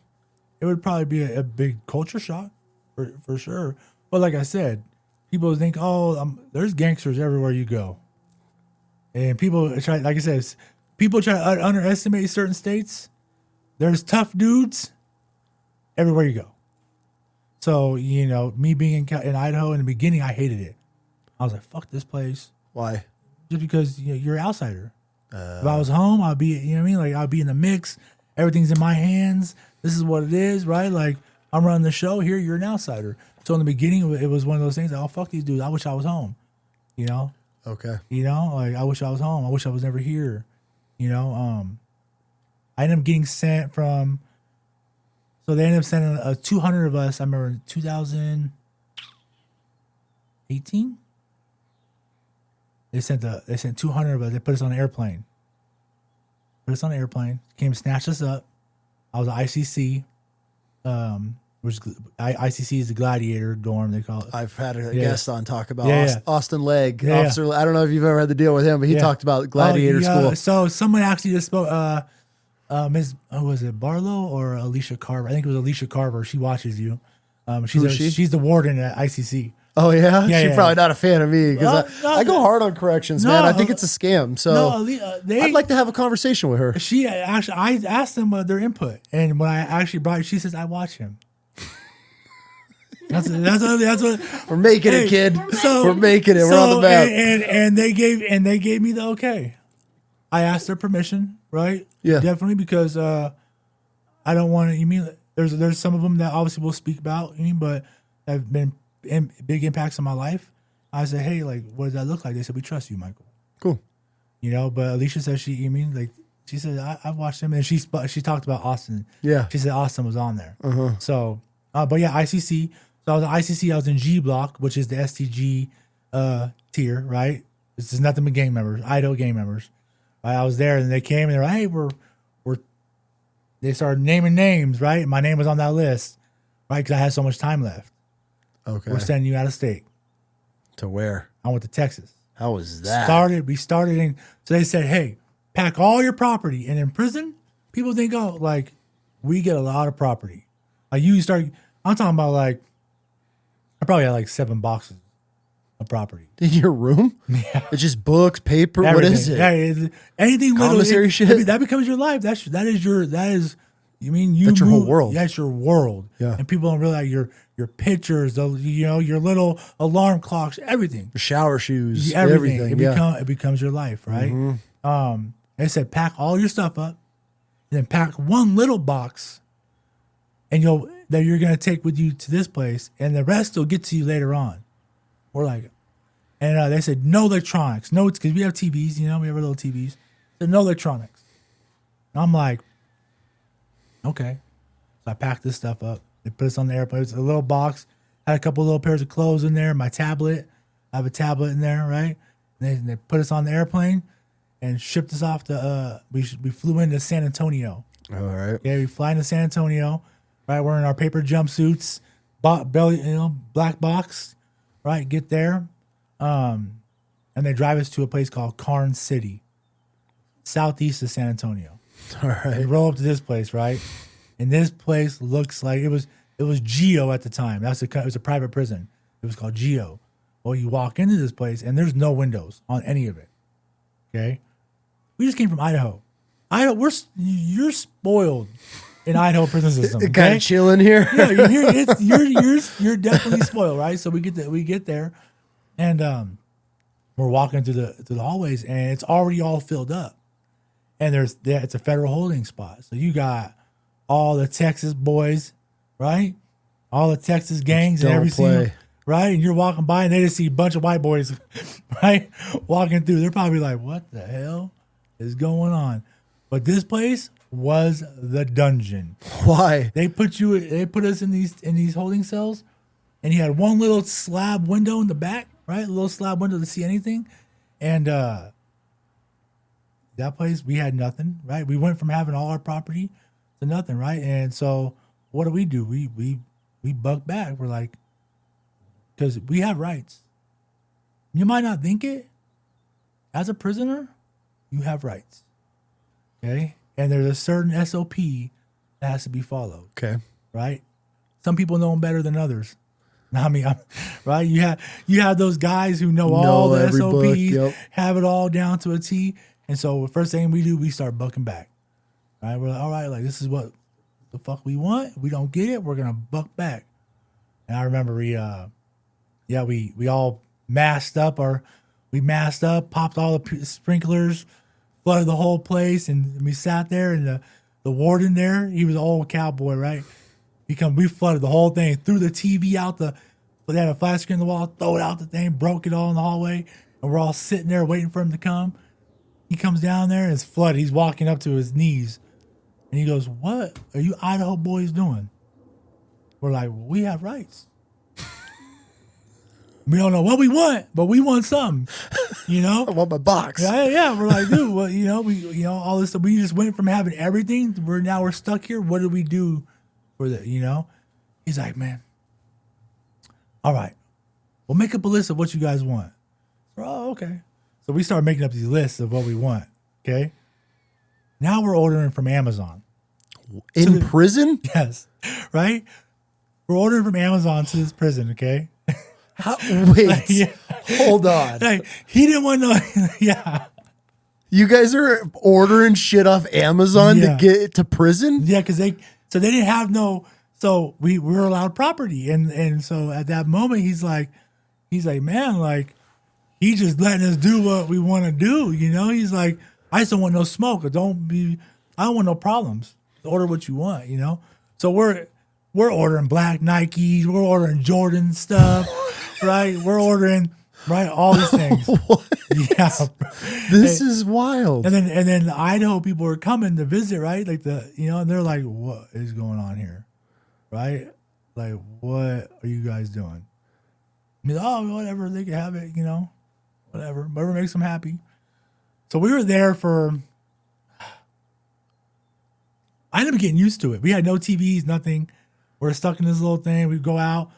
Speaker 1: It would probably be a big culture shock for sure. But like I said, people think, oh, there's gangsters everywhere you go. And people try, like I said, people try to underestimate certain states. There's tough dudes everywhere you go. So, me being in Idaho in the beginning, I hated it. I was like, fuck this place.
Speaker 2: Why?
Speaker 1: Just because you're an outsider. If I was home, I'd be, Like I'd be in the mix. Everything's in my hands. This is what it is, right? Like I'm running the show here. You're an outsider. So in the beginning, it was one of those things. Like, oh, fuck these dudes. I wish I was home.
Speaker 2: Okay.
Speaker 1: Like I wish I was home. I wish I was never here. I ended up getting sent from. So they ended up sending 200 of us. I remember in 2018. They sent 200 of us. They put us on an airplane. Came snatched us up. I was at ICC, which ICC is the gladiator dorm, they call it.
Speaker 2: I've had a guest on talk about Austin Legg.
Speaker 1: Yeah,
Speaker 2: Officer, I don't know if you've ever had to deal with him, but he talked about gladiator school.
Speaker 1: So someone actually just spoke, Ms. Was it Barlow or Alicia Carver? I think it was Alicia Carver. She watches you. She's the warden at ICC.
Speaker 2: Oh yeah, she's probably not a fan of me because I go hard on corrections, man. I think it's a scam. So I'd like to have a conversation with her.
Speaker 1: She actually, I asked them their input, and when I actually brought it, she says I watch him. That's what
Speaker 2: we're making it, kid. We're making it. We're on the map.
Speaker 1: And they gave me the okay. I asked their permission, right?
Speaker 2: Yeah,
Speaker 1: definitely, because I don't want to. You mean there's some of them that obviously we'll speak about. But have been big impacts on my life. I said, hey, like, what does that look like? They said, we trust you, Michael.
Speaker 2: Cool.
Speaker 1: But Alicia said she said, I've watched him, and she talked about Austin.
Speaker 2: Yeah.
Speaker 1: She said Austin was on there. So, but yeah, ICC. So I was at ICC, I was in G Block, which is the STG tier, right? This is nothing but gang members, Idaho gang members. Right? I was there, and they came, and they're like, hey, they started naming names, right? And my name was on that list, right? Because I had so much time left.
Speaker 2: Okay.
Speaker 1: We're sending you out of state.
Speaker 2: To where?
Speaker 1: I went to Texas.
Speaker 2: How was that?
Speaker 1: We started in, so they said, hey, pack all your property. And in prison, people think, oh, like, we get a lot of property. Like, I'm talking about, like, I probably had like 7 boxes of property.
Speaker 2: In your room?
Speaker 1: Yeah.
Speaker 2: It's just books, paper,
Speaker 1: Everything.
Speaker 2: what is it?
Speaker 1: Yeah, anything
Speaker 2: commissary shit?
Speaker 1: That becomes your life. That's your whole world. That's your world.
Speaker 2: Yeah.
Speaker 1: And people don't realize your pictures, your little alarm clocks, everything.
Speaker 2: Your shower shoes,
Speaker 1: everything. It becomes your life, right? They said pack all your stuff up, and then pack one little box, and that you're gonna take with you to this place, and the rest will get to you later on. We're like, and they said no electronics, no, it's because we have TVs, we have our little TVs. So no electronics. And I'm like, okay. So I packed this stuff up. They put us on the airplane. It's a little box. Had a couple little pairs of clothes in there. My tablet. I have a tablet in there, right? And they put us on the airplane and shipped us off to. We flew into San Antonio.
Speaker 2: All right.
Speaker 1: Yeah, we fly into San Antonio. Right, we're in our paper jumpsuits, belly, black box. Right, get there, and they drive us to a place called Karn City, southeast of San Antonio.
Speaker 2: All right.
Speaker 1: We roll up to this place, right? And this place looks like it was Geo at the time. It was a private prison. It was called Geo. Well, you walk into this place and there's no windows on any of it. Okay, we just came from Idaho. You're spoiled in Idaho prison system. Okay?
Speaker 2: Kind of chilling here.
Speaker 1: Yeah, you're definitely spoiled, right? So we get there, and we're walking through the hallways, and it's already all filled up. And it's a federal holding spot. So you got all the Texas boys, right? All the Texas gangs and
Speaker 2: Don't
Speaker 1: everything,
Speaker 2: play.
Speaker 1: right? And you're walking by and they just see a bunch of white boys, right? Walking through. They're probably like, what the hell is going on? But this place was the dungeon.
Speaker 2: Why?
Speaker 1: They put us in these holding cells, and you had one little slab window in the back, right? A little slab window to see anything. And that place, we had nothing, right? We went from having all our property to nothing, right? And so what do? We buck back. We're like, because we have rights. You might not think it. As a prisoner, you have rights. Okay? And there's a certain SOP that has to be followed.
Speaker 2: Okay.
Speaker 1: Right? Some people know them better than others. I mean, right? You have those guys who know all the
Speaker 2: every
Speaker 1: SOPs,
Speaker 2: book, yep.
Speaker 1: have it all down to a T. And so the first thing we do, we start bucking back. Right? We're like, all right, like this is what the fuck we want. We don't get it. We're gonna buck back. And I remember we all masked up, popped all the sprinklers, flooded the whole place, and we sat there. And the warden there, he was an old cowboy, right? We flooded the whole thing, threw the TV out but they had a flat screen in the wall, throw it out the thing, broke it all in the hallway, and we're all sitting there waiting for him to come. He comes down there and it's flooded. He's walking up to his knees, and he goes, "What are you Idaho boys doing?" We're like, well, "We have rights. We don't know what we want, but we want something, you know."
Speaker 2: I want my box.
Speaker 1: Yeah. We're like, dude, well, we all this stuff. We just went from having everything. We're stuck here. What do we do for the, He's like, man, all right, we'll make up a list of what you guys want. Oh, okay. So we started making up these lists of what we want. Okay. Now we're ordering from Amazon.
Speaker 2: In prison?
Speaker 1: Yes. Right? We're ordering from Amazon to this prison, okay?
Speaker 2: Wait.
Speaker 1: Yeah.
Speaker 2: Hold on.
Speaker 1: Like, he didn't want to know. Yeah.
Speaker 2: You guys are ordering shit off Amazon to get it to prison?
Speaker 1: Yeah, because they didn't have so we were allowed property. And so at that moment, he's like, man, like, he's just letting us do what we want to do, He's like, I just don't want no smoke. I don't want no problems. Order what you want, So we're ordering black Nikes, we're ordering Jordan stuff, right? We're ordering all these things.
Speaker 2: What?
Speaker 1: Yeah.
Speaker 2: This is wild.
Speaker 1: And then the Idaho people are coming to visit, right? Like and they're like, what is going on here? Right? Like, what are you guys doing? I mean, whatever, they can have it, whatever makes them happy. So we were there I ended up getting used to it. We had no TVs, nothing. We're stuck in this little thing. We go out,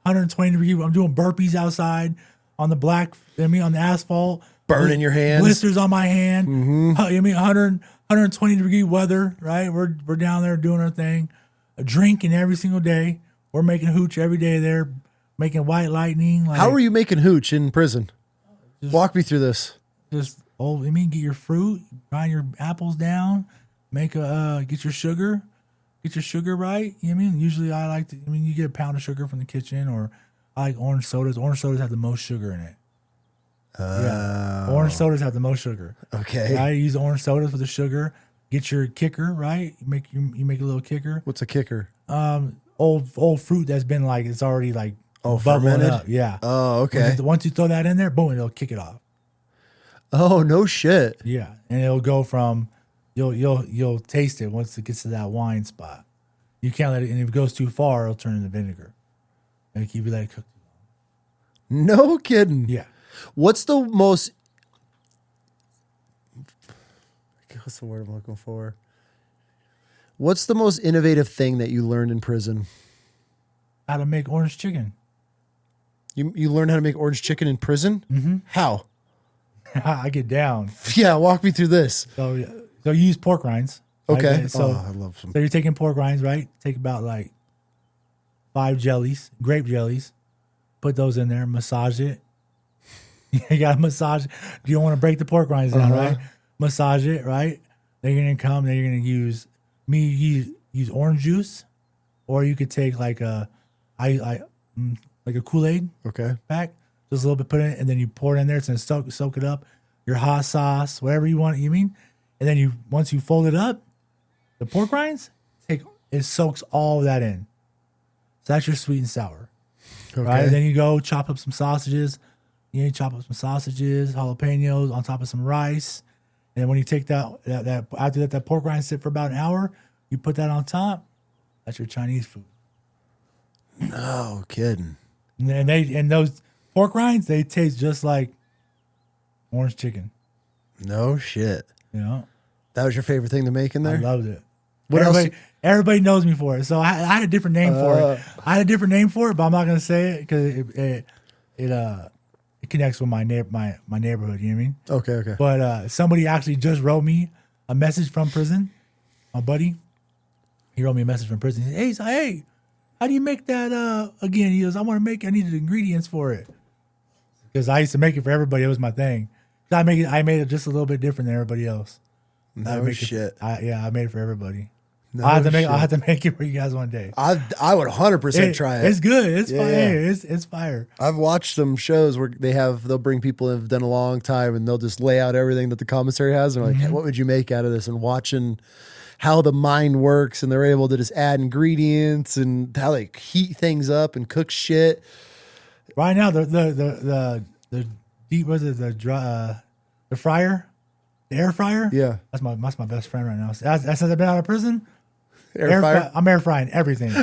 Speaker 1: 120 degrees. I'm doing burpees outside on the on the asphalt.
Speaker 2: Burning your hands.
Speaker 1: Blisters on my hand.
Speaker 2: Mm-hmm.
Speaker 1: 120 degree weather, right? We're down there doing our thing. Drinking every single day. We're making hooch every day there, making white lightning. Like,
Speaker 2: how are you making hooch in prison? Walk me through this.
Speaker 1: Just, get your fruit, grind your apples down, get your sugar right. Usually I like to, you get a pound of sugar from the kitchen, or I like orange sodas. Orange sodas have the most sugar in it. Yeah. Orange sodas have the most sugar.
Speaker 2: Okay.
Speaker 1: I use orange sodas with the sugar. Get your kicker, right? You make a little kicker.
Speaker 2: What's a kicker?
Speaker 1: Old fruit that's been it's already bubbling
Speaker 2: fermented?
Speaker 1: up. Yeah.
Speaker 2: Oh, okay.
Speaker 1: Once you throw that in there, boom, it'll kick it off.
Speaker 2: Oh, no shit.
Speaker 1: Yeah. And it'll go from you'll taste it once it gets to that wine spot. You can't let it, and if it goes too far, it'll turn into vinegar. And if you let it cook.
Speaker 2: No kidding.
Speaker 1: Yeah.
Speaker 2: What's the most, what's the word I'm looking for? What's the most innovative thing that you learned in prison?
Speaker 1: How to make orange chicken.
Speaker 2: You learned how to make orange chicken in prison?
Speaker 1: Mm-hmm.
Speaker 2: How?
Speaker 1: I get down.
Speaker 2: Yeah, walk me through this.
Speaker 1: So you use pork rinds. Right?
Speaker 2: Okay.
Speaker 1: So,
Speaker 2: I love some.
Speaker 1: So you're taking pork rinds, right? Take about 5 grape jellies. Put those in there. Massage it. You got to massage it. You don't want to break the pork rinds down, right? Massage it, right? Then you're going to come. Then you're going to use orange juice, or you could take like a Kool-Aid pack, just a little bit, put it in, and then you pour it in there. It's going to soak it up. Your hot sauce, whatever you want. And then once you fold it up, the pork rinds, take it soaks all of that in. So that's your sweet and sour.
Speaker 2: Okay.
Speaker 1: Right? Then you go chop up some sausages. You chop up some sausages, jalapenos on top of some rice. And when you take that after that pork rind sit for about an hour, you put that on top. That's your Chinese food.
Speaker 2: No kidding.
Speaker 1: And those pork rinds, they taste just like orange chicken.
Speaker 2: No shit.
Speaker 1: You know?
Speaker 2: That was your favorite thing to make in there?
Speaker 1: I loved it.
Speaker 2: What else?
Speaker 1: Everybody knows me for it. So I had a different name for it. I had a different name for it, but I'm not gonna say it because it connects with my neighborhood. You know what I mean?
Speaker 2: Okay.
Speaker 1: But somebody actually just wrote me a message from prison. My buddy, he wrote me a message from prison. He said, hey, how do you make that again? He goes, I needed ingredients for it. Because I used to make it for everybody. It was my thing. I made it just a little bit different than everybody else.
Speaker 2: No shit.
Speaker 1: I made it for everybody.
Speaker 2: No
Speaker 1: I'll
Speaker 2: shit.
Speaker 1: have to make it for you guys one day.
Speaker 2: I would 100% try it.
Speaker 1: It's good. It's
Speaker 2: Yeah,
Speaker 1: fire.
Speaker 2: yeah.
Speaker 1: It's fire.
Speaker 2: I've watched some shows where they'll bring people who have done a long time and they'll just lay out everything that the commissary has. And they're like, hey, what would you make out of this? And watching how the mind works and they're able to just add ingredients and how they heat things up and cook shit.
Speaker 1: Right now, the deep was it the fryer, the air fryer.
Speaker 2: Yeah.
Speaker 1: That's my best friend right now. Since I've been out of prison,
Speaker 2: Air fryer?
Speaker 1: I'm air frying everything.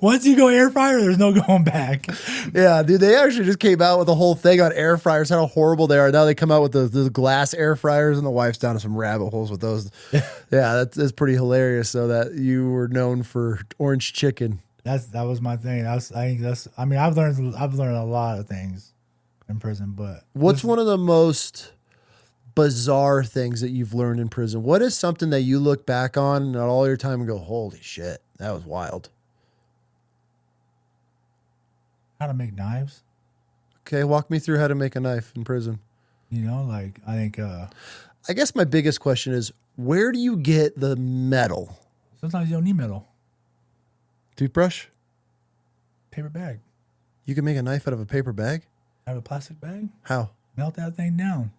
Speaker 1: Once you go air fryer, there's no going back.
Speaker 2: Yeah, dude, they actually just came out with a whole thing on air fryers, how horrible they are. Now they come out with the glass air fryers, and the wife's down to some rabbit holes with those. Yeah, that's pretty hilarious. So that you were known for orange chicken.
Speaker 1: That was my thing. I've learned a lot of things in prison, but
Speaker 2: What's one of the most bizarre things that you've learned in prison? What is something that you look back on all your time and go, holy shit, that was wild?
Speaker 1: how to make knives.
Speaker 2: Okay, walk me through how to make a knife in prison.
Speaker 1: You know, like I think
Speaker 2: I guess my biggest question is, where do you get the metal?
Speaker 1: sometimes you don't need metal.
Speaker 2: Toothbrush?
Speaker 1: Paper bag.
Speaker 2: You can make a knife out of a paper bag?
Speaker 1: Have a plastic bag.
Speaker 2: How?
Speaker 1: Melt that thing down.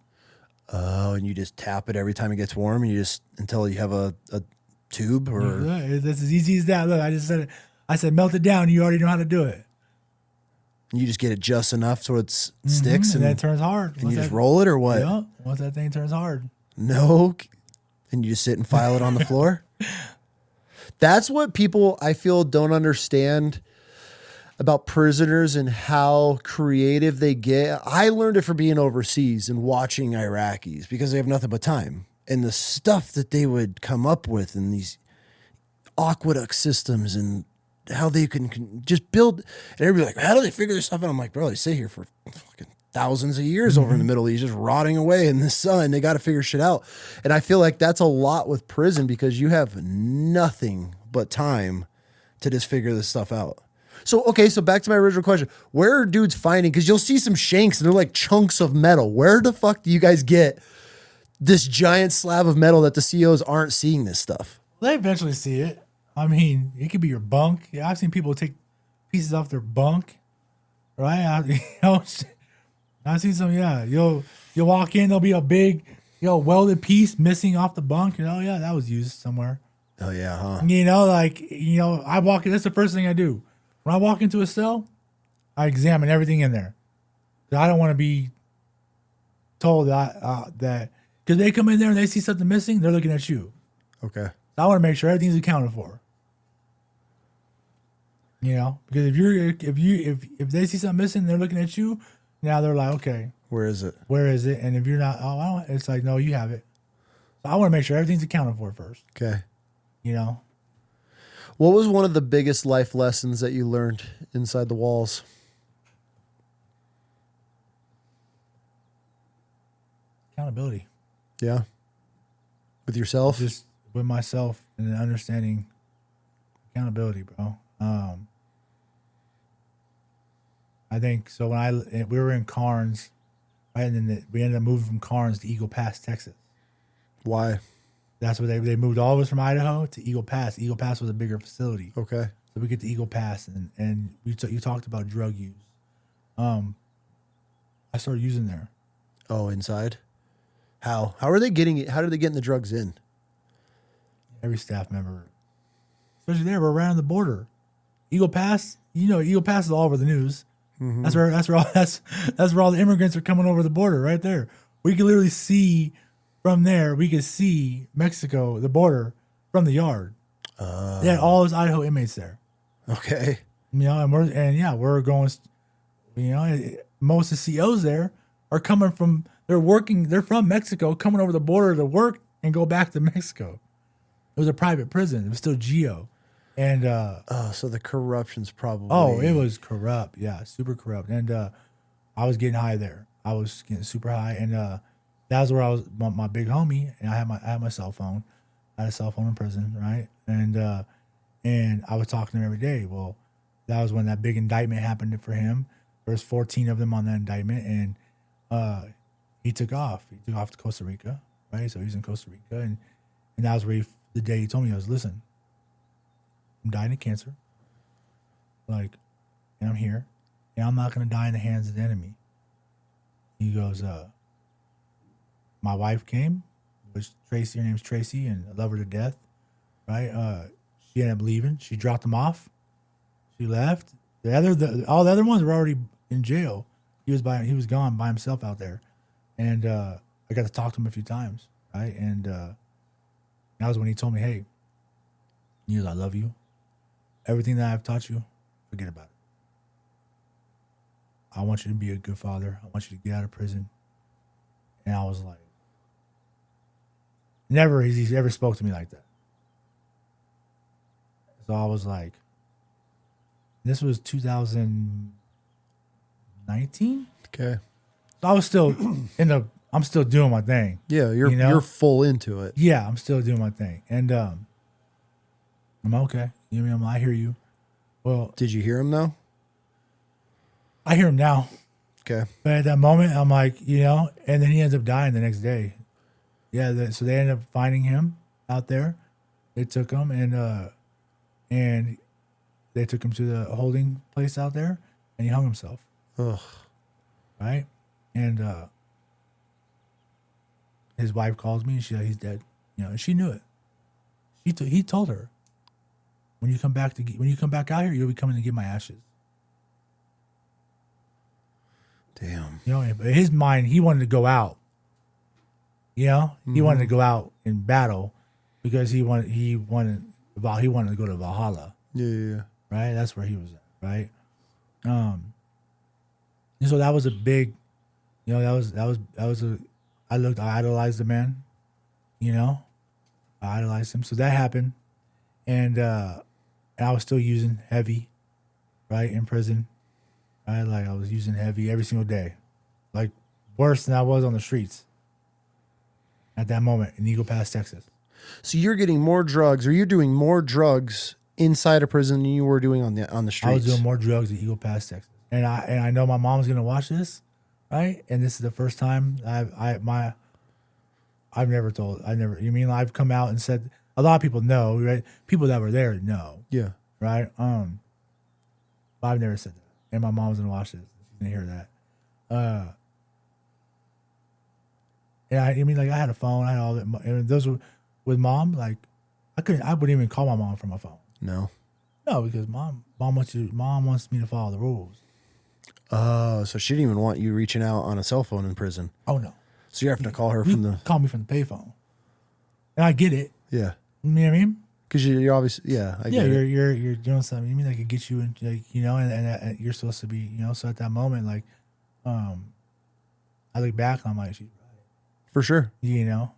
Speaker 2: Oh, and you just tap it every time it gets warm, and you just until you have a tube or
Speaker 1: Yeah, it's as easy as that. Look, I just said it. I said melt it down. You already know how to do it.
Speaker 2: you just get it just enough so it sticks,
Speaker 1: And then it turns hard.
Speaker 2: and you just roll it or what?
Speaker 1: Yeah. Once that thing turns hard.
Speaker 2: No, and you just sit and file it on the floor. That's what people I feel don't understand about prisoners and how creative they get. I learned it from being overseas and watching Iraqis because they have nothing but time. And the stuff that they would come up with in these aqueduct systems and how they can just build. And everybody's like, how do they figure this stuff out? I'm like, bro, they sit here for fucking thousands of years over in the Middle East, just rotting away in the sun. They got to figure shit out. And I feel like that's a lot with prison because you have nothing but time to just figure this stuff out. So, okay, so back to my original question. Where are dudes finding, because you'll see some shanks and they're like chunks of metal. Where the fuck do you guys get this giant slab of metal that the COs aren't seeing this stuff?
Speaker 1: They eventually see it. I mean, it could be your bunk. Yeah, I've seen people take pieces off their bunk, right? I've seen some. Yeah, you'll walk in, there'll be a big, welded piece missing off the bunk. Yeah, that was used somewhere.
Speaker 2: Oh yeah, huh?
Speaker 1: I walk in. That's the first thing I do when I walk into a cell. I examine everything in there. I don't want to be told that because they come in there and they see something missing, they're looking at you.
Speaker 2: Okay.
Speaker 1: I want to make sure everything's accounted for. Because if they see something missing, they're looking at you. Now they're like, okay,
Speaker 2: Where is it?
Speaker 1: And if you're not, it's like, no, you have it. So I want to make sure everything's accounted for first.
Speaker 2: Okay.
Speaker 1: What
Speaker 2: was one of the biggest life lessons that you learned inside the walls?
Speaker 1: Accountability.
Speaker 2: Yeah. With yourself?
Speaker 1: Just with myself and understanding accountability, bro. I think so. When we were in Carnes, right, and then we ended up moving from Carnes to Eagle Pass, Texas.
Speaker 2: Why?
Speaker 1: That's where they moved all of us from Idaho to Eagle Pass. Eagle Pass was a bigger facility.
Speaker 2: Okay.
Speaker 1: So we get to Eagle Pass, and you talked about drug use. I started using there.
Speaker 2: Oh, inside? How are they getting it? How are they getting the drugs in?
Speaker 1: Every staff member especially there. We're right on the border. Eagle Pass, Eagle Pass is all over the news. Mm-hmm. That's where all the immigrants are coming over the border, right there. We can literally see from there. We could see Mexico, the border, from the yard. They had all those Idaho inmates there.
Speaker 2: Okay.
Speaker 1: And we're going. Most of the COs there are coming from. They're from Mexico, coming over the border to work and go back to Mexico. It was a private prison. It was still GEO. And
Speaker 2: so the corruption's probably.
Speaker 1: Oh, it was corrupt. Yeah, super corrupt. And I was getting high there. I was getting super high, and that was where I was. My big homie, and I had my cell phone. I had a cell phone in prison, right? And I was talking to him every day. Well, that was when that big indictment happened for him. There was 14 of them on that indictment, and he took off. He took off to Costa Rica, right? So he's in Costa Rica, and that was where the day he told me, I was, listen, I'm dying of cancer, and I'm here, and I'm not going to die in the hands of the enemy. He goes, my wife came, which Tracy, her name's Tracy, and I love her to death, right? She ended up leaving. She dropped him off. She left. All the other ones were already in jail. He was gone by himself out there, and I got to talk to him a few times, right? And that was when he told me, hey, Neil, I love you. Everything that I've taught you, forget about it. I want you to be a good father. I want you to get out of prison. And I was like, never has he ever spoke to me like that. So I was like, this was 2019.
Speaker 2: Okay.
Speaker 1: So I was still I'm still doing my thing.
Speaker 2: Yeah, you're full into it.
Speaker 1: Yeah, I'm still doing my thing. And I'm okay. I hear you. Well,
Speaker 2: did you hear him though?
Speaker 1: I hear him now.
Speaker 2: Okay.
Speaker 1: But at that moment, I'm like, and then he ends up dying the next day. Yeah, so they ended up finding him out there. They took him and they took him to the holding place out there, and he hung himself.
Speaker 2: Ugh.
Speaker 1: Right? And his wife calls me, and she's like, he's dead. And she knew it. He told her, when you come back out here, you'll be coming to get my ashes.
Speaker 2: Damn.
Speaker 1: In his mind, he wanted to go out. He wanted to go out in battle because he wanted to go to Valhalla.
Speaker 2: Yeah.
Speaker 1: Right? That's where he was at, right? And so that was a big, I idolized the man, I idolized him. So that happened. And I was still using heavy, right, in prison. Right? Like I was using heavy every single day. Like worse than I was on the streets at that moment in Eagle Pass, Texas.
Speaker 2: So you're getting more drugs, or you're doing more drugs inside a prison than you were doing on the streets.
Speaker 1: I was doing more drugs at Eagle Pass, Texas. And I know my mom's gonna watch this, right? And this is the first time I've come out and said, a lot of people know, right? People that were there know.
Speaker 2: Yeah.
Speaker 1: Right? But I've never said that. And my mom's gonna watch this. She's gonna hear that. And I had a phone, I had all that, and those were with mom, like I wouldn't even call my mom from my phone.
Speaker 2: No,
Speaker 1: because mom wants me to follow the rules.
Speaker 2: Oh, so she didn't even want you reaching out on a cell phone in prison.
Speaker 1: Oh no.
Speaker 2: So you're having to call her from the
Speaker 1: call me from the payphone. And I get it.
Speaker 2: Yeah.
Speaker 1: You know what I mean?
Speaker 2: Because you're obviously, I get it.
Speaker 1: You're doing something. You mean I could get you in, and you're supposed to be, so at that moment, like, I look back and I'm like, she's right.
Speaker 2: For sure.
Speaker 1: I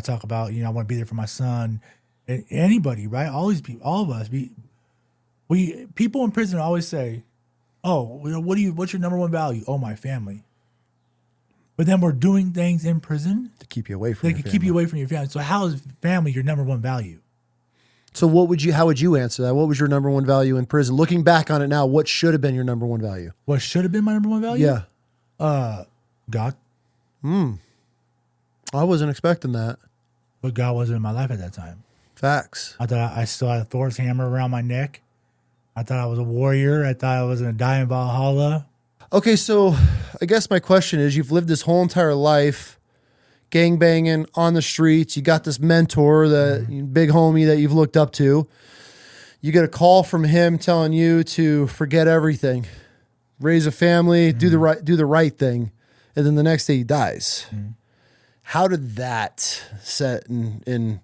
Speaker 1: talk about, I want to be there for my son, and anybody, right? All these people, all of us, people in prison always say, oh, what's your number one value? Oh, my family. But then we're doing things in prison
Speaker 2: to keep you away from
Speaker 1: keep you away from your family. So how is family your number one value?
Speaker 2: So how would you answer that? What was your number one value in prison? Looking back on it now, what should have been your number one value?
Speaker 1: What should have been my number one value?
Speaker 2: Yeah.
Speaker 1: God.
Speaker 2: I wasn't expecting that.
Speaker 1: But God wasn't in my life at that time.
Speaker 2: Facts.
Speaker 1: I thought I still had Thor's hammer around my neck. I thought I was a warrior. I thought I was going to die in Valhalla.
Speaker 2: Okay, so I guess my question is, you've lived this whole entire life gang banging on the streets. You got this mentor, the big homie that you've looked up to. You get a call from him telling you to forget everything, raise a family, do the right thing, and then the next day he dies. How did that set in?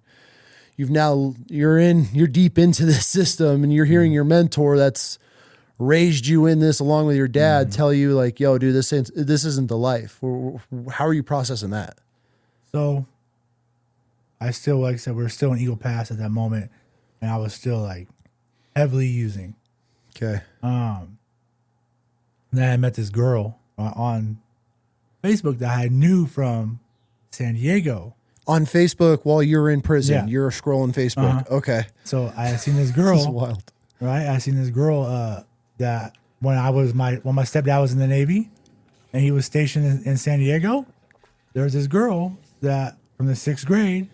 Speaker 2: You're deep into this system, and you're hearing your mentor that's raised you in this along with your dad tell you like, yo, dude, this isn't the life. How are you processing that?
Speaker 1: So I still, like I said, we're still in Eagle Pass at that moment, and I was still like heavily using.
Speaker 2: Okay.
Speaker 1: Then I met this girl on Facebook that I knew from San Diego.
Speaker 2: On Facebook while you're in prison,
Speaker 1: Yeah.
Speaker 2: you're scrolling Facebook. Okay.
Speaker 1: So I had seen this girl.
Speaker 2: This is wild.
Speaker 1: Right? I seen this girl that when my stepdad was in the Navy and he was stationed in San Diego, there was this girl that from the 6th grade,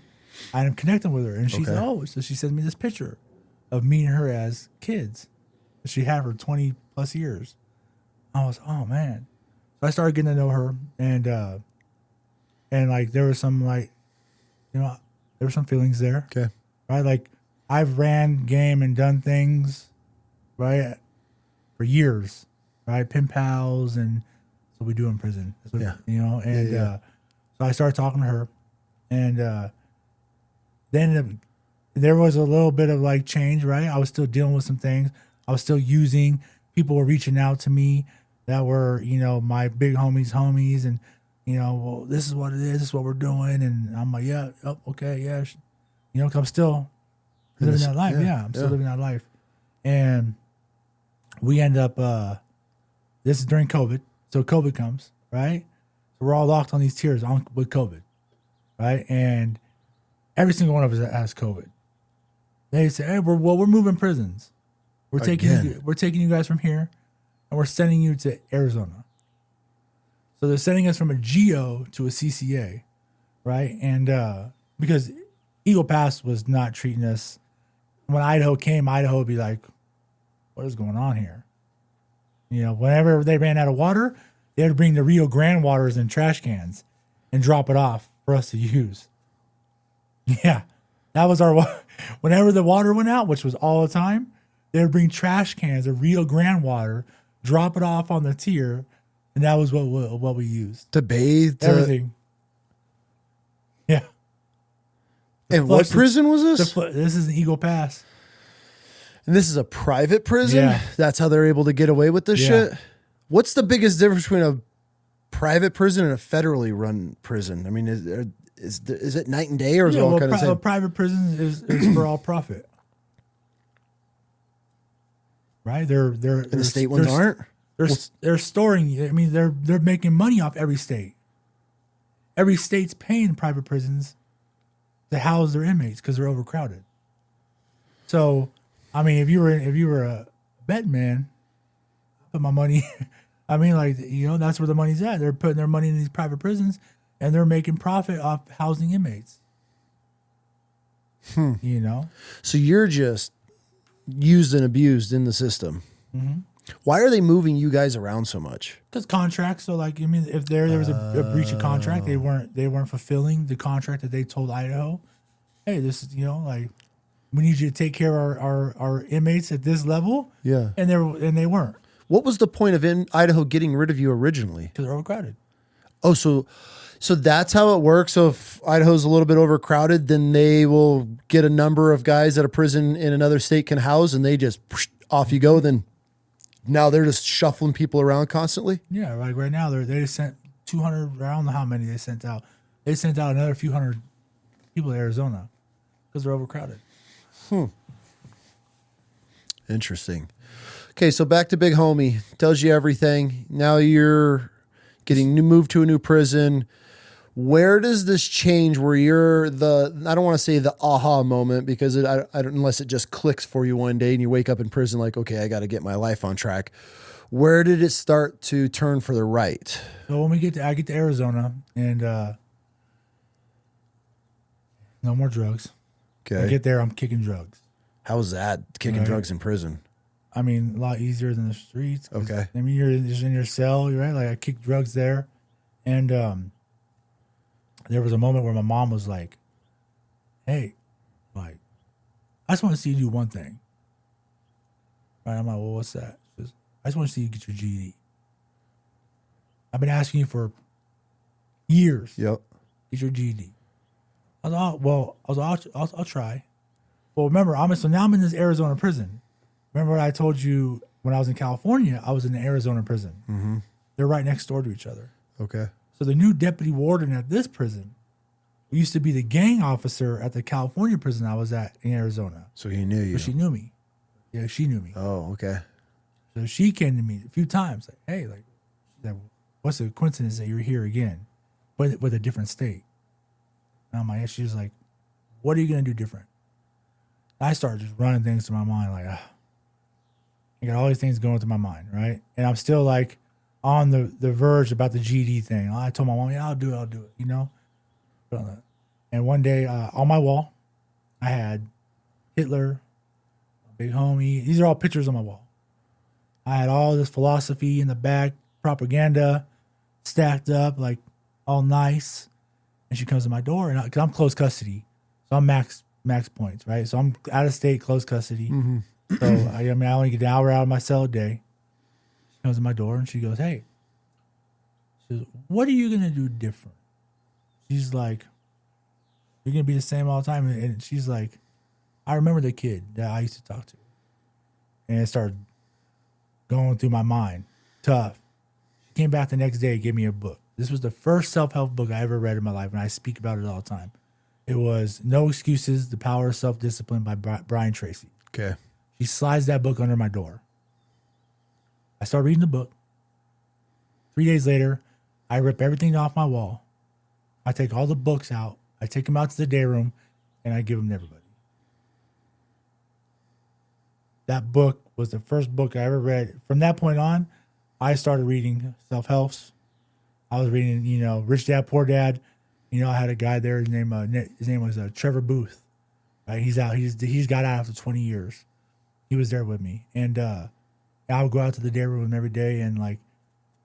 Speaker 1: I ended up connecting with her. And she's so she sent me this picture of me and her as kids that she had for 20 plus years. I was, oh man. So I started getting to know her, and like there was some like, there were some feelings there.
Speaker 2: Okay.
Speaker 1: Right? Like I've ran game and done things, right, for years, right? Pen pals, and that's what we do in prison. That's what, so I started talking to her, and then there was a little bit of like change, right? I was still dealing with some things. I was still using. People were reaching out to me that were, my big homies, and well, this is what it is. This is what we're doing, and I'm like, yeah, oh, okay, yeah, 'cause I'm still living that life. Yeah, I'm still living that life, and we end up. This is during COVID, so COVID comes, right? So we're all locked on these tiers with COVID, right? And every single one of us has COVID. They say, hey, we're moving prisons. We're taking you guys from here, and we're sending you to Arizona. So they're sending us from a GO to a CCA, right? And because Eagle Pass was not treating us. When Idaho came, Idaho would be like, what is going on here? Whenever they ran out of water, they had to bring the Rio Grande waters in trash cans and drop it off for us to use. Yeah, that was whenever the water went out, which was all the time, they would bring trash cans of Rio Grande water, drop it off on the tier, and that was what we used.
Speaker 2: To bathe?
Speaker 1: Everything. Yeah.
Speaker 2: And what prison was this?
Speaker 1: This is an Eagle Pass.
Speaker 2: And this is a private prison?
Speaker 1: Yeah.
Speaker 2: That's how they're able to get away with this shit? What's the biggest difference between a private prison and a federally run prison? I mean, is it night and day, or is it all kind of the same?
Speaker 1: A private prison is for all profit. Right?
Speaker 2: And the state ones aren't?
Speaker 1: They're storing. I mean, they're making money off every state. Every state's paying private prisons to house their inmates because they're overcrowded. So, I mean, if you were a bet man, put my money. I mean, like, that's where the money's at. They're putting their money in these private prisons, and they're making profit off housing inmates.
Speaker 2: So you're just used and abused in the system. Mm-hmm. Why are they moving you guys around so much?
Speaker 1: Because contracts. So, like, I mean, if there was a breach of contract, they weren't fulfilling the contract that they told Idaho. Hey, this is like, we need you to take care of our inmates at this level.
Speaker 2: Yeah,
Speaker 1: and they weren't.
Speaker 2: What was the point of Idaho getting rid of you originally?
Speaker 1: Because they're overcrowded.
Speaker 2: Oh, so that's how it works. So if Idaho's a little bit overcrowded, then they will get a number of guys that a prison in another state can house, and they just off you go. Then now they're just shuffling people around constantly.
Speaker 1: Yeah, like right now they just sent 200. I don't know how many they sent out. They sent out another few hundred people to Arizona because they're overcrowded.
Speaker 2: Interesting. Okay, so back to Big Homie. Tells you everything. Now you're getting moved to a new prison. Where does this change where you're I don't want to say the aha moment, because I don't, unless it just clicks for you one day and you wake up in prison like, okay, I got to get my life on track. Where did it start to turn for the right?
Speaker 1: So when I get to Arizona, and no more drugs.
Speaker 2: Okay.
Speaker 1: I get there, I'm kicking drugs.
Speaker 2: How's that, kicking drugs in prison?
Speaker 1: I mean, a lot easier than the streets.
Speaker 2: Okay.
Speaker 1: I mean, you're just in your cell, right? Like, I kicked drugs there. And there was a moment where my mom was like, hey, like, I just want to see you do one thing. Right? I'm like, well, what's that? She goes, I just want to see you get your GED. I've been asking you for years.
Speaker 2: Yep.
Speaker 1: Get your GED. I was like, oh, well, I'll try. Well, remember, now I'm in this Arizona prison. Remember what I told you when I was in California, I was in the Arizona prison.
Speaker 2: Mm-hmm.
Speaker 1: They're right next door to each other.
Speaker 2: Okay.
Speaker 1: So the new deputy warden at this prison used to be the gang officer at the California prison I was at in Arizona.
Speaker 2: So he knew you.
Speaker 1: But she knew me. Yeah, she knew me.
Speaker 2: Oh, okay.
Speaker 1: So she came to me a few times, like, hey, like, what's the coincidence that you're here again, but with a different state? And I'm like, she was like, what are you going to do different? And I started just running things to my mind, like, I got all these things going through my mind, right? And I'm still like on the verge about the GD thing. I told my mom, yeah, I'll do it, you know? And one day on my wall, I had Hitler, Big Homie. These are all pictures on my wall. I had all this philosophy in the back, propaganda stacked up, like all nice. And she comes to my door, and because I'm close custody, so I'm max points, right? So I'm out of state, close custody. Mm-hmm. So I only get an hour out of my cell a day. She comes to my door and she goes, "Hey," she goes, "what are you gonna do different?" She's like, "You're gonna be the same all the time." And she's like, "I remember the kid that I used to talk to," and it started going through my mind. Tough. She came back the next day and gave me a book. This was the first self-help book I ever read in my life, and I speak about it all the time. It was No Excuses, The Power of Self-Discipline by Brian Tracy.
Speaker 2: Okay.
Speaker 1: She slides that book under my door. I start reading the book. 3 days later, I rip everything off my wall. I take all the books out. I take them out to the day room, and I give them to everybody. That book was the first book I ever read. From that point on, I started reading self-helps. I was reading, Rich Dad, Poor Dad. I had a guy there. His name was Trevor Booth. Right? He's out. He's got out after 20 years. He was there with me, and I would go out to the day room every day, and like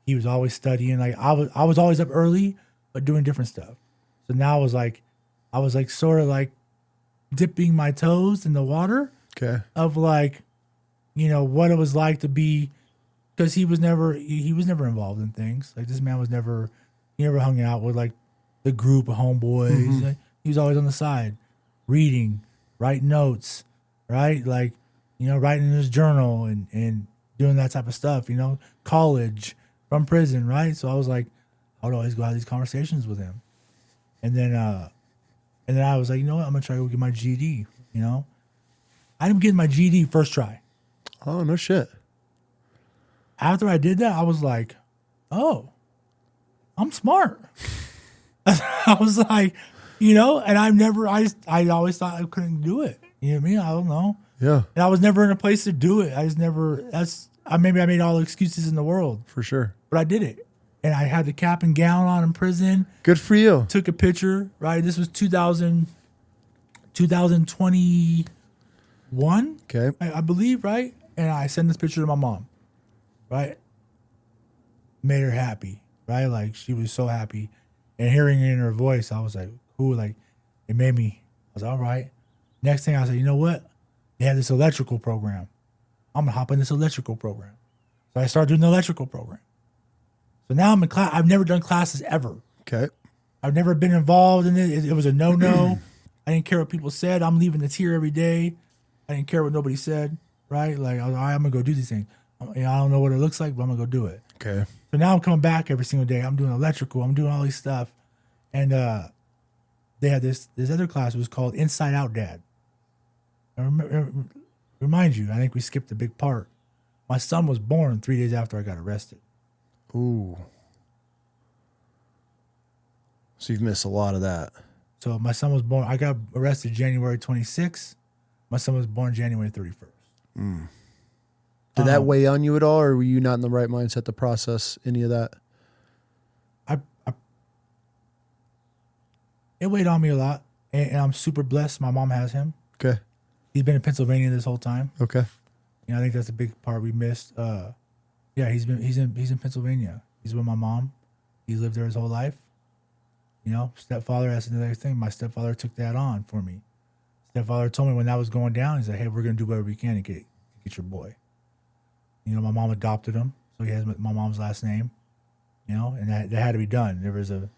Speaker 1: he was always studying. Like I was always up early, but doing different stuff. So now I was like sort of like dipping my toes in the water.
Speaker 2: Okay.
Speaker 1: Of like, what it was like to be, because he was never involved in things. Like this man he never hung out with like the group of homeboys. Mm-hmm. Like, he was always on the side, reading, writing notes, right? Like, writing in his journal and doing that type of stuff, college, from prison, right? So I was like, I would always go have these conversations with him. And then I was like, you know what? I'm going to try to go get my GED, I didn't get my GED first try.
Speaker 2: Oh, no shit.
Speaker 1: After I did that, I was like, oh, I'm smart. I was like, and I always thought I couldn't do it. You know what I mean? I don't know.
Speaker 2: Yeah.
Speaker 1: And I was never in a place to do it. Maybe I made all the excuses in the world.
Speaker 2: For sure.
Speaker 1: But I did it. And I had the cap and gown on in prison.
Speaker 2: Good for you.
Speaker 1: Took a picture, right? This was 2021.
Speaker 2: Okay.
Speaker 1: I believe, right? And I sent this picture to my mom, right? Made her happy, right? Like she was so happy. And hearing it in her voice, I was like, cool. Like it made me, I was all right. Next thing I said, you know what? They had this electrical program. I'm going to hop in this electrical program. So I started doing the electrical program. So now I'm in class. I've never done classes ever.
Speaker 2: Okay.
Speaker 1: I've never been involved in it. It was a no-no. I didn't care what people said. I'm leaving the tier every day. I didn't care what nobody said, right? Like, I was like, all right, I'm going to go do these things. I don't know what it looks like, but I'm going to go do it.
Speaker 2: Okay.
Speaker 1: So now I'm coming back every single day. I'm doing electrical. I'm doing all these stuff. And they had this other class. It was called Inside Out Dad. Remind you, I think we skipped a big part. My son was born 3 days after I got arrested.
Speaker 2: Ooh. So you've missed a lot of that.
Speaker 1: So my son was born, I got arrested January 26th. My son was born January 31st.
Speaker 2: Mm. Did that weigh on you at all, or were you not in the right mindset to process any of that?
Speaker 1: It weighed on me a lot, and I'm super blessed. My mom has him.
Speaker 2: Okay.
Speaker 1: He's been in Pennsylvania this whole time.
Speaker 2: Okay.
Speaker 1: I think that's a big part we missed. He's in Pennsylvania. He's with my mom. He lived there his whole life. You know, stepfather, that's another thing. My stepfather took that on for me. Stepfather told me when that was going down, he said, hey, we're going to do whatever we can to get your boy. You know, my mom adopted him, so he has my mom's last name, you know, and that had to be done. There was a,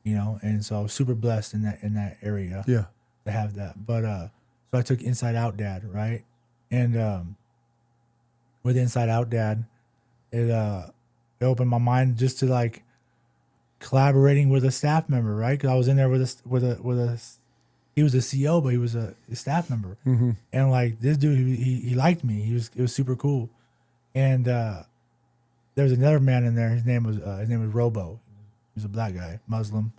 Speaker 1: you know, and so I was super blessed in that area to have that. But so I took Inside Out Dad, right? And with Inside Out Dad, it opened my mind just to like collaborating with a staff member, right? Because I was in there with a he was a CO, but he was a staff member, and like this dude, he liked me. It was super cool, and there was another man in there. His name was Robo. He was a black guy, Muslim,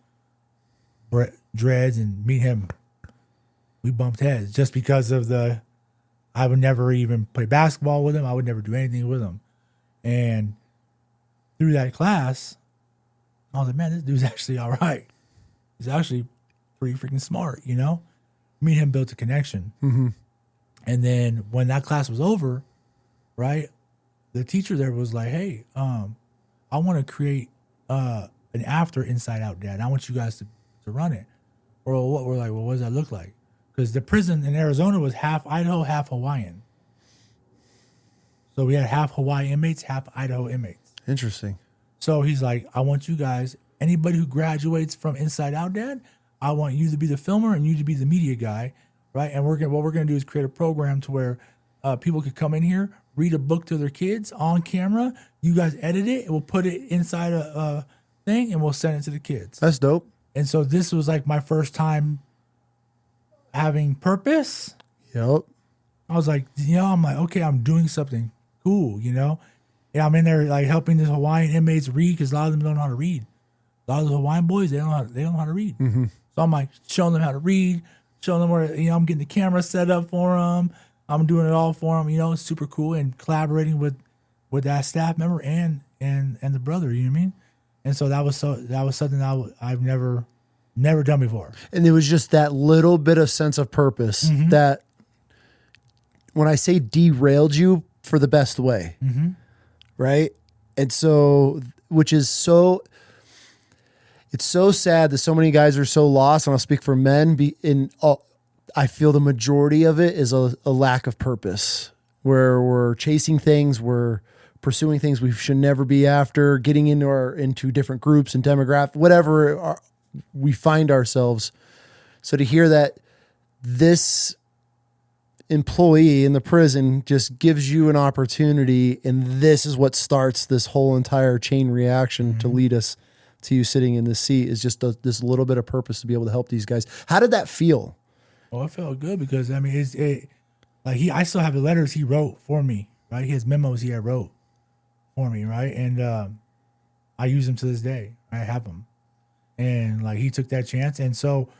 Speaker 1: dreads, and meet him. We bumped heads just because of I would never even play basketball with him. I would never do anything with him, and through that class, I was like, man, this dude's actually all right. He's actually pretty freaking smart, you know? Me and him built a connection. And then when that class was over, right, the teacher there was like, hey, I want to create an after Inside Out Dad. I want you guys to run it. Or what? We're like, well, what does that look like? Because the prison in Arizona was half Idaho, half Hawaiian. So we had half Hawaii inmates, half Idaho inmates.
Speaker 2: Interesting.
Speaker 1: So he's like, I want you guys, anybody who graduates from Inside Out Dad, I want you to be the filmer and you to be the media guy, right? And what we're gonna do is create a program to where people could come in here, read a book to their kids on camera. You guys edit it, and we'll put it inside a thing, and we'll send it to the kids.
Speaker 2: That's dope.
Speaker 1: And so this was like my first time having purpose.
Speaker 2: Yep.
Speaker 1: I was like, you know, I'm like, okay, I'm doing something cool, you know? Yeah, I'm in there like helping the Hawaiian inmates read because a lot of them don't know how to read. A lot of the Hawaiian boys, they don't know how to read. So I'm like showing them how to read, showing them where, you know, I'm getting the camera set up for them. I'm doing it all for them. You know, it's super cool, and collaborating with that staff member and the brother. You know what I mean? And so that was something I've never done before.
Speaker 2: And it was just that little bit of sense of purpose that, when I say derailed you for the best way, right? And so, it's so sad that so many guys are so lost, and I'll speak for men. I feel the majority of it is a lack of purpose, where we're chasing things, we're pursuing things we should never be after, getting into different groups and demographics, whatever we find ourselves. So to hear that this employee in the prison just gives you an opportunity, and this is what starts this whole entire chain reaction to lead us to you sitting in this seat, is just this little bit of purpose to be able to help these guys. How did that feel?
Speaker 1: Well, it felt good because I mean, I still have the letters he wrote for me, right? His memos he had wrote for me, right? And I use them to this day. I have them, and like he took that chance, and so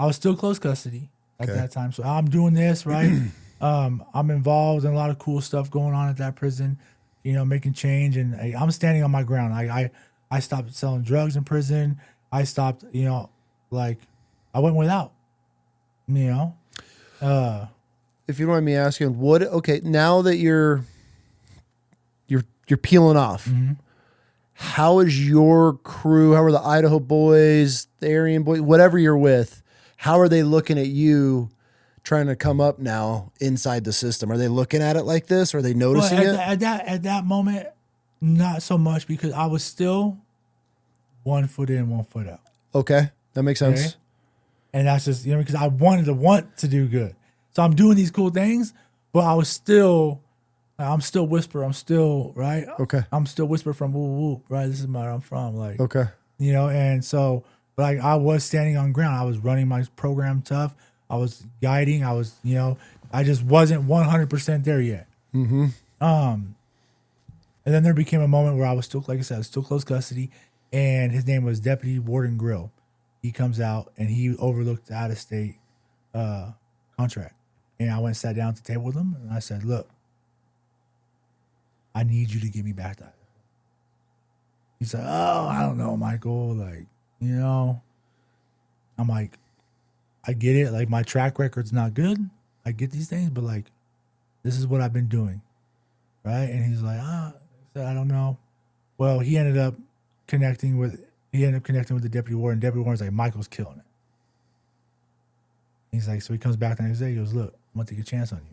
Speaker 1: I was still close custody at that time. So I'm doing this, right? I'm involved in a lot of cool stuff going on at that prison, you know, making change, and I'm standing on my ground. I stopped selling drugs in prison. I stopped, you know, like I went without, you know.
Speaker 2: If you don't mind me asking, now that you're peeling off, how is your crew? How are the Idaho boys, the Aryan boys, whatever you're with? How are they looking at you trying to come up now inside the system? Are they looking at it like this? Are they noticing it?
Speaker 1: At that moment, not so much, because I was still 1 foot in, 1 foot out.
Speaker 2: Okay. That makes sense.
Speaker 1: Okay? And that's just, you know, because I want to do good. So I'm doing these cool things, but I'm still Whisper. I'm still, right?
Speaker 2: Okay.
Speaker 1: I'm still Whisper from woo woo, right? This is where I'm from. Like,
Speaker 2: okay.
Speaker 1: You know, and so, like, I was standing on ground. I was running my program tough. I was guiding. I was, you know, I just wasn't 100% there yet. And then there became a moment where I was still, like I said, I was still close custody, and his name was Deputy Warden Grill. He comes out, and he overlooked the out-of-state contract. And I went and sat down at the table with him, and I said, look, I need you to get me back to Idaho. He said, oh, I don't know, Michael. Like, you know, I'm like, I get it. Like, my track record's not good. I get these things, but like, this is what I've been doing. Right? And he's like, I don't know. Well, he ended up connecting with he ended up connecting with the deputy warden. Deputy warden's like, Michael's killing it. He's like, so he comes back the next day. He goes, look, I'm going to take a chance on you.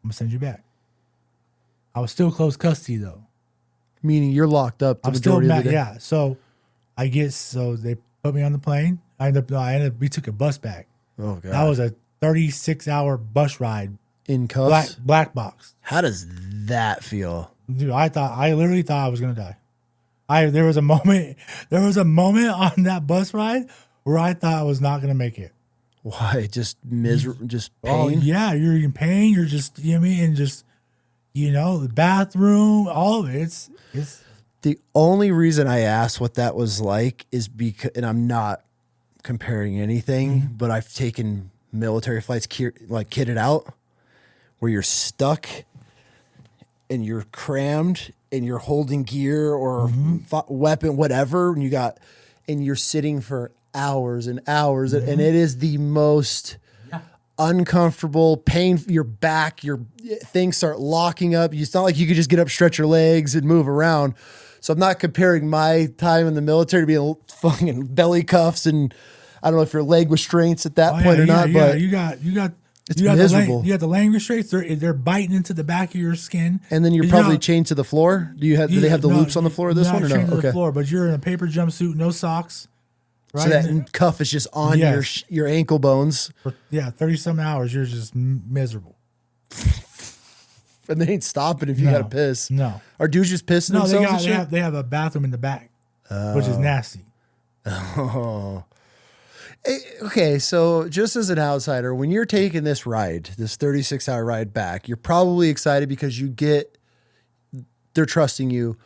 Speaker 1: I'm going to send you back. I was still close custody, though.
Speaker 2: Meaning you're locked up the
Speaker 1: I'm still
Speaker 2: majority of
Speaker 1: mad.
Speaker 2: the day.
Speaker 1: Yeah. So they put me on the plane. We took a bus back.
Speaker 2: Oh, God.
Speaker 1: That was a 36-hour bus ride.
Speaker 2: In cuffs?
Speaker 1: Black box.
Speaker 2: How does that feel?
Speaker 1: Dude, I literally thought I was going to die. There was a moment on that bus ride where I thought I was not going to make it.
Speaker 2: Why? Just just pain?
Speaker 1: Oh, yeah. You're in pain. You're just, you know what I mean? And just, the bathroom, all of it. It's
Speaker 2: The only reason I asked what that was like is because, and I'm not comparing anything, but I've taken military flights like kitted out where you're stuck and you're crammed and you're holding gear or weapon, whatever. And you're sitting for hours and hours. And it is the most uncomfortable pain. Your back, your things start locking up. It's not like you could just get up, stretch your legs and move around. So I'm not comparing my time in the military to being fucking belly cuffs and I don't know if your leg restraints at that point or not, but
Speaker 1: you got
Speaker 2: it's miserable.
Speaker 1: You got the leg restraints. They're biting into the back of your skin,
Speaker 2: and then you're probably chained to the floor. Do they have the loops on the floor of this one or no?
Speaker 1: Chained to the floor, but you're in a paper jumpsuit, no socks. Right?
Speaker 2: So that cuff is just on your ankle bones.
Speaker 1: For 30-some hours, you're just miserable.
Speaker 2: And they ain't stopping if you got to piss.
Speaker 1: No.
Speaker 2: Are dudes just pissing themselves?
Speaker 1: They have a bathroom in the back, which is nasty.
Speaker 2: Oh. Okay, so just as an outsider, when you're taking this ride, this 36-hour ride back, you're probably excited because they're trusting you.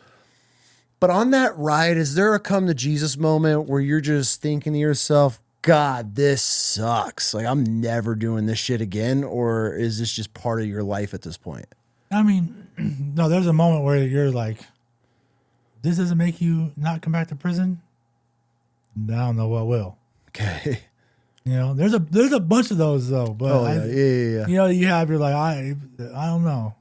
Speaker 2: But on that ride, is there a come to Jesus moment where you're just thinking to yourself, God, this sucks. Like, I'm never doing this shit again? Or is this just part of your life at this point?
Speaker 1: I mean, no, there's a moment where you're like, this doesn't make you not come back to prison? I don't know what will.
Speaker 2: Okay.
Speaker 1: There's a bunch of those though, but
Speaker 2: yeah.
Speaker 1: You're like, I don't know.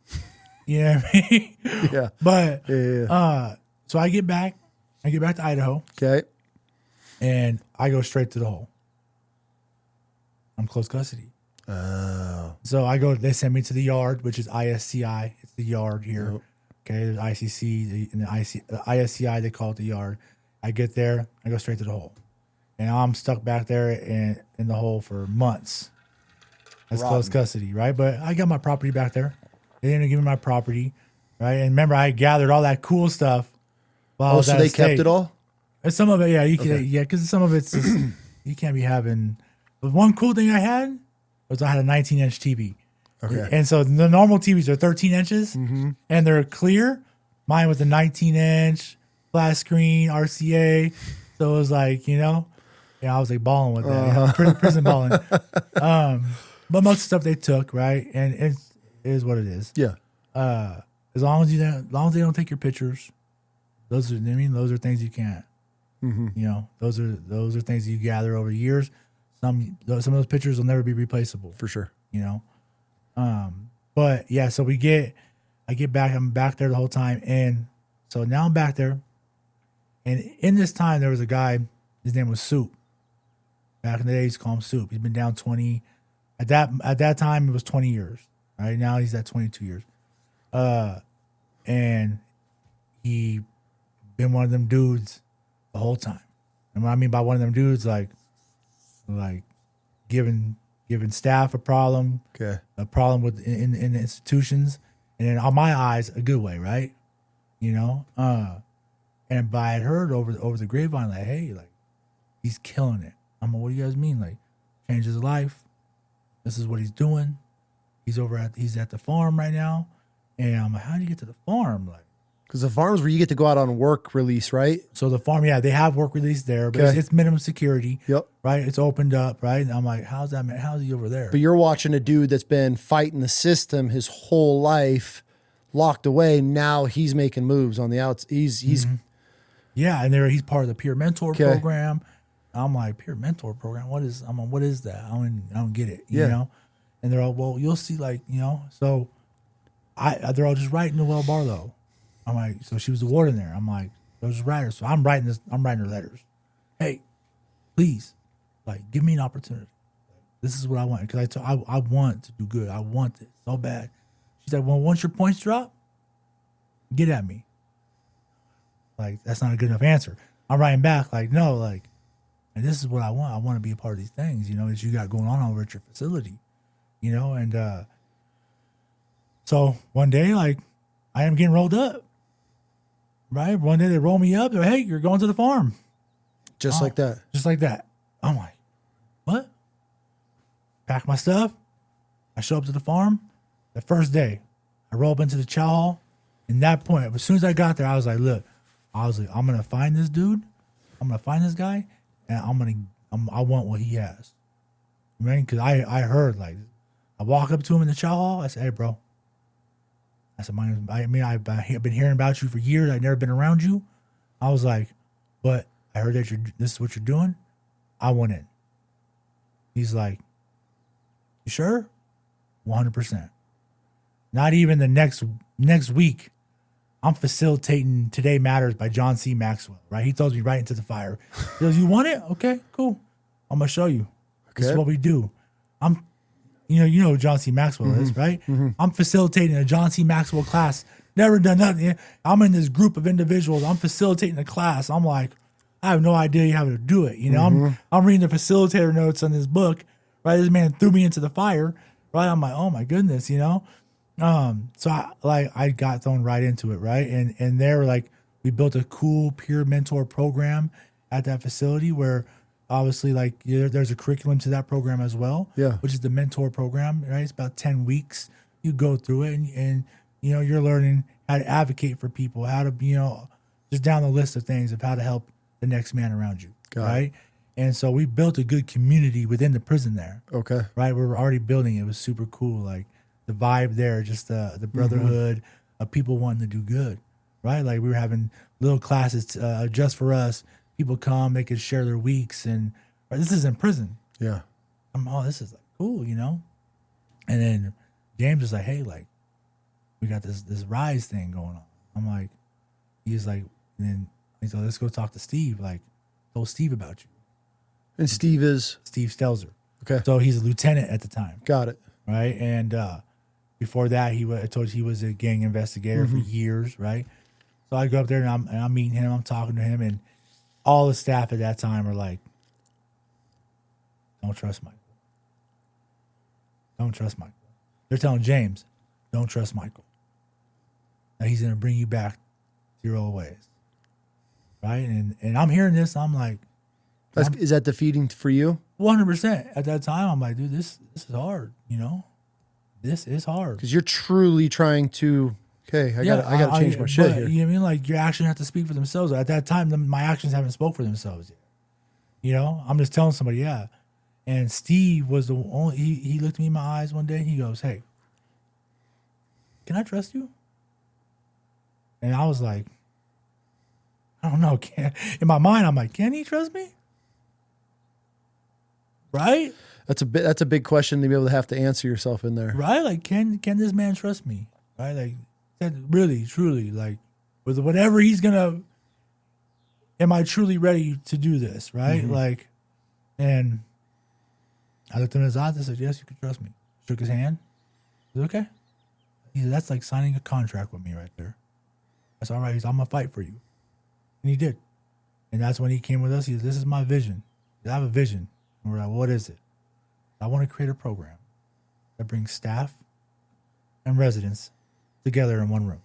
Speaker 1: You know what I mean?
Speaker 2: Yeah.
Speaker 1: But
Speaker 2: yeah.
Speaker 1: So I get back to Idaho.
Speaker 2: Okay.
Speaker 1: And I go straight to the hole. I'm close custody.
Speaker 2: Oh.
Speaker 1: So they send me to the yard, which is ISCI. It's the yard here.
Speaker 2: Yep.
Speaker 1: Okay, there's ICC and the ISCI, they call it the yard. I get there, I go straight to the hole. And I'm stuck back there in the hole for months. That's close custody, right? But I got my property back there. They didn't give me my property, right? And remember, I gathered all that cool stuff.
Speaker 2: So they kept it all?
Speaker 1: And some of it, because some of it's just, you can't be having. The one cool thing I had was I had a 19-inch TV.
Speaker 2: Okay.
Speaker 1: And so the normal TVs are 13 inches, and they're clear. Mine was a 19-inch flat screen RCA. So it was like, I was like balling with that, prison balling. But most stuff they took, right? And it is what it is.
Speaker 2: Yeah.
Speaker 1: As long as they don't take your pictures, those are things you can't. Those are things you gather over years. Some of those pictures will never be replaceable
Speaker 2: For sure.
Speaker 1: But yeah, so I get back, I'm back there the whole time. And so now I'm back there. And in this time, there was a guy, his name was Soup. Back in the day, he's called him Soup. He's been down 20, at that time, it was 20 years. Right now, he's at 22 years. And he been one of them dudes the whole time. And what I mean by one of them dudes, like giving staff a problem, a problem with in the institutions, and then on my eyes, a good way, right? And I had heard over the grapevine, like, hey, like, he's killing it. I'm like, what do you guys mean? Like, changed his life. This is what he's doing. He's at the farm right now. And I'm like, how do you get to the farm? Like,
Speaker 2: because the farm's where you get to go out on work release, right?
Speaker 1: So the farm, they have work release there, but it's minimum security.
Speaker 2: Yep.
Speaker 1: Right? It's opened up, right? And I'm like, how's he over there?
Speaker 2: But you're watching a dude that's been fighting the system his whole life, locked away. Now he's making moves on the outs. He's
Speaker 1: Yeah, and he's part of the peer mentor program. I'm like, peer mentor program? What is that? I don't get it, you know? And they're all, well, you'll see, like, so they're all just writing Noelle Barlow. I'm like, so she was the warden there. I'm like, Those writers. So I'm writing her letters. Hey, please, like, give me an opportunity. This is what I want. Because I want to do good. I want it so bad. She said, well, once your points drop, get at me. Like, that's not a good enough answer. I'm writing back, like, no, like, and this is what I want. I want to be a part of these things, you know, that you got going on over at your facility, you know? And so one day, like, I am getting rolled up, right? One day they roll me up. They're like, hey, you're going to the farm.
Speaker 2: Just like that.
Speaker 1: Just like that. I'm like, what? Pack my stuff. I show up to the farm. The first day, I roll up into the chow hall. And that point, as soon as I got there, I was like, look, I'm going to find this dude. I'm going to find this guy. And I want what he has. Right? Because I heard, like, I walk up to him in the chow hall. I said, hey, bro. I said, I've been hearing about you for years. I've never been around you. I was like, but I heard that this is what you're doing. I want in. He's like, you sure? 100%. Not even the next week, I'm facilitating Today Matters by John C. Maxwell, right? He throws me right into the fire. He goes, you want it? Okay, cool. I'm going to show you. This is what we do. You know who John C. Maxwell is, right? Mm-hmm. I'm facilitating a John C. Maxwell class. Never done nothing. I'm in this group of individuals. I'm facilitating a class. I'm like, I have no idea how to do it. You know, I'm reading the facilitator notes on this book, right? This man threw me into the fire, right? I'm like, oh my goodness, you know? So I got thrown right into it, right? And they were like, we built a cool peer mentor program at that facility where obviously, like, there's a curriculum to that program as well, which is the mentor program, right? It's about 10 weeks. You go through it and you know, you're learning how to advocate for people, how to, you know, just down the list of things of how to help the next man around you, right? And so we built a good community within the prison there. Okay. Right? We were already building it. It was super cool. Like, the vibe there, just the brotherhood of people wanting to do good, right? Like, we were having little classes just for us. People come, they could share their weeks, and this is in prison. Yeah. This is like cool, you know? And then James was like, hey, like, we got this Rise thing going on. I'm like, he's like, and then he's like, let's go talk to Steve. Like, told Steve about you.
Speaker 2: And Steve is?
Speaker 1: Steve Stelzer. Okay. So he's a lieutenant at the time.
Speaker 2: Got it.
Speaker 1: Right? And before that, I told you he was a gang investigator for years, right? So I go up there and I'm meeting him, I'm talking to him, and all the staff at that time are like, don't trust Michael. Don't trust Michael. They're telling James, don't trust Michael. Now he's going to bring you back to your old ways. Right? And I'm hearing this, I'm like.
Speaker 2: Is that defeating for you?
Speaker 1: 100%. At that time, I'm like, dude, this is hard, you know? This is hard.
Speaker 2: Because you're truly trying to, okay, I got to change my shit here.
Speaker 1: You know what I mean? Like, your actions have to speak for themselves. At that time, my actions haven't spoke for themselves yet. You know? I'm just telling somebody, yeah. And Steve was the only, he looked me in my eyes one day, and he goes, hey, can I trust you? And I was like, I don't know. In my mind, I'm like, can he trust me? Right?
Speaker 2: That's a big question to be able to have to answer yourself in there.
Speaker 1: Right? Like, can this man trust me? Right? Like, really, truly, like, with whatever he's gonna, am I truly ready to do this? Right? Like, and I looked him in his eyes and said, yes, you can trust me. Shook his hand. I said, okay. He said, that's like signing a contract with me right there. That's all right. He said, I'm gonna fight for you. And he did. And that's when he came with us. He said, this is my vision. I have a vision. And we're like, what is it? I want to create a program that brings staff and residents together in one room.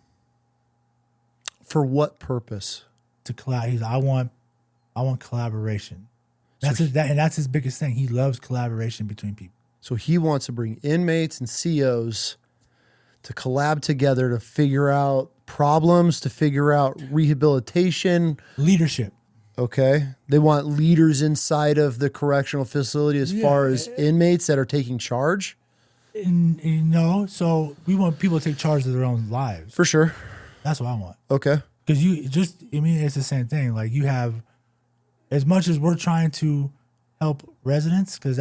Speaker 2: For what purpose?
Speaker 1: To collaborate. I want collaboration. That's his biggest thing. He loves collaboration between people.
Speaker 2: So he wants to bring inmates and COs to collab together to figure out problems, to figure out rehabilitation.
Speaker 1: Leadership.
Speaker 2: Okay. They want leaders inside of the correctional facility as far as inmates that are taking charge?
Speaker 1: No. So we want people to take charge of their own lives.
Speaker 2: For sure.
Speaker 1: That's what I want.
Speaker 2: Okay.
Speaker 1: Because it's the same thing. Like, you have, as much as we're trying to help residents, because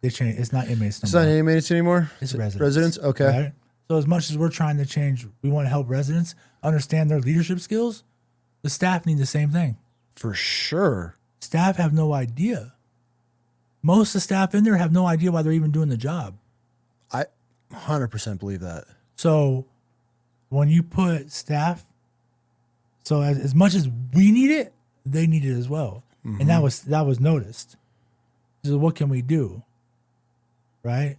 Speaker 1: they change. It's not inmates.
Speaker 2: It's not inmates anymore?
Speaker 1: It's residents.
Speaker 2: Residents? Okay.
Speaker 1: Right? So as much as we're trying to change, we want to help residents understand their leadership skills. The staff need the same thing.
Speaker 2: For sure.
Speaker 1: Staff have no idea. Most of the staff in there have no idea why they're even doing the job.
Speaker 2: I 100% believe that.
Speaker 1: So when you put staff, so as much as we need it, they need it as well. And that was noticed. So what can we do? Right?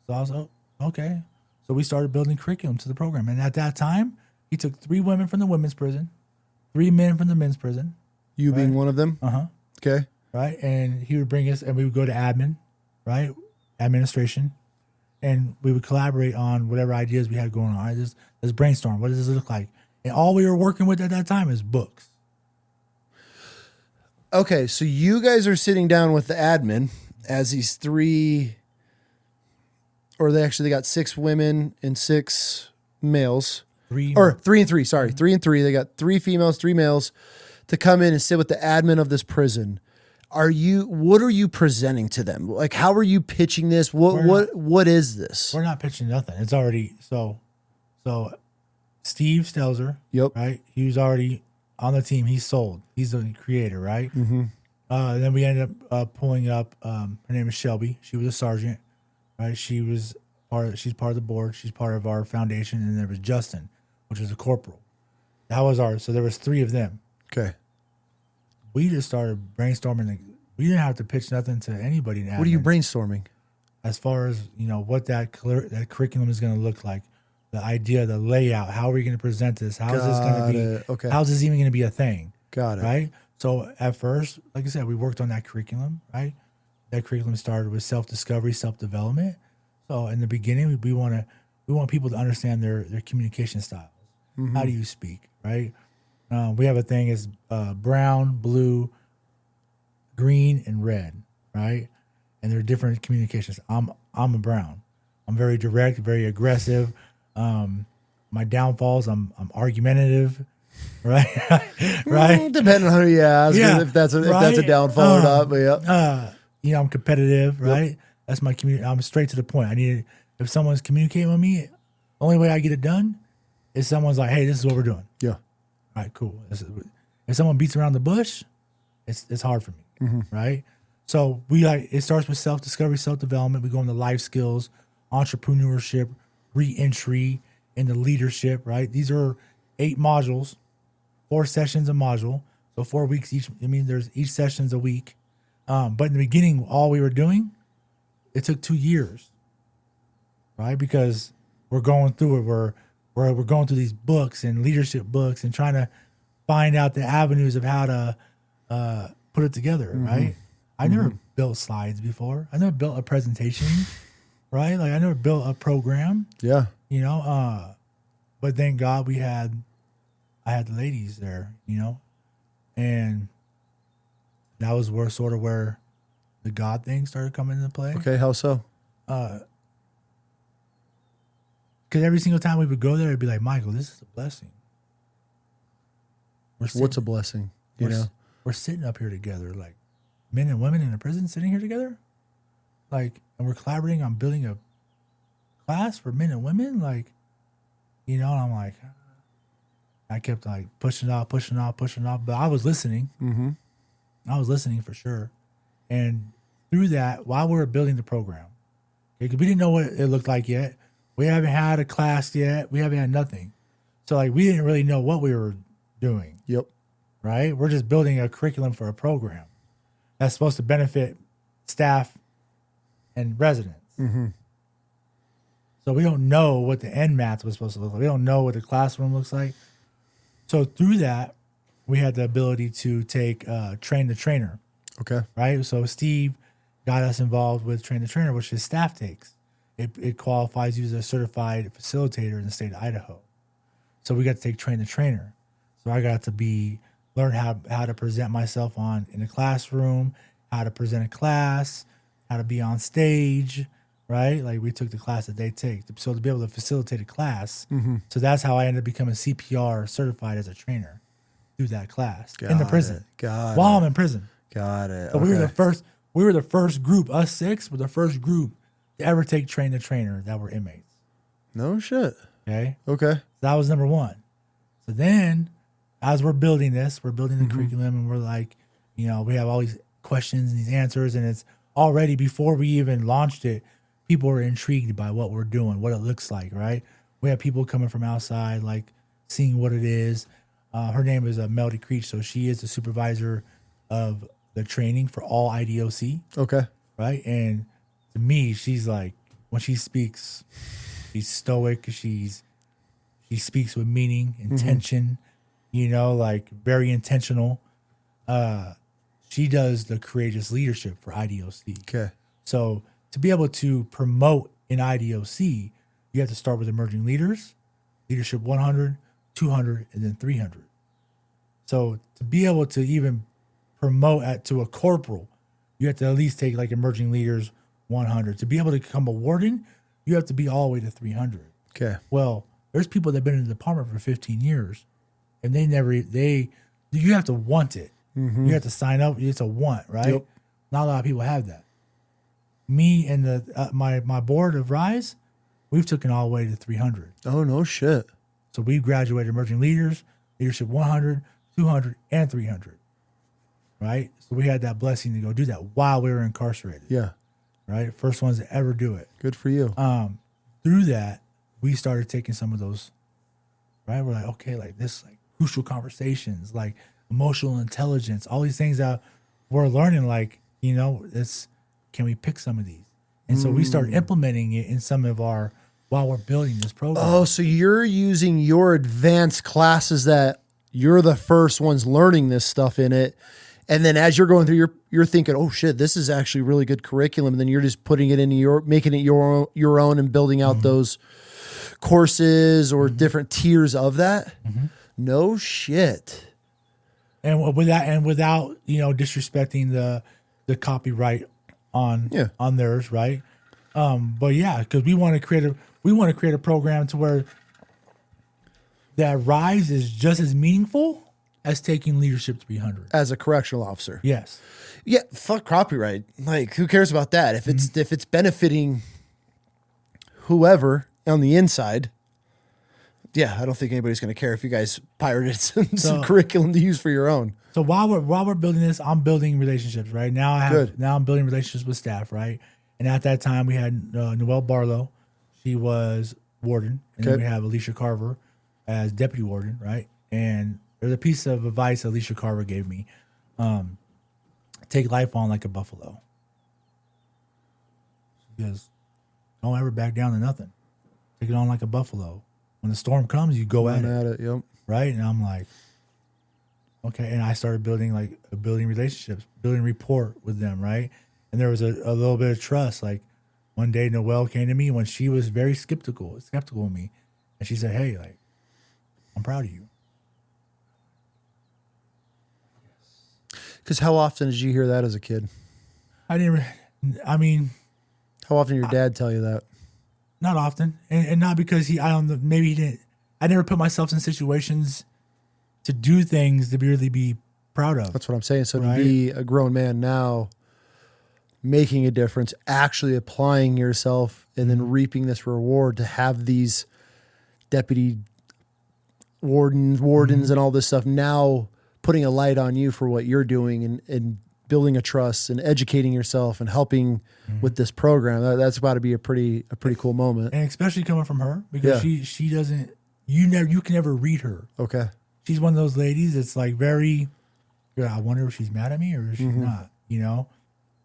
Speaker 1: So I was like, okay. So we started building curriculum to the program. And at that time, he took 3 women from the women's prison, 3 men from the men's prison.
Speaker 2: You being one of them?
Speaker 1: Uh-huh.
Speaker 2: Okay.
Speaker 1: Right? And he would bring us, and we would go to admin, right? Administration. And we would collaborate on whatever ideas we had going on. Right? Let's brainstorm. What does this look like? And all we were working with at that time is books.
Speaker 2: Okay, so you guys are sitting down with the admin as these 3, or they got 6 women and 6 males. 3 and 3. Sorry, 3 and 3. They got 3 females, 3 males to come in and sit with the admin of this prison. What are you presenting to them? Like, how are you pitching this? What is this?
Speaker 1: We're not pitching nothing. It's already so Steve Stelzer,
Speaker 2: Yep.
Speaker 1: right? He was already on the team. He's sold. He's the creator, right?
Speaker 2: Mm-hmm.
Speaker 1: Then we ended up pulling up. Her name is Shelby. She was a sergeant, right? She's part of the board. She's part of our foundation. And there was Justin, which was a corporal. That was so there was 3 of them.
Speaker 2: Okay.
Speaker 1: We just started brainstorming. We didn't have to pitch nothing to anybody.
Speaker 2: What are you brainstorming?
Speaker 1: As far as, what that curriculum is going to look like, the idea, the layout, how are we going to present this? How is this going to be?
Speaker 2: Okay.
Speaker 1: How's this even going to be a thing?
Speaker 2: Got it.
Speaker 1: Right? So at first, like I said, we worked on that curriculum, right? That curriculum started with self-discovery, self-development. So in the beginning, we want people to understand their communication styles. Mm-hmm. How do you speak, right? We have a thing is brown, blue, green, and red, right? And there are different communications. I'm a brown. I'm very direct, very aggressive. My downfalls, I'm argumentative, right? Right.
Speaker 2: Depending on who you ask, if that's a downfall or not. But yeah,
Speaker 1: I'm competitive, right? Yep. That's my community. I'm straight to the point. If someone's communicating with me, the only way I get it done is someone's like, "Hey, this is what we're doing."
Speaker 2: Yeah.
Speaker 1: All right, cool. If someone beats around the bush, it's hard for me, right? So it starts with self-discovery, self-development. We go into life skills, entrepreneurship, reentry, into leadership, right? These are 8 modules, 4 sessions a module. So 4 weeks each. There's each session's a week. But in the beginning, all we were doing, it took 2 years, right? Because we're going through it. We're going through these books and leadership books and trying to find out the avenues of how to put it together, right? I never built slides before. I never built a presentation, right? Like I never built a program.
Speaker 2: Yeah.
Speaker 1: But thank God I had the ladies there, and that was where the God thing started coming into play.
Speaker 2: Okay, how so?
Speaker 1: Because every single time we would go there, it'd be like, Michael, this is a blessing.
Speaker 2: What's a blessing?
Speaker 1: We're sitting up here together, like men and women in a prison sitting here together, like, and we're collaborating on building a class for men and women, like, and I'm like, I kept like pushing off, but I was listening. Mm-hmm. I was listening for sure, and through that, while we were building the program, because we didn't know what it looked like yet. We haven't had a class yet. We haven't had nothing. So like we didn't really know what we were doing.
Speaker 2: Yep.
Speaker 1: Right? We're just building a curriculum for a program that's supposed to benefit staff and residents. Mm-hmm. So we don't know what the end math was supposed to look like. We don't know what the classroom looks like. So through that, we had the ability to take Train the Trainer.
Speaker 2: Okay.
Speaker 1: Right? So Steve got us involved with Train the Trainer, which his staff takes. It qualifies you as a certified facilitator in the state of Idaho. So we got to take Train the Trainer. So I got to learn how to present myself in a classroom, how to present a class, how to be on stage, right? Like we took the class that they take. So to be able to facilitate a class. Mm-hmm. So that's how I ended up becoming CPR certified as a trainer through that class in the prison. While I'm in prison.
Speaker 2: Got it.
Speaker 1: So we were the first group, us 6 were the first group to ever take Train the Trainer that were inmates.
Speaker 2: No shit.
Speaker 1: Okay.
Speaker 2: Okay.
Speaker 1: So that was number 1. So then as we're building this, we're building the curriculum, and we're like, we have all these questions and these answers, and it's already before we even launched it, people are intrigued by what we're doing, what it looks like, right? We have people coming from outside, like seeing what it is. Her name is Melody Creech, so she is the supervisor of the training for all IDOC.
Speaker 2: Okay.
Speaker 1: Right, and to me, she's like, when she speaks, she's stoic. She speaks with meaning, intention. Like very intentional. She does the courageous leadership for IDOC.
Speaker 2: Okay.
Speaker 1: So to be able to promote in IDOC, you have to start with emerging leaders, leadership 100, 200, and then 300. So to be able to even promote to a corporal, you have to at least take like emerging leaders 100. To be able to become a warden, you have to be all the way to 300.
Speaker 2: Okay.
Speaker 1: Well, there's people that have been in the department for 15 years, and you have to want it. You have to sign up. It's a want, right?
Speaker 2: Yep.
Speaker 1: Not a lot of people have that. Me and my board of Rise, we've taken all the way to 300.
Speaker 2: Oh, no shit.
Speaker 1: So we graduated emerging leaders, leadership 100, 200, and 300. Right? So we had that blessing to go do that while we were incarcerated.
Speaker 2: Yeah.
Speaker 1: Right? First ones to ever do it.
Speaker 2: Good for you.
Speaker 1: Through that, we started taking some of those, right? We're like, okay, like this, like crucial conversations, like emotional intelligence, all these things that we're learning, like, can we pick some of these? And so we started implementing it in some of while we're building this program.
Speaker 2: Oh, so you're using your advanced classes that you're the first ones learning this stuff in it. And then as you're going through, you're thinking, oh shit, this is actually really good curriculum. And then you're just putting it into making it your own and building out those courses or different tiers of that. No shit.
Speaker 1: And without disrespecting the copyright on theirs, right? But yeah, because we want to create a program to where that Rise is just as meaningful as taking Leadership 300
Speaker 2: as a correctional officer.
Speaker 1: Yes.
Speaker 2: Yeah. Fuck copyright. Like, who cares about that? If it's benefiting whoever on the inside, yeah, I don't think anybody's going to care if you guys pirated some curriculum to use for your own.
Speaker 1: So while we're building this, I'm building relationships. Right now, I'm building relationships with staff. Right, and at that time we had Noelle Barlow, she was warden, and then we have Alicia Carver as deputy warden. Right, and there's a piece of advice Alicia Carver gave me: take life on like a buffalo. She goes, don't ever back down to nothing. Take it on like a buffalo. When the storm comes, you go at it.
Speaker 2: Yep.
Speaker 1: Right? And I'm like, okay. And I started building relationships, building rapport with them, right? And there was a little bit of trust. Like one day Noelle came to me when she was very skeptical of me. And she said, hey, like, I'm proud of you.
Speaker 2: Because how often did you hear that as a kid?
Speaker 1: How
Speaker 2: often did your dad tell you that?
Speaker 1: Not often, and not because maybe he didn't. I never put myself in situations to do things to really be proud of.
Speaker 2: That's what I'm saying. So to be a grown man now, making a difference, actually applying yourself, and then reaping this reward to have these deputy wardens and all this stuff now putting a light on you for what you're doing and building a trust and educating yourself and helping with this program. That's about to be a pretty cool moment.
Speaker 1: And especially coming from her, because she doesn't, you can never read her.
Speaker 2: Okay.
Speaker 1: She's one of those ladies that's like I wonder if she's mad at me or if she's not,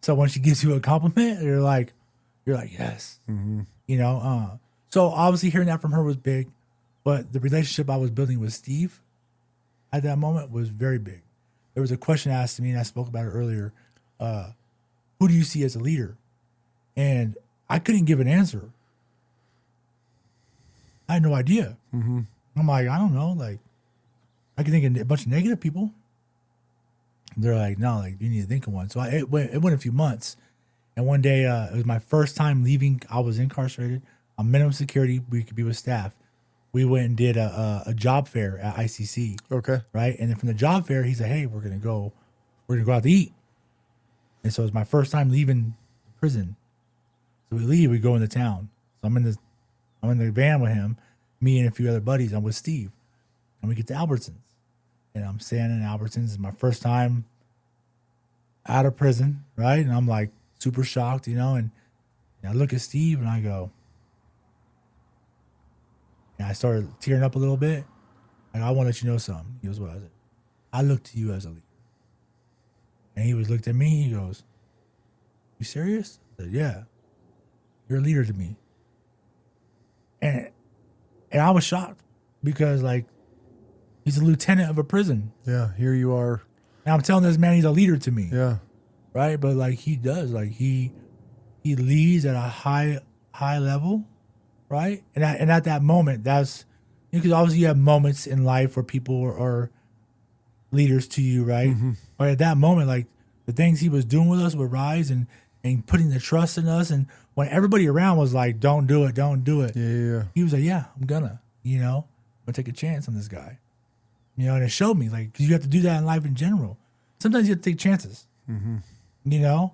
Speaker 1: So when she gives you a compliment, you're like, yes, so obviously hearing that from her was big, but the relationship I was building with Steve at that moment was very big. There was a question asked to me, and I spoke about it earlier. Who do you see as a leader? And I couldn't give an answer. I had no idea. I'm like, I don't know. Like, I can think of a bunch of negative people. They're like, no, like, you need to think of one. So it went a few months. And one day, it was my first time leaving. I was incarcerated on minimum security. We could be with staff. We went and did a job fair at ICC. Okay. Right. And then from the job fair, he said, hey, we're going to go out to eat. And so it was my first time leaving prison. So we leave, we go into town. So I'm in the van with him, me and a few other buddies. I'm with Steve. And we get to Albertsons. And I'm standing in Albertsons. It's my first time out of prison, right? And I'm like super shocked, you know, and I look at Steve and I go, and I started tearing up a little bit. Like, I want to let you know something. He goes, what? I said, I look to you as a leader. And he looked at me, he goes, you serious? I said, yeah. You're a leader to me. And I was shocked because, like, he's a lieutenant of a prison.
Speaker 2: Yeah, here you are.
Speaker 1: And I'm telling this man he's a leader to me.
Speaker 2: Yeah.
Speaker 1: Right? But, like, he does. Like, he leads at a high level, right? And at that moment, that's, because obviously you have moments in life where people are leaders to you, right? Mm-hmm. But at that moment, like, the things he was doing with us with Rise and putting the trust in us, and when everybody around was like, don't do it.
Speaker 2: Yeah.
Speaker 1: He was like, yeah, I'm gonna, you know, I'm gonna take a chance on this guy. You know, and it showed me, like, because you have to do that in life in general. Sometimes you have to take chances, you know,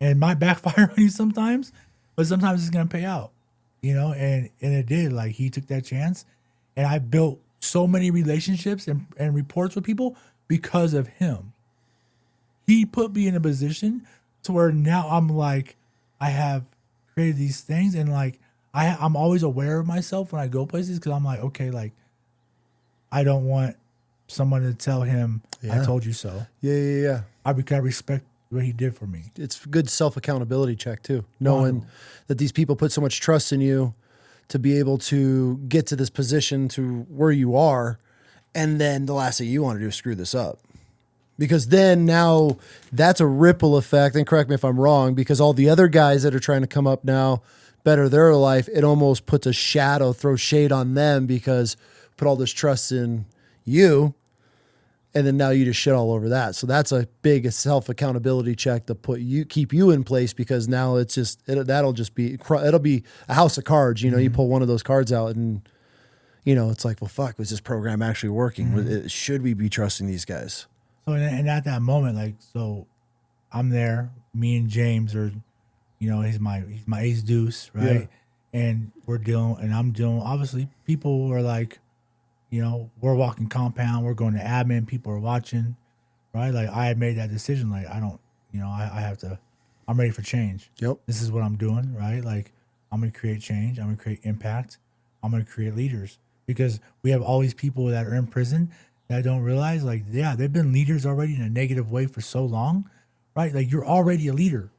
Speaker 1: and it might backfire on you sometimes, but sometimes it's going to pay out, you know, and it did. Like, he took that chance, and I built so many relationships and reports with people because of him. He put me in a position to where now I'm like, I have created these things, and like, I'm always aware of myself when I go places, because I'm like, okay, like, I don't want someone to tell him, I told you so.
Speaker 2: Yeah.
Speaker 1: I respect what he did for me.
Speaker 2: It's a good self-accountability check too, knowing that these people put so much trust in you to be able to get to this position to where you are, and then the last thing you want to do is screw this up. Because then now that's a ripple effect, and correct me if I'm wrong, because all the other guys that are trying to come up now, better their life, it almost puts a shadow, throws shade on them, because put all this trust in you, and then now you just shit all over that. So that's a big self-accountability check to keep you in place, because now it's just, it'll be a house of cards. You know, you pull one of those cards out and, you know, it's like, well, fuck, was this program actually working? Should we be trusting these guys?
Speaker 1: So, and at that moment, like, so I'm there, me and James are, you know, he's my ace deuce, right? Yeah. And I'm dealing, obviously people are like, you know, we're walking compound, we're going to admin, people are watching, right? Like, I had made that decision, like, I don't, you know, I have to, I'm ready for change.
Speaker 2: Yep.
Speaker 1: This is what I'm doing, right? Like, I'm going to create change. I'm going to create impact. I'm going to create leaders, because we have all these people that are in prison that don't realize, like, yeah, they've been leaders already in a negative way for so long, right? Like, you're already a leader.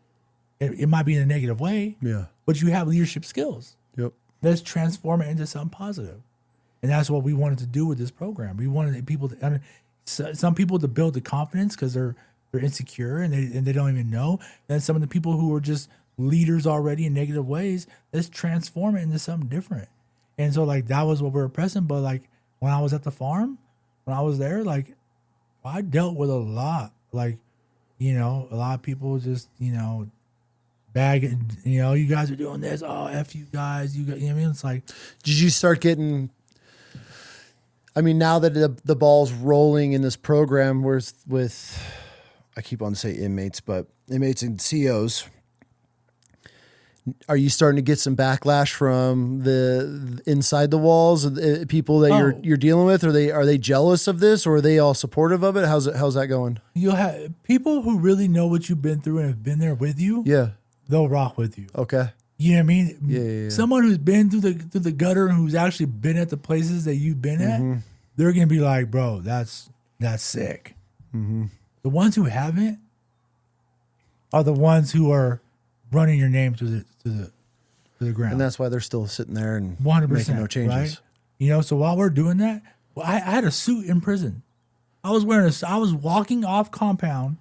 Speaker 1: It might be in a negative way, but you have leadership skills.
Speaker 2: Yep.
Speaker 1: Let's transform it into something positive. And that's what we wanted to do with this program. We wanted people to, some people to build the confidence because they're insecure and they don't even know. Then some of the people who are just leaders already in negative ways, let's transform it into something different. And so, like, that was what we were pressing. But, like, when I was at the farm, when I was there, like, I dealt with a lot. Like, you know, a lot of people just, you know, bagging, you know, you guys are doing this. Oh, F you guys. You know what I mean? It's like,
Speaker 2: did you start getting, I mean, now that the ball's rolling in this program with, I keep on saying inmates, but inmates and COs, are you starting to get some backlash from the inside the walls, people that you're dealing with? Are they jealous of this, or are they all supportive of it? How's that going?
Speaker 1: You'll have people who really know what you've been through and have been there with you.
Speaker 2: Yeah,
Speaker 1: they'll rock with you.
Speaker 2: Okay.
Speaker 1: You know what I mean?
Speaker 2: Yeah.
Speaker 1: Someone who's been through the gutter and who's actually been at the places that you've been at, they're gonna be like, bro, that's sick. The ones who haven't are the ones who are running your name to the ground,
Speaker 2: and that's why they're still sitting there and
Speaker 1: 100%,
Speaker 2: making no changes.
Speaker 1: Right? You know, so while we're doing that, I had a suit in prison. I was walking off compound,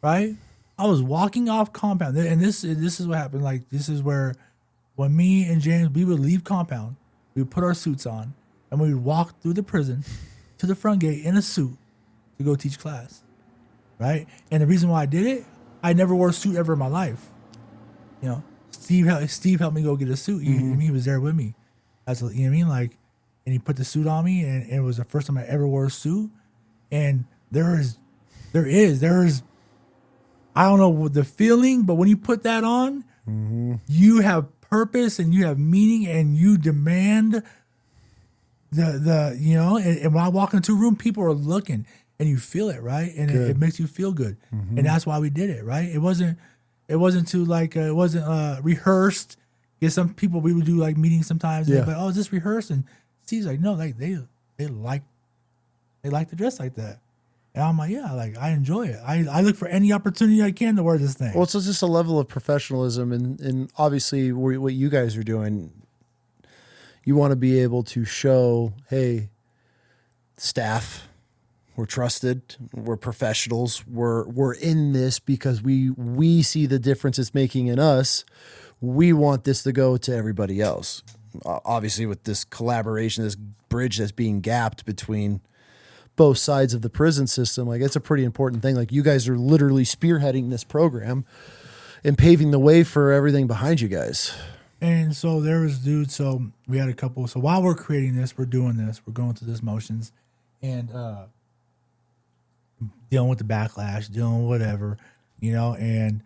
Speaker 1: right? I was walking off compound, and this is what happened. Like, this is where, when me and James, we would leave compound, we would put our suits on, and we would walk through the prison to the front gate in a suit to go teach class, right? And the reason why I did it, I never wore a suit ever in my life. You know, Steve helped me go get a suit. He was there with me. That's, you know what I mean? Like, and he put the suit on me, and it was the first time I ever wore a suit. And there is, I don't know the feeling, but when you put that on, you have purpose and you have meaning, and you demand the you know. And when I walk into a room, people are looking, and you feel it, right? And it makes you feel good. And that's why we did it, right? It wasn't too like, it wasn't rehearsed. Yeah, some people, we would do like meetings sometimes. Yeah. But, oh, is this rehearsed? And Steve's like, no, like they like to dress like that. And I'm like, yeah, like I enjoy it. I look for any opportunity I can to wear this thing.
Speaker 2: Well, it's just a level of professionalism, and obviously what you guys are doing, you want to be able to show, hey, staff, we're trusted, we're professionals, we're in this because we see the difference it's making in us. We want this to go to everybody else. Obviously, with this collaboration, this bridge that's being gapped between both sides of the prison system, like it's a pretty important thing. Like you guys are literally spearheading this program and paving the way for everything behind you guys.
Speaker 1: And so there was dudes. So we had a couple. So while we're creating this, we're doing this, we're going through this motions and dealing with the backlash, dealing with whatever, and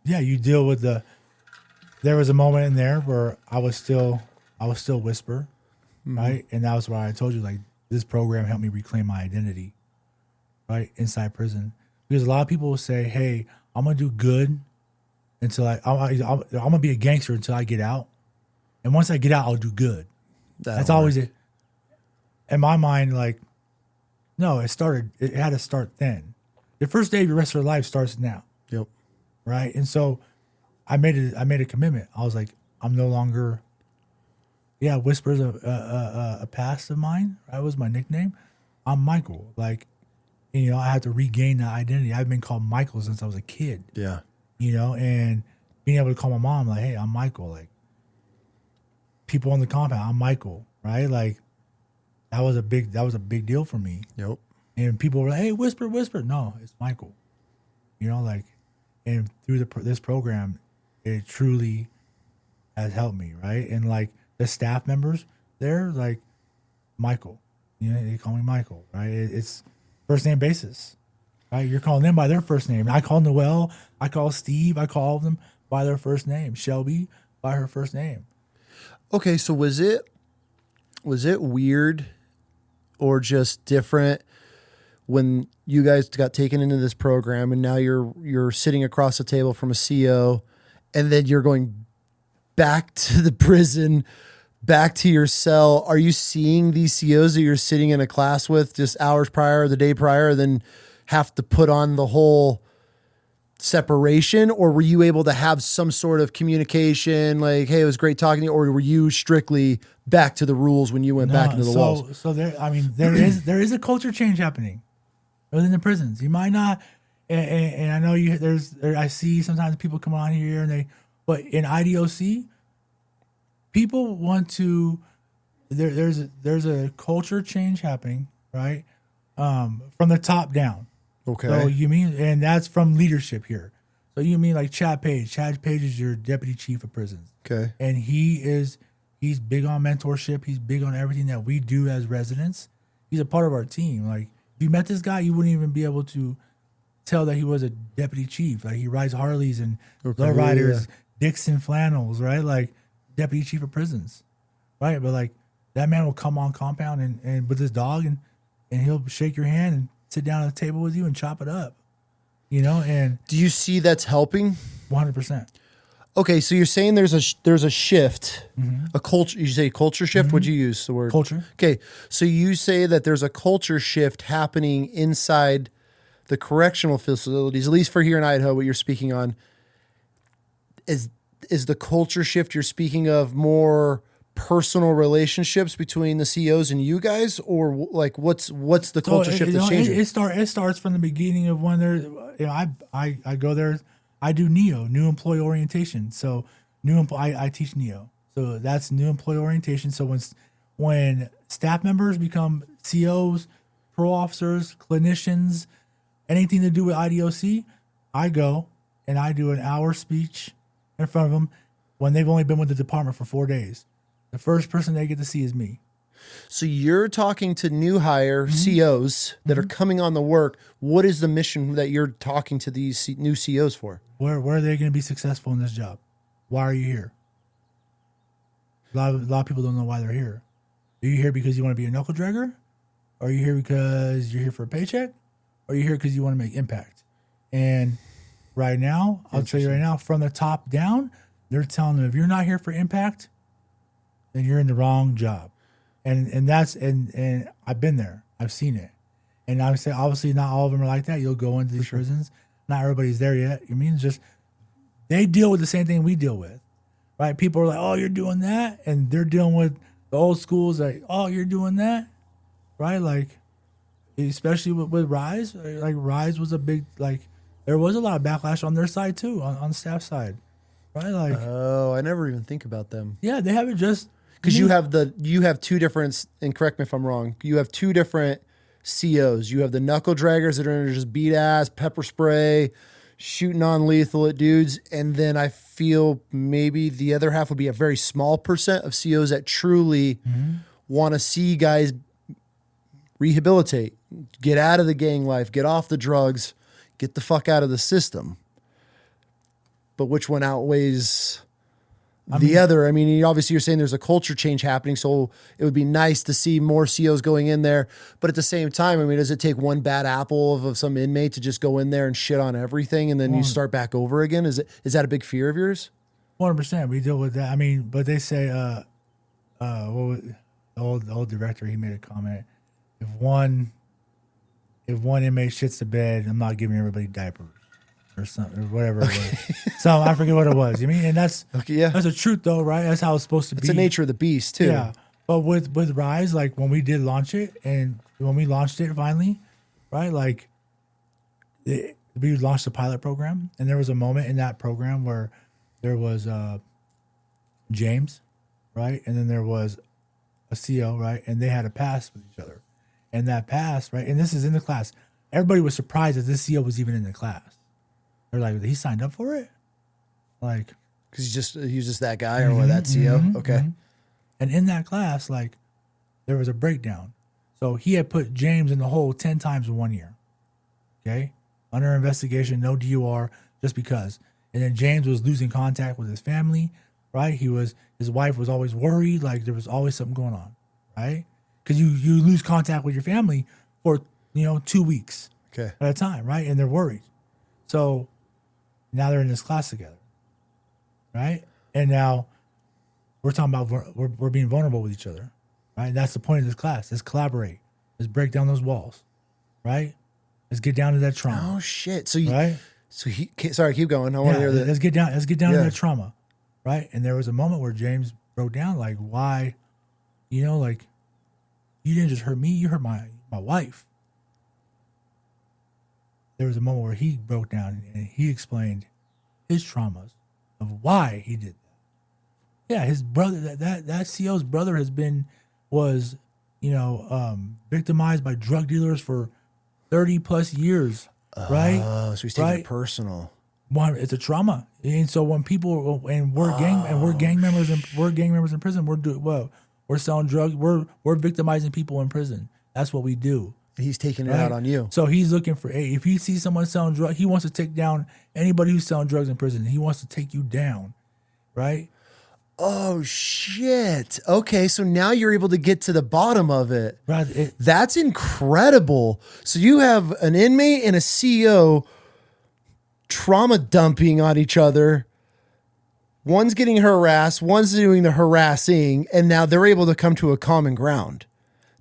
Speaker 1: yeah, you deal with there was a moment in there where I was still whisper, right? And that was why I told you, like, this program helped me reclaim my identity, right? Inside prison. Because a lot of people will say, hey, I'm going to do good until I'm going to be a gangster until I get out. And once I get out, I'll do good. That's always it. In my mind, like, no, it had to start then. The first day of your rest of your life starts now.
Speaker 2: Yep.
Speaker 1: Right. And so I made a commitment. I was like, I'm no longer, Whisper's a past of mine. That was my nickname. I'm Michael. Like, I had to regain that identity. I've been called Michael since I was a kid. Yeah. And being able to call my mom, like, hey, I'm Michael. Like, people on the compound, I'm Michael. Right. Like, that was a big deal for me. Yep. And people were like, hey, Whisper. No, it's Michael. Like, and through this program, it truly has helped me, right? And like the staff members, they're like Michael. They call me Michael, right? It's first name basis, right? You're calling them by their first name. I call Noel, I call Steve, I call them by their first name. Shelby by her first name.
Speaker 2: Okay, so was it weird or just different when you guys got taken into this program and now you're sitting across the table from a CO and then you're going back to the prison, back to your cell? Are you seeing these COs that you're sitting in a class with just hours prior or the day prior, then have to put on the whole separation? Or were you able to have some sort of communication like, hey, it was great talking to you? Or were you strictly back to the rules when you went back into the walls?
Speaker 1: So there is a culture change happening within the prisons. You might not, and I know I see sometimes people come on here but in IDOC, people want to, there's a culture change happening, right? From the top down. Okay. So and that's from leadership here. So you mean like Chad Page. Chad Page is your deputy chief of prisons. Okay. And he's big on mentorship. He's big on everything that we do as residents. He's a part of our team. Like, if you met this guy, you wouldn't even be able to tell that he was a deputy chief. Like, he rides Harleys and lowriders, Dixon flannels, right? Like, deputy chief of prisons, right? But like, that man will come on compound and with his dog and he'll shake your hand and sit down at the table with you and chop it up, and
Speaker 2: do you see that's helping?
Speaker 1: 100%.
Speaker 2: Okay, so you're saying there's a shift, a culture. You say culture shift. Would you use the word
Speaker 1: culture?
Speaker 2: Okay, so you say that there's a culture shift happening inside the correctional facilities, at least for here in Idaho. What you're speaking on is the culture shift you're speaking of more personal relationships between the COs and you guys, or like what's the culture shift that's changing?
Speaker 1: It starts from the beginning of when I go there. I do NEO, new employee orientation. So I teach NEO. So that's new employee orientation. So when staff members become COs, parole officers, clinicians, anything to do with IDOC, I go and I do an hour speech in front of them when they've only been with the department for 4 days. The first person they get to see is me.
Speaker 2: So you're talking to new hire COs that are coming on the work. What is the mission that you're talking to these new COs for?
Speaker 1: Where are they going to be successful in this job? Why are you here? A lot of people don't know why they're here. Are you here because you want to be a knuckle dragger? Or are you here because you're here for a paycheck? Or are you here because you want to make impact? And right now, I'll tell you right now, from the top down, they're telling them if you're not here for impact, then you're in the wrong job. And that's and I've been there. I've seen it. And I would say obviously not all of them are like that. You'll go into these prisons. Not everybody's there yet. I mean, it's just they deal with the same thing we deal with. Right? People are like, oh, you're doing that. And they're dealing with the old schools like, oh, you're doing that. Right? Like, especially with Rise. Like Rise was a big like there was a lot of backlash on their side too, on staff side. Right? Like,
Speaker 2: oh, I never even think about them.
Speaker 1: Yeah, they haven't just
Speaker 2: because you have two different, and correct me if I'm wrong, you have two different COs. You have the knuckle draggers that are gonna just beat ass, pepper spray, shoot non-lethal at dudes, and then I feel maybe the other half would be a very small percent of COs that truly want to see guys rehabilitate, get out of the gang life, get off the drugs, get the fuck out of the system. But which one outweighs the other? I mean, obviously you're saying there's a culture change happening, so it would be nice to see more COs going in there. But at the same time, I mean, does it take one bad apple of some inmate to just go in there and shit on everything and then you start back over again? Is that a big fear of yours?
Speaker 1: 100%. We deal with that. I mean, but they say, the old director, he made a comment. If one inmate shits the bed, I'm not giving everybody diapers. Or something, or whatever it was. So I forget what it was. You mean, and that's that's the truth, though, right? That's how it's supposed to be.
Speaker 2: It's the nature of the beast, too.
Speaker 1: Yeah, but with Rise, like when we did launch it, and when we launched it finally, right? Like we launched the pilot program, and there was a moment in that program where there was James, right, and then there was a CO, right, and they had a pass with each other, and that pass, right, and this is in the class. Everybody was surprised that this CO was even in the class. They're like, he signed up for it? Like,
Speaker 2: because he's just that guy or what, that CO? Okay.
Speaker 1: And in that class, like, there was a breakdown. So he had put James in the hole 10 times in 1 year. Okay? Under investigation, no DUR, just because. And then James was losing contact with his family, right? His wife was always worried, like there was always something going on, right? Because you lose contact with your family for, 2 weeks at a time, right? And they're worried. So now they're in this class together, right? And now we're talking about we're being vulnerable with each other, right? And that's the point of this class. Let's collaborate. Let's break down those walls, right? Let's get down to that trauma.
Speaker 2: Oh shit! Sorry, keep going. I want to hear that.
Speaker 1: Let's get down to that trauma, right? And there was a moment where James broke down, like, why, like, you didn't just hurt me, you hurt my wife. There was a moment where he broke down and he explained his traumas of why he did that. Yeah, his brother, that CO's brother was victimized by drug dealers for 30 plus years, right?
Speaker 2: Oh, so he's taking it personal.
Speaker 1: It's a trauma, and so when people we're gang members in prison, we're selling drugs, we're victimizing people in prison. That's what we do.
Speaker 2: He's taking it out on you.
Speaker 1: So he's looking for, if he sees someone selling drugs, he wants to take down anybody who's selling drugs in prison. He wants to take you down, right?
Speaker 2: Oh, shit. Okay, so now you're able to get to the bottom of it.
Speaker 1: Right.
Speaker 2: That's incredible. So you have an inmate and a CO trauma dumping on each other. One's getting harassed, one's doing the harassing, and now they're able to come to a common ground.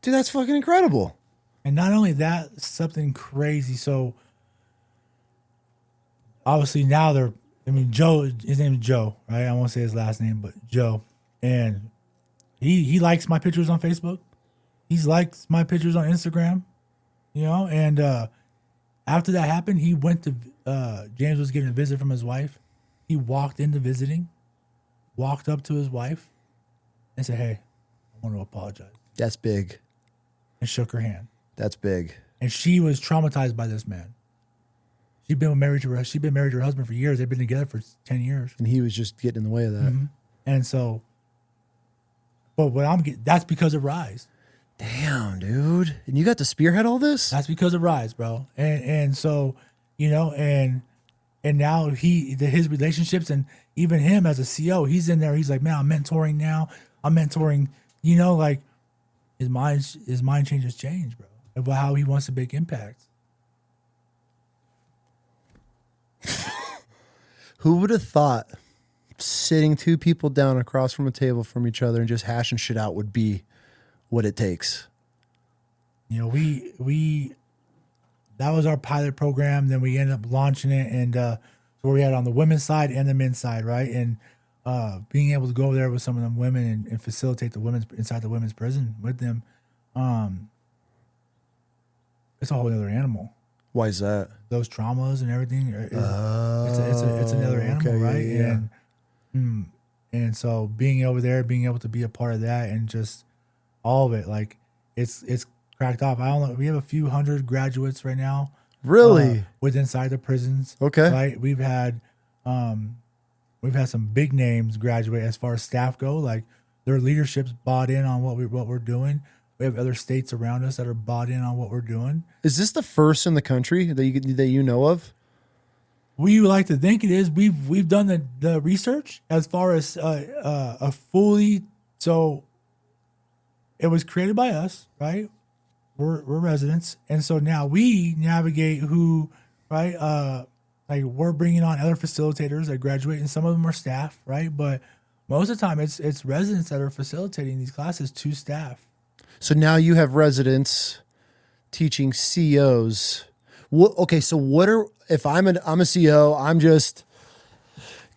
Speaker 2: Dude, that's fucking incredible.
Speaker 1: And not only that, something crazy. So obviously now Joe, his name is Joe, right? I won't say his last name, but Joe. And he likes my pictures on Facebook. He likes my pictures on Instagram, and after that happened, he went to, James was getting a visit from his wife. He walked into visiting, walked up to his wife and said, "Hey, I want to apologize."
Speaker 2: That's big.
Speaker 1: And shook her hand.
Speaker 2: That's big.
Speaker 1: And she was traumatized by this man. She'd been married to her husband for years. They've been together for 10 years.
Speaker 2: And he was just getting in the way of that.
Speaker 1: Mm-hmm. And so, but that's because of Rise.
Speaker 2: Damn, dude. And you got to spearhead all this?
Speaker 1: That's because of Rise, bro. And so, and now his relationships and even him as a CO, he's in there. He's like, man, I'm mentoring now. I'm mentoring, like, his mind changes change, bro. About how he wants to make impacts.
Speaker 2: Who would have thought sitting two people down across from a table from each other and just hashing shit out would be what it takes?
Speaker 1: You know, we that was our pilot program. Then we ended up launching it, and where we had on the women's side and the men's side, right? And being able to go there with some of them women and facilitate the women's inside the women's prison with them, it's a whole other animal.
Speaker 2: Why is that?
Speaker 1: Those traumas and everything. It's another animal,
Speaker 2: okay,
Speaker 1: right?
Speaker 2: Yeah.
Speaker 1: And so being over there, being able to be a part of that, and just all of it, like it's cracked off. I don't know. We have a few hundred graduates right now.
Speaker 2: Really?
Speaker 1: With inside the prisons.
Speaker 2: Okay.
Speaker 1: Right. We've had some big names graduate as far as staff go. Like their leadership's bought in on what we're doing. We have other states around us that are bought in on what we're doing.
Speaker 2: Is this the first in the country that you know of?
Speaker 1: We like to think it is. We've done the research as far as a fully. So it was created by us, right? We're residents, and so now we navigate who, right? Like we're bringing on other facilitators that graduate, and some of them are staff, right? But most of the time, it's residents that are facilitating these classes to staff.
Speaker 2: So now you have residents teaching COs. Okay, so if I'm a CO, I'm just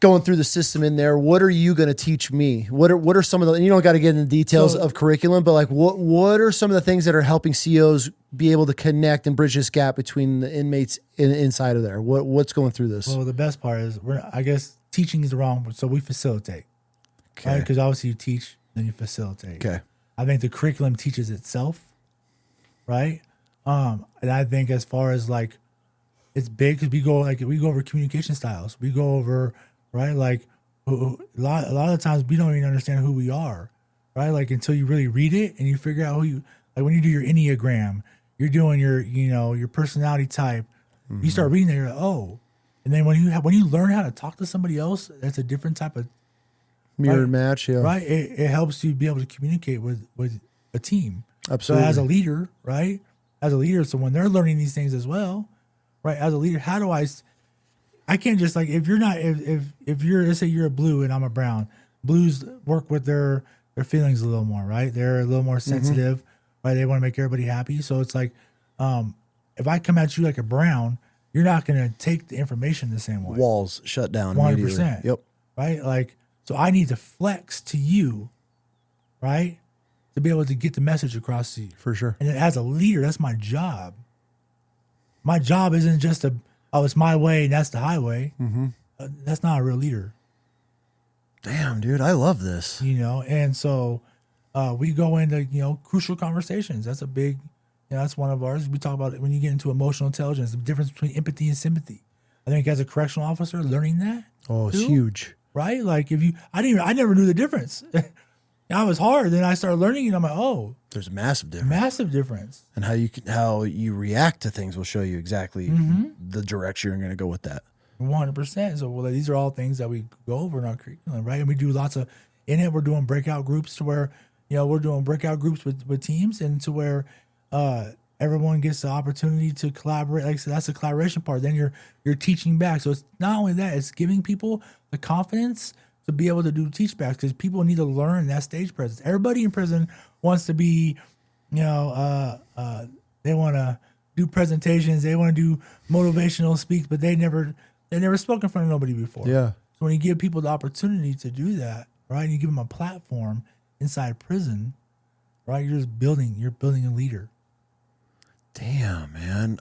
Speaker 2: going through the system in there. What are you going to teach me? What are some of the, you don't got to get into the details of curriculum, but like what are some of the things that are helping COs be able to connect and bridge this gap between the inmates inside of there? What's going through this?
Speaker 1: Well, the best part is I guess teaching is the wrong word, so we facilitate.
Speaker 2: Okay.
Speaker 1: Right? Because obviously you teach, then you facilitate.
Speaker 2: Okay.
Speaker 1: I think the curriculum teaches itself, right? And I think as far as like, it's big because we go over communication styles. We go over, right? Like a lot of the times we don't even understand who we are, right? Like until you really read it and you figure out who you, like when you do your Enneagram, you're doing your personality type. You start reading there, you're like, oh. And then when you learn how to talk to somebody else, that's a different type of
Speaker 2: mirror match, yeah.
Speaker 1: Right? It helps you be able to communicate with a team.
Speaker 2: Absolutely.
Speaker 1: So as a leader, right? As a leader, so when they're learning these things as well, right? As a leader, how do I can't just like, if you're, let's say you're a blue and I'm a brown, blues work with their feelings a little more, right? They're a little more sensitive, right? They want to make everybody happy. So it's like, if I come at you like a brown, you're not going to take the information the same way.
Speaker 2: Walls shut down
Speaker 1: 100%.
Speaker 2: Yep.
Speaker 1: Right? Like, so I need to flex to you, right? To be able to get the message across to you.
Speaker 2: For sure.
Speaker 1: And then as a leader, that's my job. My job isn't just it's my way and that's the highway. That's not a real leader.
Speaker 2: Damn, dude, I love this.
Speaker 1: And so we go into, crucial conversations. That's a big, that's one of ours. We talk about it when you get into emotional intelligence, the difference between empathy and sympathy. I think as a correctional officer, learning that.
Speaker 2: Oh, it's
Speaker 1: too,
Speaker 2: huge.
Speaker 1: Right? Like I never knew the difference. It was hard. Then I started learning it. I'm like, oh,
Speaker 2: there's a massive difference.
Speaker 1: Massive difference.
Speaker 2: And how you react to things will show you exactly the direction you're going to go with that.
Speaker 1: 100%. So these are all things that we go over in our curriculum, right? And we do lots of, in it, we're doing breakout groups to where, we're doing breakout groups with teams, and to where everyone gets the opportunity to collaborate. Like, so that's the collaboration part. Then you're teaching back. So it's not only that, it's giving people the confidence to be able to do teach backs, because people need to learn that stage presence. Everybody in prison wants to be, they want to do presentations, they want to do motivational speaks, but they never spoke in front of nobody before.
Speaker 2: Yeah.
Speaker 1: So when you give people the opportunity to do that, right, and you give them a platform inside prison, right, you're building a leader.
Speaker 2: Damn, man.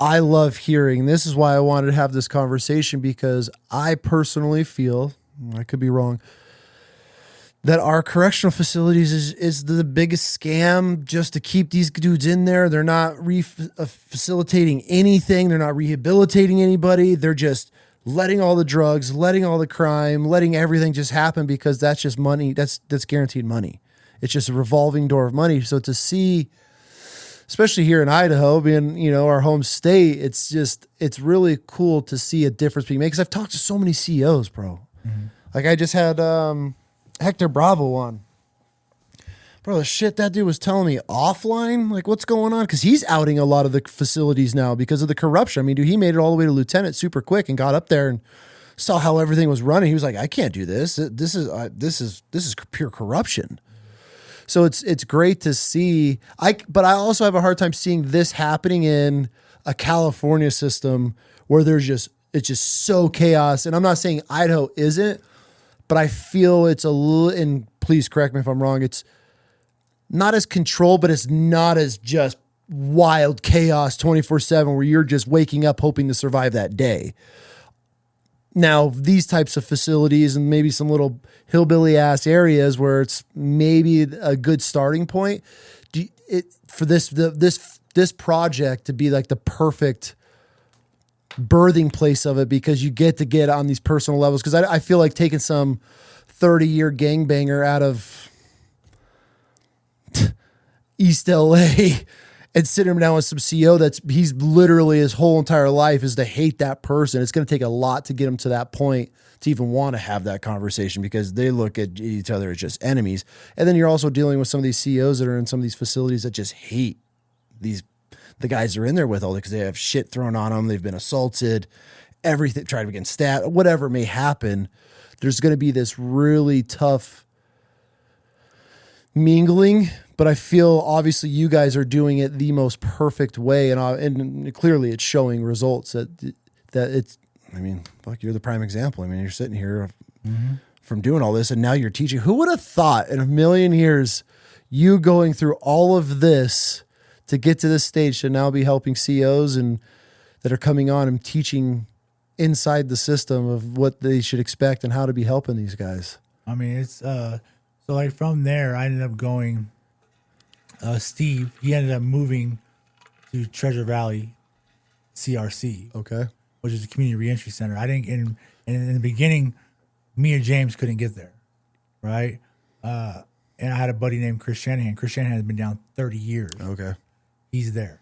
Speaker 2: I love hearing. This is why I wanted to have this conversation, because I personally feel, I could be wrong, that our correctional facilities is the biggest scam just to keep these dudes in there. They're not facilitating anything. They're not rehabilitating anybody. They're just letting all the drugs, letting all the crime, letting everything just happen, because that's just money. That's guaranteed money. It's just a revolving door of money. So to see, especially here in Idaho, being, our home state, it's really cool to see a difference being made. Because I've talked to so many CEOs, bro. Like I just had Hector Bravo on. Bro, the shit that dude was telling me offline, like what's going on? Because he's outing a lot of the facilities now because of the corruption. I mean, dude, he made it all the way to lieutenant super quick and got up there and saw how everything was running. He was like, I can't do this. This is pure corruption. So it's great to see. But I also have a hard time seeing this happening in a California system where it's just so chaos. And I'm not saying Idaho isn't, but I feel it's a little, and please correct me if I'm wrong, it's not as controlled, but it's not as just wild chaos 24/7 where you're just waking up hoping to survive that day. Now, these types of facilities and maybe some little hillbilly ass areas where it's maybe a good starting point for this project to be like the perfect birthing place of it, because you get on these personal levels. Because I feel like taking some 30-year gangbanger out of East LA and sitting him down with some CO he's literally his whole entire life is to hate that person. It's going to take a lot to get him to that point to even want to have that conversation, because they look at each other as just enemies. And then you're also dealing with some of these CEOs that are in some of these facilities that just hate the guys they're in there with, all because they have shit thrown on them. They've been assaulted, everything, tried to get stabbed, whatever may happen. There's going to be this really tough mingling, but I feel obviously you guys are doing it the most perfect way, and clearly it's showing results that it's. I mean, fuck, you're the prime example. I mean, you're sitting here from doing all this, and now you're teaching. Who would have thought in a million years you going through all of this to get to this stage to now be helping CEOs and that are coming on and teaching inside the system of what they should expect and how to be helping these guys?
Speaker 1: I mean, it's so like from there, I ended up going. Steve, he ended up moving to Treasure Valley, CRC,
Speaker 2: okay,
Speaker 1: which is a community reentry center. I didn't in the beginning, me and James couldn't get there, right? And I had a buddy named Chris Shanahan. Chris Shanahan has been down 30 years.
Speaker 2: Okay,
Speaker 1: he's there,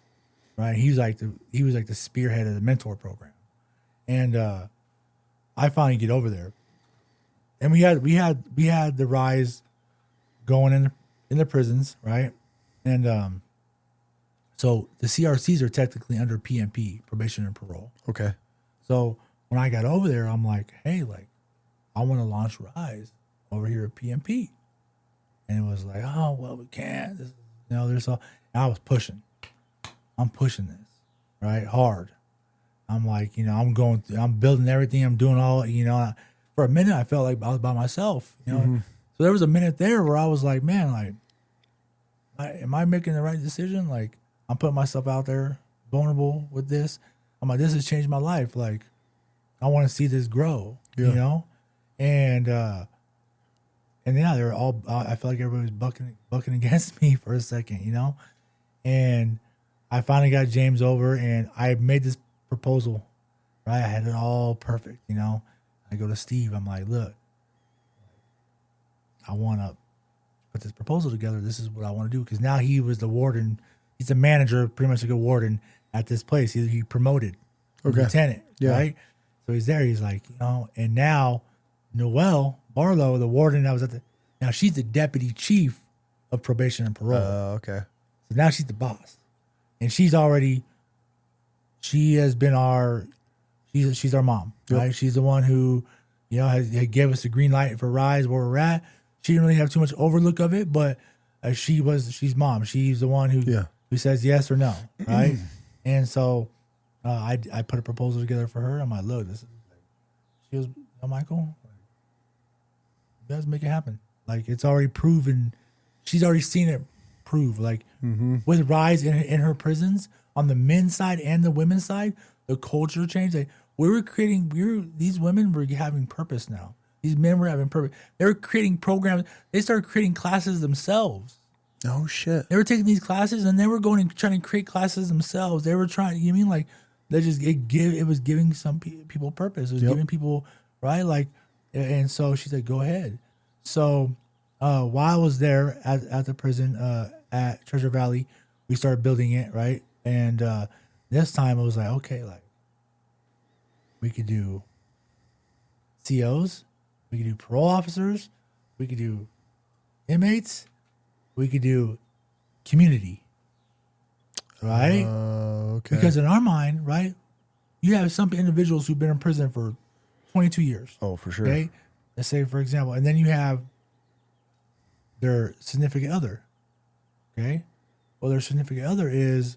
Speaker 1: right? He was like the spearhead of the mentor program, and I finally get over there, and we had the rise going in the prisons, right? And so the CRCs are technically under PMP, probation and parole.
Speaker 2: okay.
Speaker 1: So when I got over there, I'm like, hey, like, I want to launch Rise over here at PMP. And it was like, oh, well, we can't. There's all. And I was pushing. I'm pushing this, right? Hard. I'm like, I'm going through, I'm building everything. I'm doing all, for a minute, I felt like I was by myself, So there was a minute there where I was like, man, like, am I making the right decision? Like, I'm putting myself out there vulnerable with this. I'm like, this has changed my life. Like, I want to see this grow, And yeah, they're all, I felt like everybody was bucking against me for a second, And I finally got James over and I made this proposal, right? I had it all perfect, I go to Steve. I'm like, look, I want to put this proposal together. This is what I want to do. Because now he was the warden. He's the manager, pretty much like a warden at this place. He promoted lieutenant, right? So he's there. He's like, and now Noelle Barlow, the warden that was now she's the deputy chief of probation and parole.
Speaker 2: Okay.
Speaker 1: So now she's the boss. And she's our mom, right? She's the one who, had gave us the green light for Rise where we're at. She didn't really have too much overlook of it, but she's mom. She's the one who says yes or no, right? And so I put a proposal together for her. I'm like, look, she goes, Michael, you guys make it happen. Like, it's already proven. She's already seen it prove. Like, with Rise in her prisons, on the men's side and the women's side, the culture changed. Like, these women were having purpose now. These men were having purpose. They were creating programs. They started creating classes themselves.
Speaker 2: Oh, shit.
Speaker 1: They were taking these classes and they were going and trying to create classes themselves. They were trying, it was giving some people purpose. It was giving people, right? Like, and so she said, go ahead. So while I was there at the prison at Treasure Valley, we started building it, right? And this time it was like, okay, like, we could do COs, we could do parole officers, we could do inmates, We could do community, right?
Speaker 2: Okay.
Speaker 1: Because in our mind, right, you have some individuals who've been in prison for 22 years.
Speaker 2: Oh, for sure.
Speaker 1: Okay, let's say for example, and then you have their significant other. Okay, well, their significant other is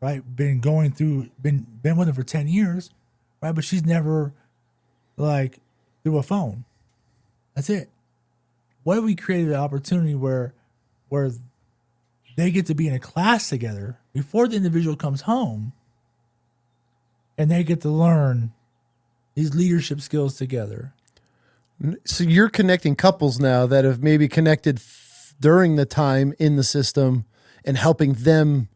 Speaker 1: right, been with them for 10 years, right? But she's never like through a phone. That's it. What if we created an opportunity where they get to be in a class together before the individual comes home, and they get to learn these leadership skills together?
Speaker 2: So you're connecting couples now that have maybe connected during the time in the system and helping them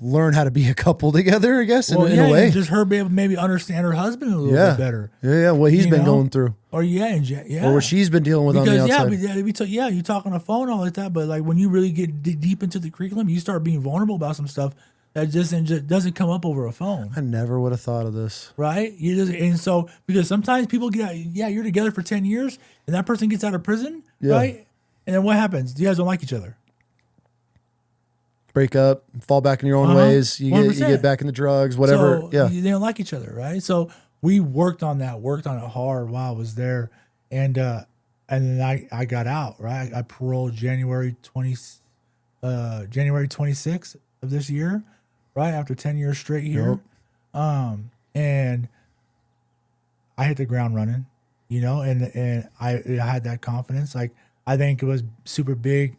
Speaker 2: learn how to be a couple together, I guess, in a way.
Speaker 1: Just her be able to maybe understand her husband a little bit better.
Speaker 2: Yeah, what he's been going through.
Speaker 1: Or
Speaker 2: or what she's been dealing with on the outside.
Speaker 1: You talk on the phone all like that, but like when you really get deep into the curriculum, you start being vulnerable about some stuff that just doesn't come up over a phone.
Speaker 2: I never would have thought of this.
Speaker 1: Right? Because sometimes people get out, you're together for 10 years and that person gets out of prison, right? And then what happens? You guys don't like each other.
Speaker 2: Break up, fall back in your own ways. You get back into drugs, whatever.
Speaker 1: So they don't like each other, right? So we worked on it hard while I was there, and then I got out, right? I paroled January 26th of this year, right after 10 years straight here, and I hit the ground running, and I had that confidence. Like I think it was super big.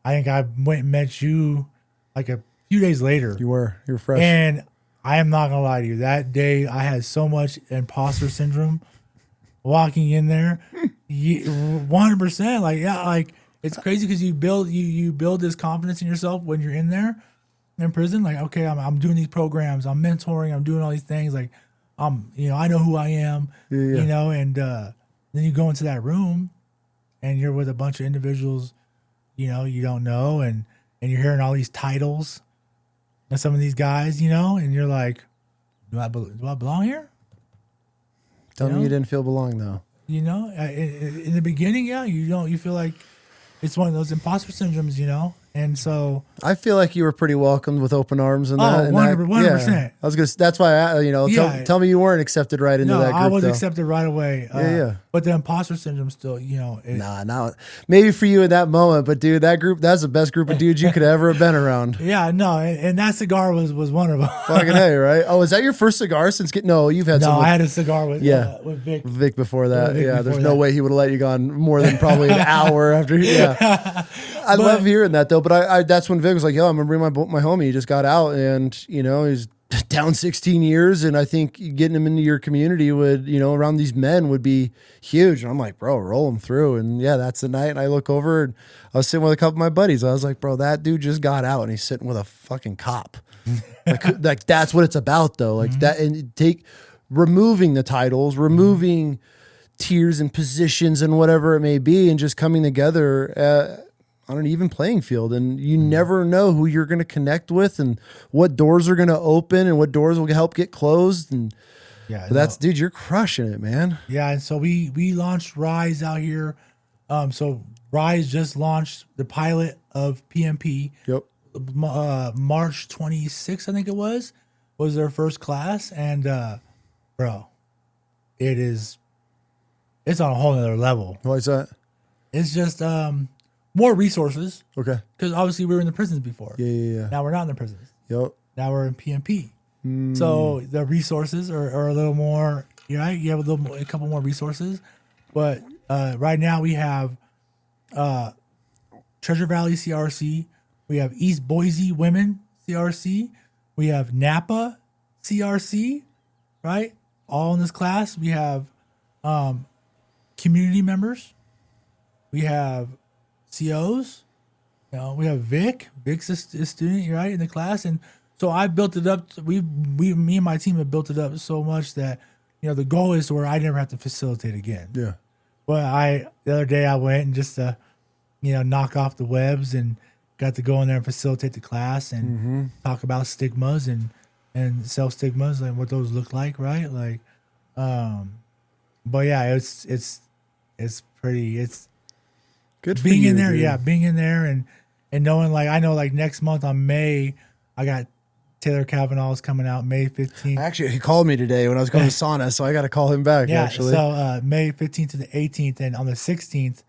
Speaker 1: I think I went and met you like a few days later.
Speaker 2: You were fresh.
Speaker 1: And I am not gonna lie to you. That day I had so much imposter syndrome walking in there. 100%. Like it's crazy because you build this confidence in yourself when you're in there in prison. Like, okay, I'm doing these programs, I'm mentoring, I'm doing all these things. Like I know who I am, and then you go into that room and you're with a bunch of individuals, you don't know, and you're hearing all these titles of some of these guys, and you're like, do I belong here?
Speaker 2: Tell me you didn't feel belong though.
Speaker 1: In the beginning, you feel like it's one of those imposter syndromes, and so
Speaker 2: I feel like you were pretty welcomed with open arms and that.
Speaker 1: 100%.
Speaker 2: Yeah. I was gonna. That's why tell me you weren't accepted right into that group.
Speaker 1: I was
Speaker 2: though.
Speaker 1: accepted right away. But the imposter syndrome still,
Speaker 2: maybe for you in that moment, but dude, that group, that's the best group of dudes you could ever have been around.
Speaker 1: Yeah, no, and that cigar was one of them.
Speaker 2: Fucking hey, right? Oh, is that your first cigar since you've had some.
Speaker 1: No, I had a cigar with Vic.
Speaker 2: Vic before that. There's no way he would have let you go on more than probably an hour after. Yeah. I love hearing that though, but I that's when Vic was like, yo, I'm gonna bring my homie. He just got out and he's down 16 years, and I think getting him into your community would, around these men would be huge. And I'm like, bro, roll him through. And yeah, that's the night. And I look over and I was sitting with a couple of my buddies. I was like, bro, that dude just got out and he's sitting with a fucking cop. like that's what it's about though. Like that, and removing the titles, removing tiers and positions and whatever it may be, and just coming together on an even playing field. And you never know who you're going to connect with and what doors are going to open and what doors will help get closed. And dude, you're crushing it, man. Yeah.
Speaker 1: And so we launched Rise out here. So Rise just launched the pilot of PMP.
Speaker 2: Yep.
Speaker 1: March 26th, I think it was their first class. And, bro, it's on a whole nother level.
Speaker 2: Why is that?
Speaker 1: It's just, more resources.
Speaker 2: Okay.
Speaker 1: Because obviously we were in the prisons before.
Speaker 2: Yeah.
Speaker 1: Now we're not in the prisons.
Speaker 2: Yep.
Speaker 1: Now we're in PMP. So the resources are a little more, right? You have a couple more resources. But right now we have Treasure Valley CRC. We have East Boise Women CRC. We have Napa CRC, right? All in this class. We have community members. We have COs, we have Vic. Vic's a student, right, in the class, and so I built it up. Me and my team have built it up so much that the goal is to where I never have to facilitate again.
Speaker 2: Yeah.
Speaker 1: But the other day I went and just knock off the webs and got to go in there and facilitate the class and talk about stigmas and self stigmas and what those look like, right? Like, but yeah, it's pretty.
Speaker 2: Good for
Speaker 1: being
Speaker 2: you,
Speaker 1: in there.
Speaker 2: dude.
Speaker 1: Yeah, being in there and knowing like I know like next month on May, I got Taylor Kavanaugh's coming out May 15th.
Speaker 2: Actually, he called me today when I was going to sauna, so I got to call him back.
Speaker 1: Yeah,
Speaker 2: actually.
Speaker 1: so May 15th to the 18th, and on the 16th,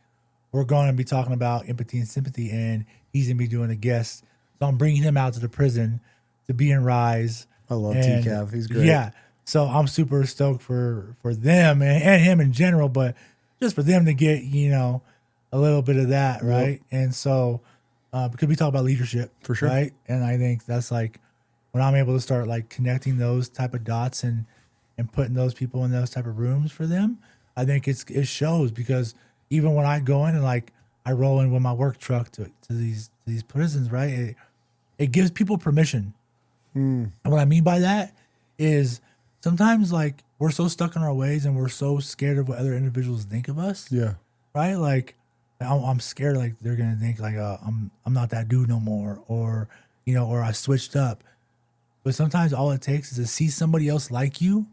Speaker 1: we're going to be talking about empathy and sympathy, and he's going to be doing a guest. So I'm bringing him out to the prison to be in Rise.
Speaker 2: I love
Speaker 1: And,
Speaker 2: TCAV. He's great.
Speaker 1: Yeah, so I'm super stoked for them and him in general, but just for them to get, you know, a little bit of that, right? And so because we talk about leadership,
Speaker 2: For sure.
Speaker 1: right? And I think that's like when I'm able to start like connecting those type of dots and putting those people in those type of rooms for them, I think it shows, because even when I go in and like I roll in with my work truck to these prisons, right? It gives people permission. And what I mean by that is sometimes like we're so stuck in our ways and we're so scared of what other individuals think of us,
Speaker 2: Yeah.
Speaker 1: right? Like I'm scared like they're gonna think like I'm not that dude no more, or you know, or I switched up. But sometimes all it takes is to see somebody else like you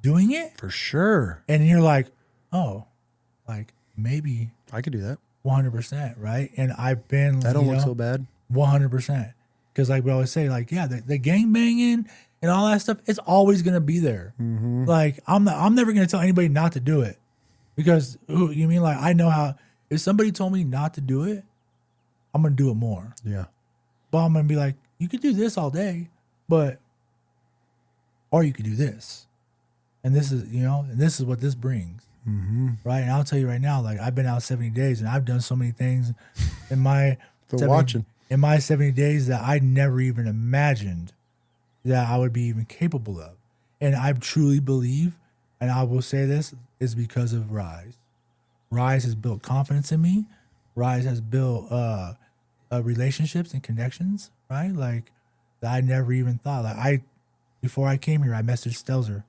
Speaker 1: doing it,
Speaker 2: For sure.
Speaker 1: and you're like, oh, like maybe
Speaker 2: I could do that.
Speaker 1: 100%, right? And I've been
Speaker 2: That don't
Speaker 1: you
Speaker 2: look
Speaker 1: know,
Speaker 2: so bad.
Speaker 1: 100%, because like we always say, like yeah, the gang banging and all that stuff, it's always gonna be there. Like I'm never gonna tell anybody not to do it, because you mean like I know how. If somebody told me not to do it, I'm gonna do it more.
Speaker 2: Yeah.
Speaker 1: But I'm gonna be like, you could do this all day, but or you could do this, and this is, you know, and this is what this brings, right? And I'll tell you right now, like I've been out 70 days, and I've done so many things in my in my 70 days that I never even imagined that I would be even capable of. And I truly believe, and I will say this, is because of Rise. Rise has built confidence in me. Rise has built relationships and connections, right? Like that I never even thought. Like before I came here, I messaged Stelzer,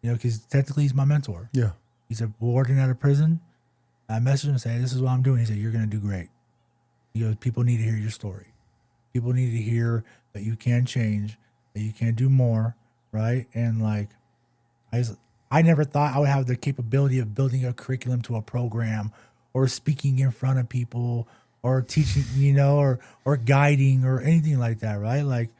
Speaker 1: you know, because technically he's my mentor.
Speaker 2: Yeah.
Speaker 1: He's a warden at a prison. I messaged him and said, this is what I'm doing. He said, you're going to do great. He goes, people need to hear your story. People need to hear that you can change, that you can do more, right? And like, I never thought I would have the capability of building a curriculum to a program, or speaking in front of people, or teaching, you know, or guiding or anything like that, right? Like,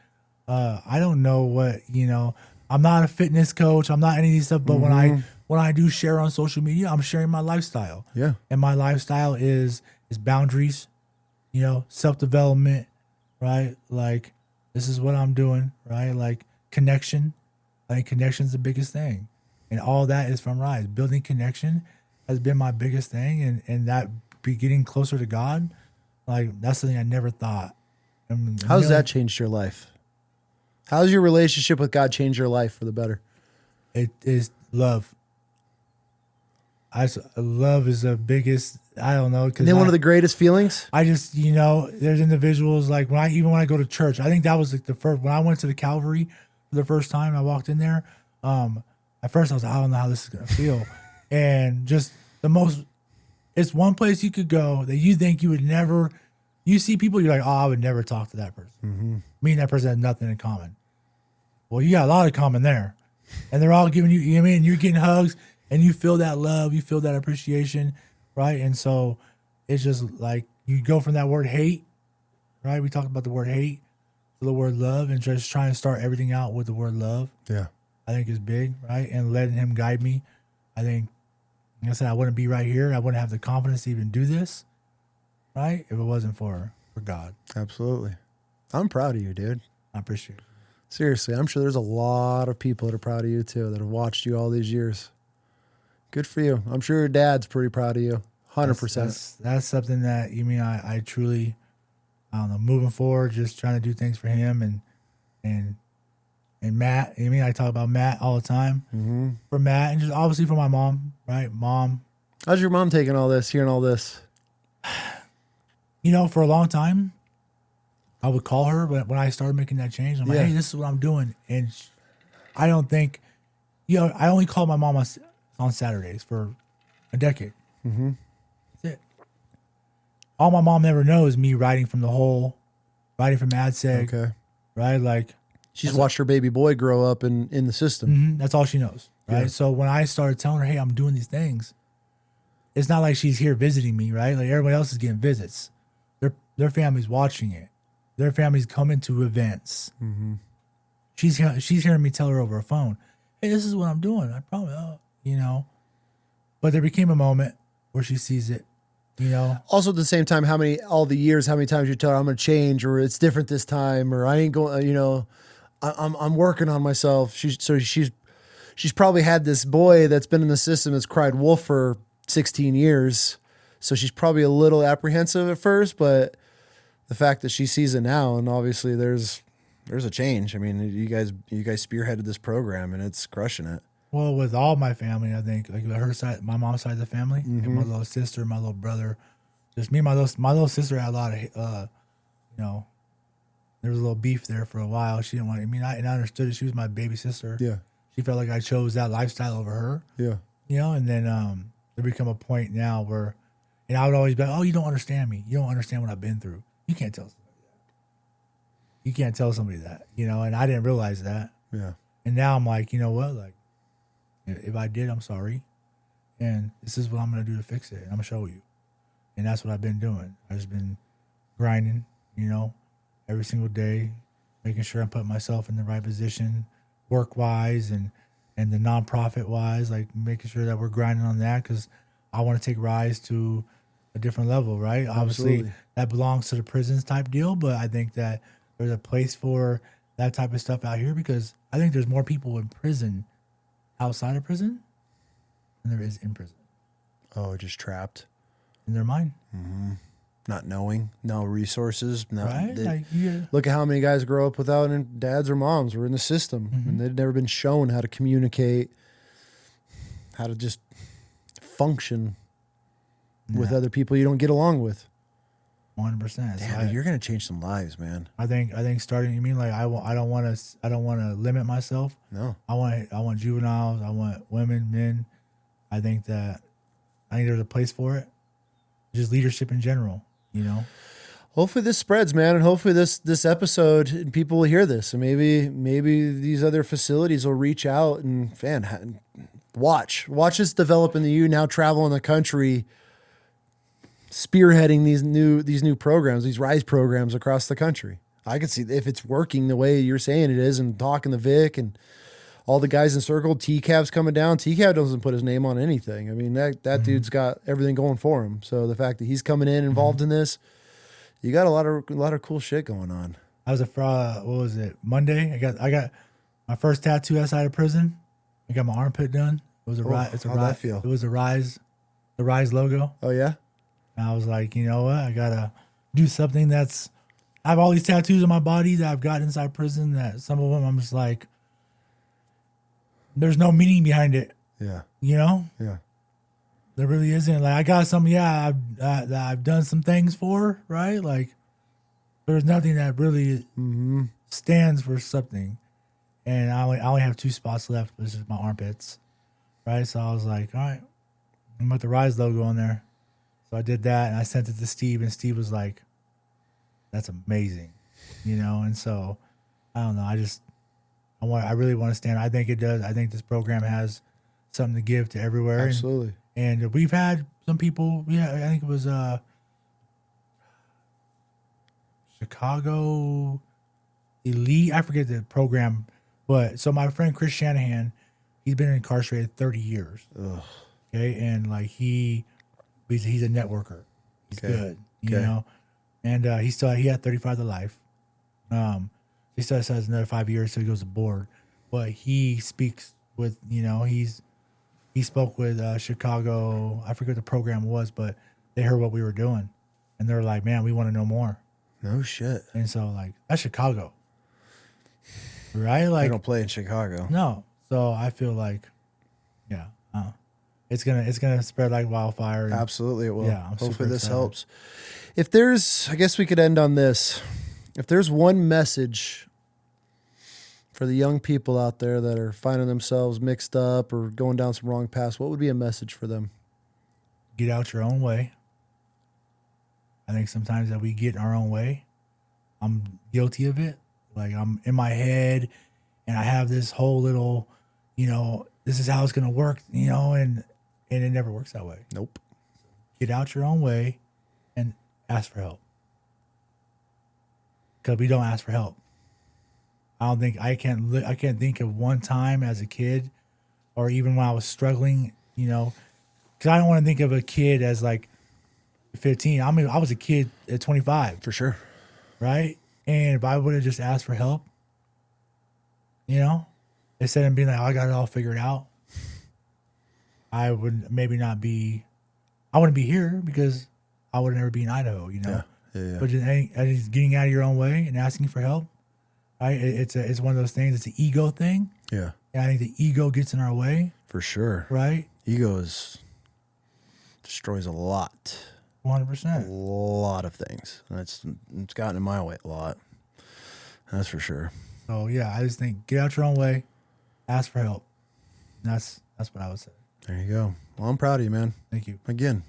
Speaker 1: I don't know what, you know, I'm not a fitness coach. I'm not any of these stuff, but when I do share on social media, I'm sharing my lifestyle.
Speaker 2: Yeah.
Speaker 1: And my lifestyle is boundaries, you know, self-development, right? Like, this is what I'm doing, right? Like connection. I think connection's the biggest thing. And all that is from Rise. Building connection has been my biggest thing. And that be getting closer to God, like that's something I never thought.
Speaker 2: How's that changed your life? How's your relationship with God changed your life for the better?
Speaker 1: It is love. Love is the biggest, I don't know.
Speaker 2: And then one of the greatest feelings?
Speaker 1: I just, you know, there's individuals like when I go to church, I think that was like the first, when I went to the Calvary for the first time, I walked in there. At first I was like, I don't know how this is going to feel. And just it's one place you could go that you think you would never, you see people, you're like, oh, I would never talk to that person. Me and that person have nothing in common. Well, you got a lot in common there. And they're all giving you, you know what I mean? You're getting hugs and you feel that love, you feel that appreciation, right? And so it's just like you go from that word hate, right? We talked about the word hate to the word love, and just trying to start everything out with the word love.
Speaker 2: Yeah.
Speaker 1: I think is big, right? And letting him guide me. I think, like I said, I wouldn't be right here. I wouldn't have the confidence to even do this, right? If it wasn't for God.
Speaker 2: Absolutely. I'm proud of you, dude.
Speaker 1: I appreciate it.
Speaker 2: Seriously, I'm sure there's a lot of people that are proud of you too, that have watched you all these years. Good for you. I'm sure your dad's pretty proud of you. 100%.
Speaker 1: That's something that, you mean, I truly, I don't know, moving forward, just trying to do things for him and Matt. You mean, I talk about Matt all the time for Matt, and just obviously for my mom, right? Mom.
Speaker 2: How's your mom taking all this, hearing all this?
Speaker 1: You know, for a long time, I would call her, but when I started making that change, I'm like, hey, this is what I'm doing. And I don't think, you know, I only called my mom on Saturdays for a decade. That's it. All my mom ever knows is me riding from the hole, riding from AdSeg,
Speaker 2: Okay.
Speaker 1: right? Like,
Speaker 2: She's watched her baby boy grow up in the system.
Speaker 1: that's all she knows, right?
Speaker 2: Yeah.
Speaker 1: So when I started telling her, hey, I'm doing these things, it's not like she's here visiting me, right? Like everybody else is getting visits. Their family's watching it. Their family's coming to events.
Speaker 2: Mm-hmm.
Speaker 1: She's hearing me tell her over a phone, "Hey, this is what I'm doing. I probably, you know." But there became a moment where she sees it, you know.
Speaker 2: Also, at the same time, how many times you tell her I'm going to change, or it's different this time, or I ain't going, you know, I'm working on myself. She's probably had this boy that's been in the system that's cried wolf for 16 years. So she's probably a little apprehensive at first, but the fact that she sees it now, and obviously there's a change. I mean, you guys spearheaded this program and it's crushing it.
Speaker 1: Well, with all my family, I think, like her side, my mom's side of the family, and my little sister, my little brother, just me and my little sister had a lot of, you know, there was a little beef there for a while. She didn't want, I understood it. She was my baby sister.
Speaker 2: Yeah.
Speaker 1: She felt like I chose that lifestyle over her.
Speaker 2: Yeah.
Speaker 1: You know, and then there become a point now where, and I would always be like, "Oh, you don't understand me. You don't understand what I've been through. You can't tell somebody that. You can't tell somebody that, you know," and I didn't realize that.
Speaker 2: Yeah.
Speaker 1: And now I'm like, you know what? Like, if I did, I'm sorry. And this is what I'm going to do to fix it. I'm going to show you. And that's what I've been doing. I've just been grinding, you know, every single day, making sure I'm putting myself in the right position, work-wise and the nonprofit-wise, like making sure that we're grinding on that because I want to take Rise to a different level, right?
Speaker 2: Absolutely.
Speaker 1: Obviously, that belongs to the prisons type deal, but I think that there's a place for that type of stuff out here because I think there's more people in prison outside of prison than there is in prison.
Speaker 2: Oh, just trapped
Speaker 1: in their mind.
Speaker 2: Mm-hmm. Not knowing, no resources. No,
Speaker 1: right?
Speaker 2: Look at how many guys grow up without dads or moms were in the system and they'd never been shown how to communicate, how to just function with other people you don't get along with.
Speaker 1: 100%.
Speaker 2: Damn, you're gonna change some lives, man.
Speaker 1: I think starting. You mean like I don't want to limit myself.
Speaker 2: No,
Speaker 1: I want juveniles. I want women, men. I think there's a place for it. Just leadership in general, you know.
Speaker 2: Hopefully this spreads, man, and hopefully this episode people will hear this, and maybe these other facilities will reach out and watch this develop in the U. Now traveling the country, spearheading these new programs, these Rise programs across the country. I could see if it's working the way you're saying it is, and talking to Vic and all the guys in Circle. T-Cab's coming down. T-Cab doesn't put his name on anything. I mean, that dude's got everything going for him. So the fact that he's coming in involved in this, you got a lot of cool shit going on.
Speaker 1: I was what was it? Monday. I got my first tattoo outside of prison. I got my armpit done. It was
Speaker 2: how'd that feel?
Speaker 1: It was the Rise logo.
Speaker 2: Oh yeah.
Speaker 1: And I was like, you know what? I gotta do something I have all these tattoos on my body that I've got inside prison. That some of them I'm just like, there's no meaning behind it.
Speaker 2: Yeah.
Speaker 1: You know?
Speaker 2: Yeah.
Speaker 1: There really isn't. Like I got some, I've done some things for, right? Like there's nothing that really stands for something. And I only have 2 spots left, which is my armpits. Right? So I was like, all right, I'm gonna put the Rise logo on there. So I did that and I sent it to Steve, and Steve was like, that's amazing. You know, and so I don't know, I really want to stand. I think it does. I think this program has something to give to everywhere.
Speaker 2: Absolutely.
Speaker 1: And we've had some people. Yeah, I think it was Chicago Elite. I forget the program, but so my friend Chris Shanahan, he's been incarcerated 30 years.
Speaker 2: Ugh.
Speaker 1: Okay, and like he's a networker. He's good, you know. And he had 35 to life. He still has another 5 years, so he goes to board. But he speaks with, you know, he spoke with Chicago. I forget what the program was, but they heard what we were doing, and they're like, "Man, we want to know more."
Speaker 2: No shit.
Speaker 1: And so, like, that's Chicago, right? Like,
Speaker 2: they don't play in Chicago.
Speaker 1: No. So I feel like, yeah, it's gonna spread like wildfire. And,
Speaker 2: absolutely, it will.
Speaker 1: Yeah,
Speaker 2: hopefully this helps. If there's, I guess we could end on this. If there's one message for the young people out there that are finding themselves mixed up or going down some wrong paths, what would be a message for them?
Speaker 1: Get out your own way. I think sometimes that we get in our own way. I'm guilty of it. Like I'm in my head and I have this whole little, you know, this is how it's going to work, you know, and it never works that way.
Speaker 2: Nope.
Speaker 1: get out your own way and ask for help. Because we don't ask for help. I can't think of one time as a kid, or even when I was struggling, because I don't want to think of a kid as like 15. I mean, I was a kid at 25.
Speaker 2: For sure.
Speaker 1: Right? And if I would have just asked for help, instead of being like, oh, I got it all figured out, I would maybe not be, I wouldn't be here because I would never be in Idaho,
Speaker 2: Yeah.
Speaker 1: But just getting out of your own way and asking for help, right? It's one of those things. It's an ego thing.
Speaker 2: Yeah.
Speaker 1: And I think the ego gets in our way.
Speaker 2: For sure.
Speaker 1: Right?
Speaker 2: Ego destroys a lot.
Speaker 1: 100%.
Speaker 2: A lot of things. It's gotten in my way a lot. That's for sure.
Speaker 1: So yeah, I just think get out your own way, ask for help. And that's what I would say.
Speaker 2: There you go. Well, I'm proud of you, man.
Speaker 1: Thank you.
Speaker 2: Again.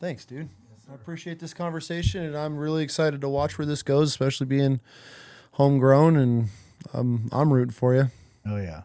Speaker 2: Thanks, dude. I appreciate this conversation, and I'm really excited to watch where this goes, especially being homegrown, and I'm rooting for you.
Speaker 1: Oh yeah.